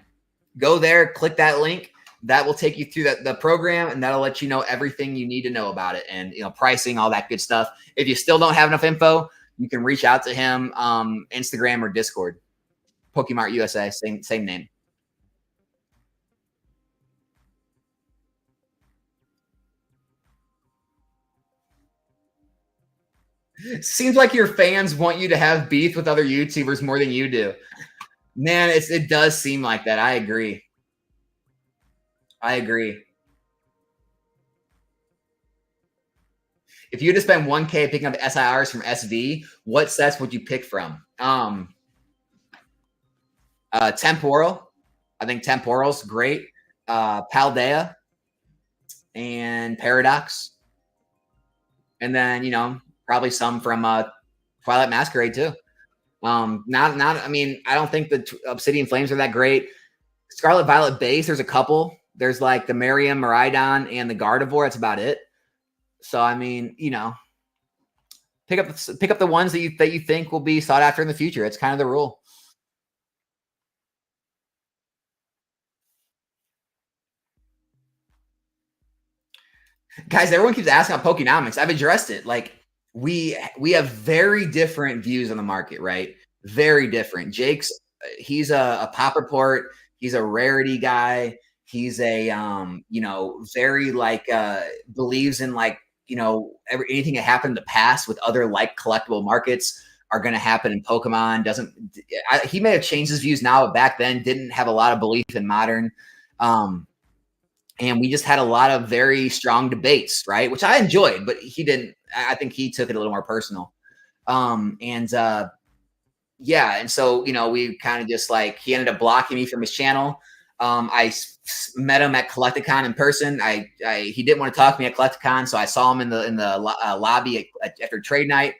Go there, click that link. That will take you through the program, and that'll let you know everything you need to know about it, and pricing, all that good stuff. If you still don't have enough info, you can reach out to him, Instagram or Discord. Pokemart USA, same name. Seems like your fans want you to have beef with other YouTubers more than you do. Man, it does seem like that. I agree. If you had to spend 1K picking up SIRs from SV, what sets would you pick from? Temporal. I think Temporal's great. Paldea and Paradox. And then, probably some from Twilight Masquerade too. I mean, I don't think the Obsidian Flames are that great. Scarlet Violet base, there's a couple. There's like the Miriam Miraidon and the Gardevoir. That's about it. So I mean, pick up the ones that you think will be sought after in the future. It's kind of the rule. Guys, everyone keeps asking about Pokenomics. I've addressed it. Like we have very different views on the market, right? Very different. Jake's he's a pop report. He's a rarity guy. He's a very believes in anything that happened in the past with other collectible markets are going to happen in Pokemon. He may have changed his views now, but back then didn't have a lot of belief in modern. And we just had a lot of very strong debates, right? Which I enjoyed, but he didn't. I think he took it a little more personal. And so we kind of just he ended up blocking me from his channel. I met him at Collecticon in person. He didn't want to talk to me at Collecticon, so I saw him in the lobby after trade night.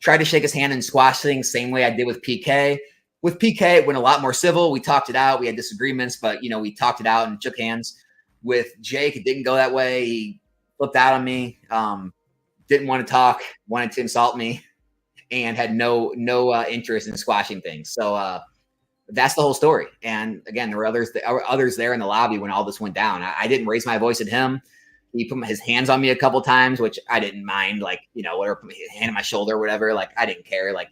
Tried to shake his hand and squash things, same way I did with PK. With PK, it went a lot more civil. We talked it out. We had disagreements, but we talked it out and shook hands. With Jake, it didn't go that way. He flipped out on me. Didn't want to talk. Wanted to insult me, and had no interest in squashing things. So that's the whole story. And again, there were others there in the lobby when all this went down. I didn't raise my voice at him. he put his hands on me a couple times, which I didn't mind. Like, whatever, put his hand on my shoulder or whatever. Like, I didn't care. Like,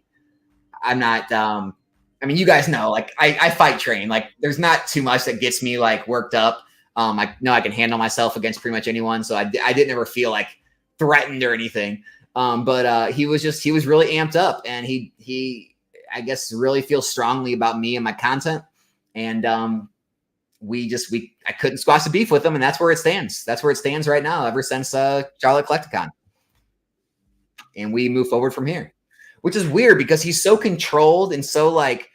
I'm not. I mean, you guys know. Like, I fight train. Like, there's not too much that gets me like worked up. I know I can handle myself against pretty much anyone, so I didn't ever feel like threatened or anything. But he was really amped up, and he I guess really feels strongly about me and my content, and I couldn't squash the beef with him, and that's where it stands. That's where it stands right now, ever since Charlotte Collecticon, and we move forward from here, which is weird because he's so controlled and so like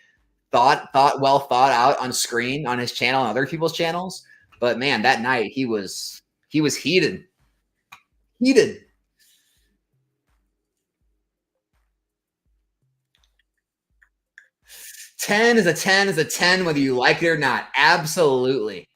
well thought out on screen on his channel and other people's channels. But man, that night he was heated. 10 is a 10 is a 10, whether you like it or not. Absolutely.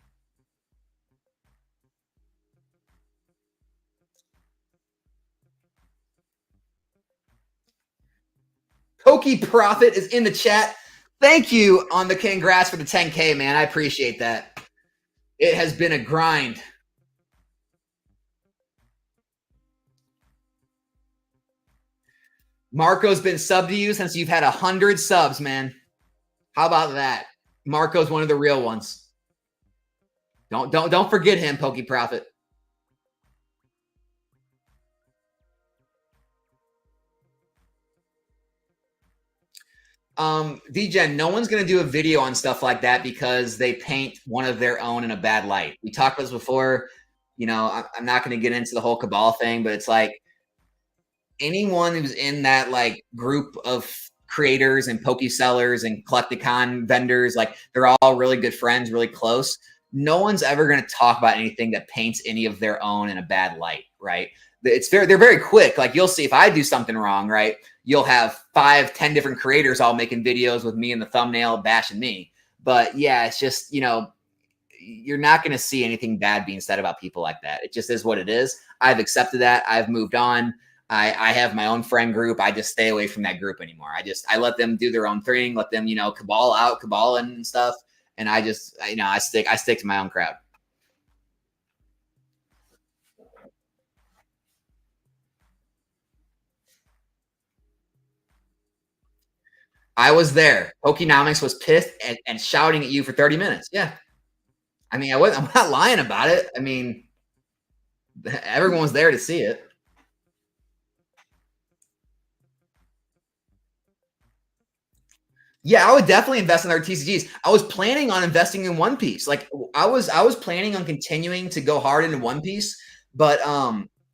Pokey Profit is in the chat. Thank you on the congrats for the 10K, man. I appreciate that. It has been a grind. Marco's been subbed to you since you've had 100 subs, man. How about that? Marco's one of the real ones. Don't forget him, Pokey Profit. DGen, no one's going to do a video on stuff like that because they paint one of their own in a bad light. We talked about this before. I'm not going to get into the whole cabal thing, but it's like anyone who's in that like group of creators and poke sellers and Collecticon vendors, like they're all really good friends, really close. No one's ever going to talk about anything that paints any of their own in a bad light, right? They're very quick. Like you'll see if I do something wrong, right? You'll have 5-10 different creators all making videos with me in the thumbnail bashing me. But yeah, it's just, you're not going to see anything bad being said about people like that. It just is what it is. I've accepted that. I've moved on. I have my own friend group. I just stay away from that group anymore. I let them do their own thing, let them, cabal and stuff. And I just, I stick to my own crowd. I was there. Pokenomics was pissed and shouting at you for 30 minutes. Yeah. I mean, I'm not lying about it. I mean, everyone was there to see it. Yeah, I would definitely invest in their TCGs. I was planning on investing in One Piece. Like I was planning on continuing to go hard into One Piece, but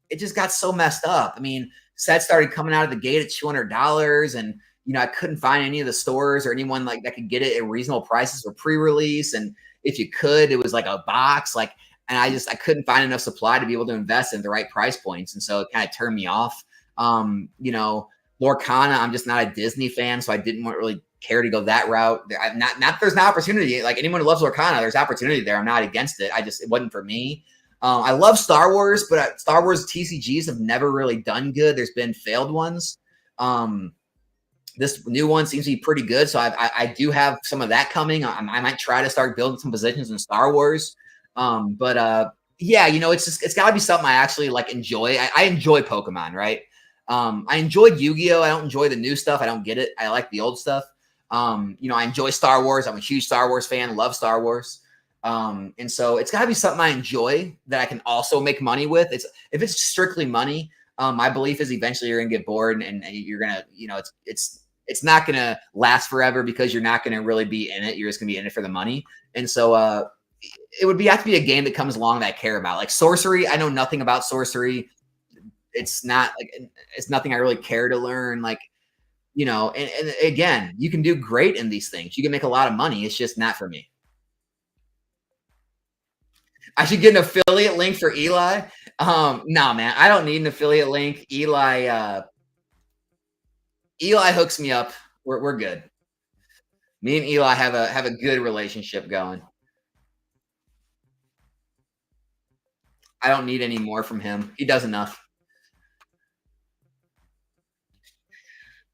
it just got so messed up. I mean, sets started coming out of the gate at $200, and I couldn't find any of the stores or anyone like that could get it at reasonable prices for pre-release. And if you could, it was like a box. Like, and I couldn't find enough supply to be able to invest in the right price points, and so it kind of turned me off. Lorcana, I'm just not a Disney fan, so I didn't really care to go that route. Not there's an opportunity. Like anyone who loves Lorcana, there's opportunity there. I'm not against it. It wasn't for me. I love Star Wars, but Star Wars TCGs have never really done good. There's been failed ones. This new one seems to be pretty good, so I do have some of that coming. I might try to start building some positions in Star Wars. Yeah, it's got to be something I actually like enjoy. I enjoy Pokemon, right? I enjoyed Yu-Gi-Oh! I don't enjoy the new stuff. I don't get it. I like the old stuff. I enjoy Star Wars. I'm a huge Star Wars fan, love Star Wars. And so it's gotta be something I enjoy that I can also make money with. If it's strictly money, my belief is eventually you're gonna get bored and you're gonna, it's not gonna last forever because you're not gonna really be in it. You're just gonna be in it for the money. And so, it would have to be a game that comes along that I care about. Like Sorcery, I know nothing about Sorcery. It's nothing I really care to learn. Like, and again, you can do great in these things. You can make a lot of money. It's just not for me. I should get an affiliate link for Eli. No, man, I don't need an affiliate link. Eli hooks me up. We're good. Me and Eli have a good relationship going. I don't need any more from him. He does enough.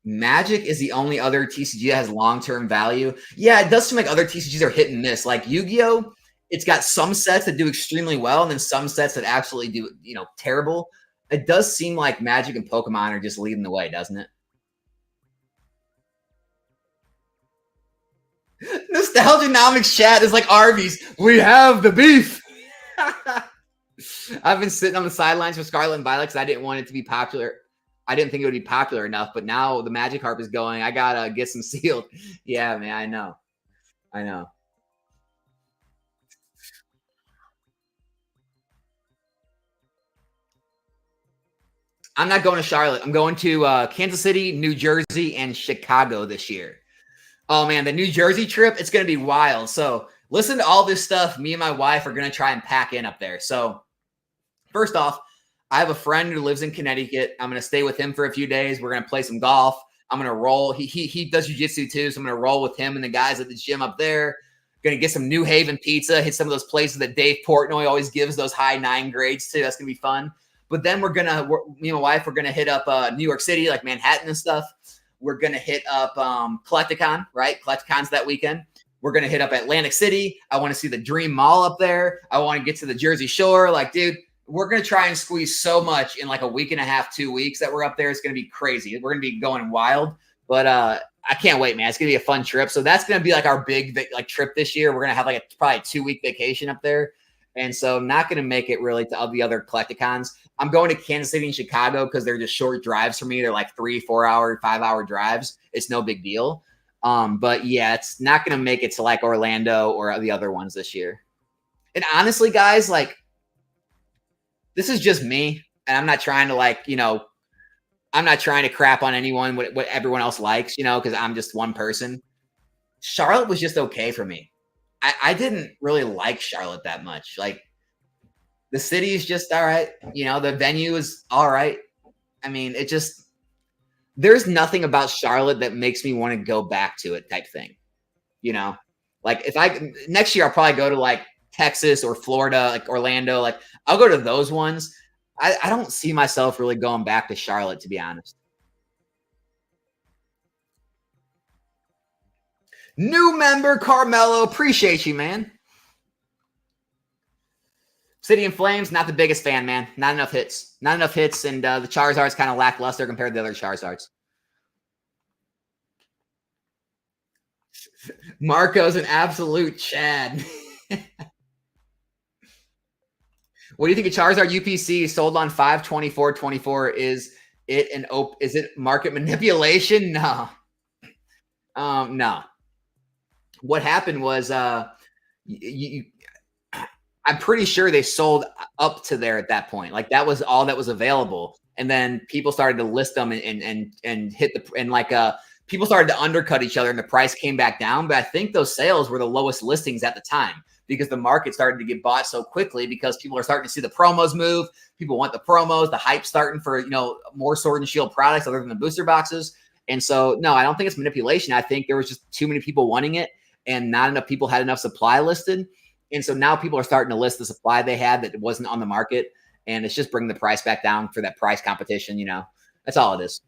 Magic is the only other TCG that has long-term value. Yeah, it does seem like other TCGs are hit and miss. Like Yu-Gi-Oh! it's got some sets that do extremely well, and then some sets that actually do, terrible. It does seem like Magic and Pokemon are just leading the way, doesn't it? Nostalgianomics chat is like Arby's. We have the beef. I've been sitting on the sidelines for Scarlet and Violet because I didn't want it to be popular. I didn't think it would be popular enough, but now the Magic Harp is going. I gotta get some sealed. Yeah, man, I know. I know. I'm not going to Charlotte. I'm going to Kansas City, New Jersey, and Chicago this year. Oh man, the New Jersey trip, it's going to be wild. So listen to all this stuff. Me and my wife are going to try and pack in up there. So first off, I have a friend who lives in Connecticut. I'm going to stay with him for a few days. We're going to play some golf. I'm going to roll. He does jiu-jitsu too, so I'm going to roll with him and the guys at the gym up there. Going to get some New Haven pizza, hit some of those places that Dave Portnoy always gives those high 9 grades to. That's going to be fun. But then me and my wife, we're going to hit up New York City, like Manhattan and stuff. We're going to hit up Collecticon, right? Collecticon's that weekend. We're going to hit up Atlantic City. I want to see the Dream Mall up there. I want to get to the Jersey Shore. Like, dude, we're going to try and squeeze so much in like a week and a half, 2 weeks that we're up there. It's going to be crazy. We're going to be going wild. But I can't wait, man. It's going to be a fun trip. So that's going to be like our big like trip this year. We're going to have like probably a 2-week vacation up there. And so not going to make it really to all the other Collecticons. I'm going to Kansas City and Chicago because they're just short drives for me. They're like 3, 4 hour, 5 hour drives. It's no big deal. But yeah, it's not going to make it to like Orlando or the other ones this year. And honestly, guys, like this is just me. And I'm not trying to like, I'm not trying to crap on anyone, what everyone else likes, because I'm just one person. Charlotte was just okay for me. I didn't really like Charlotte that much. Like the city is just all right. The venue is all right. I mean, there's nothing about Charlotte that makes me want to go back to it type thing. Like next year, I'll probably go to like Texas or Florida, like Orlando. Like I'll go to those ones. I don't see myself really going back to Charlotte, to be honest. New member, Carmelo. Appreciate you, man. City in Flames, not the biggest fan, man. Not enough hits. Not enough hits, and the Charizard's kind of lackluster compared to the other Charizards. Marco's an absolute Chad. What do you think of Charizard UPC sold on 5/24/24? Is it market manipulation? No. No. What happened was I'm pretty sure they sold up to there at that point. Like that was all that was available. And then people started to list them and hit people started to undercut each other and the price came back down. But I think those sales were the lowest listings at the time because the market started to get bought so quickly because people are starting to see the promos move. People want the promos, the hype starting for, more Sword and Shield products other than the booster boxes. And so, no, I don't think it's manipulation. I think there was just too many people wanting it and not enough people had enough supply listed. And so now people are starting to list the supply they had that wasn't on the market. And it's just bringing the price back down for that price competition. That's all it is.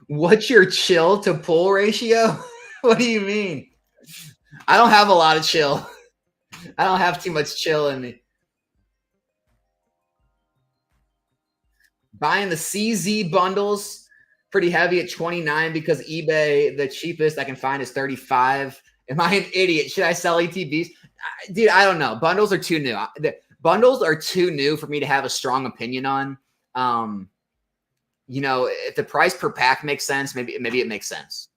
What's your chill to pull ratio? What do you mean? I don't have a lot of chill. I don't have too much chill in me. Buying the CZ bundles pretty heavy at 29 because eBay, the cheapest I can find is 35. Am I an idiot? Should I sell ETBs? Dude, I don't know. Bundles are too new. Bundles are too new for me to have a strong opinion on. If the price per pack makes sense, maybe it makes sense.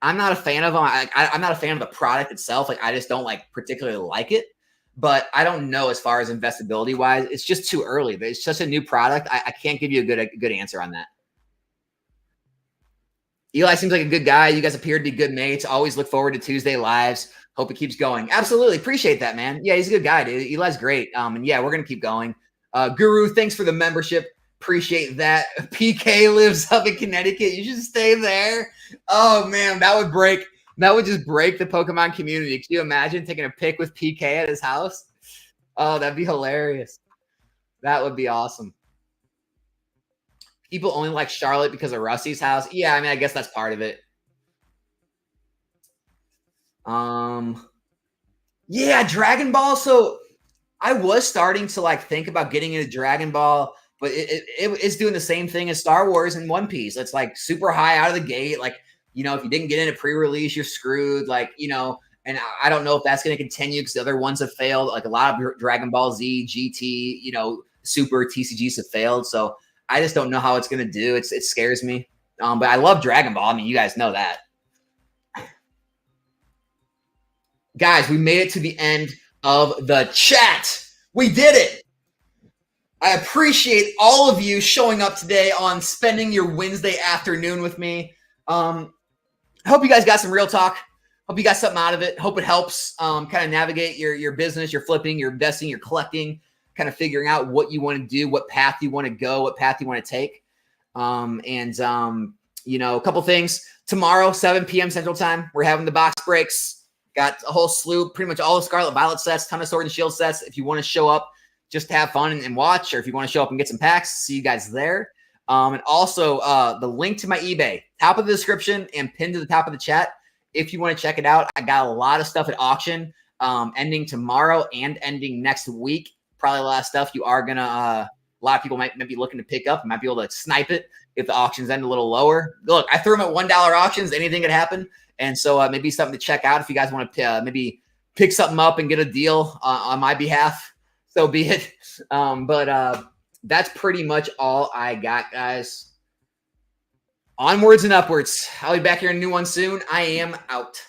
I'm not a fan of them. I'm not a fan of the product itself. Like I just don't particularly like it. But I don't know as far as investability wise. It's just too early. It's just a new product. I can't give you a good answer on that. Eli seems like a good guy. You guys appear to be good mates. Always look forward to Tuesday lives. Hope it keeps going. Absolutely. Appreciate that, man. Yeah, he's a good guy, dude. Eli's great. And yeah, we're going to keep going. Guru, thanks for the membership. Appreciate that. PK lives up in Connecticut. You should stay there. Oh, man, that would break That would just break the Pokemon community. Can you imagine taking a pic with PK at his house? Oh, that'd be hilarious. That would be awesome. People only like Charlotte because of Rusty's house. Yeah, I mean, I guess that's part of it. Yeah, Dragon Ball. So I was starting to like think about getting into Dragon Ball, but it's doing the same thing as Star Wars and One Piece. It's like super high out of the gate. Like, if you didn't get in a pre-release, you're screwed. Like, and I don't know if that's going to continue because the other ones have failed. Like a lot of Dragon Ball Z, GT, Super TCGs have failed. So I just don't know how it's going to do. It scares me. But I love Dragon Ball. I mean, you guys know that. Guys, we made it to the end of the chat. We did it. I appreciate all of you showing up today on spending your Wednesday afternoon with me. I hope you guys got some real talk. Hope you got something out of it. Hope it helps kind of navigate your business, your flipping, your investing, your collecting, kind of figuring out what you want to do, what path you want to go, what path you want to take. A couple things. Tomorrow, 7 p.m. Central Time, we're having the box breaks. Got a whole slew, pretty much all the Scarlet Violet sets, ton of Sword and Shield sets. If you want to show up just to have fun and watch, or if you want to show up and get some packs, see you guys there. And also the link to my eBay, top of the description and pinned to the top of the chat. If you want to check it out, I got a lot of stuff at auction ending tomorrow and ending next week. Probably a lot of stuff you are going to, a lot of people might be looking to pick up, might be able to snipe it if the auctions end a little lower. Look, I threw them at $1 auctions. Anything could happen. And so maybe something to check out if you guys want to maybe pick something up and get a deal on my behalf. So be it. But that's pretty much all I got, guys. Onwards and upwards. I'll be back here in a new one soon. I am out.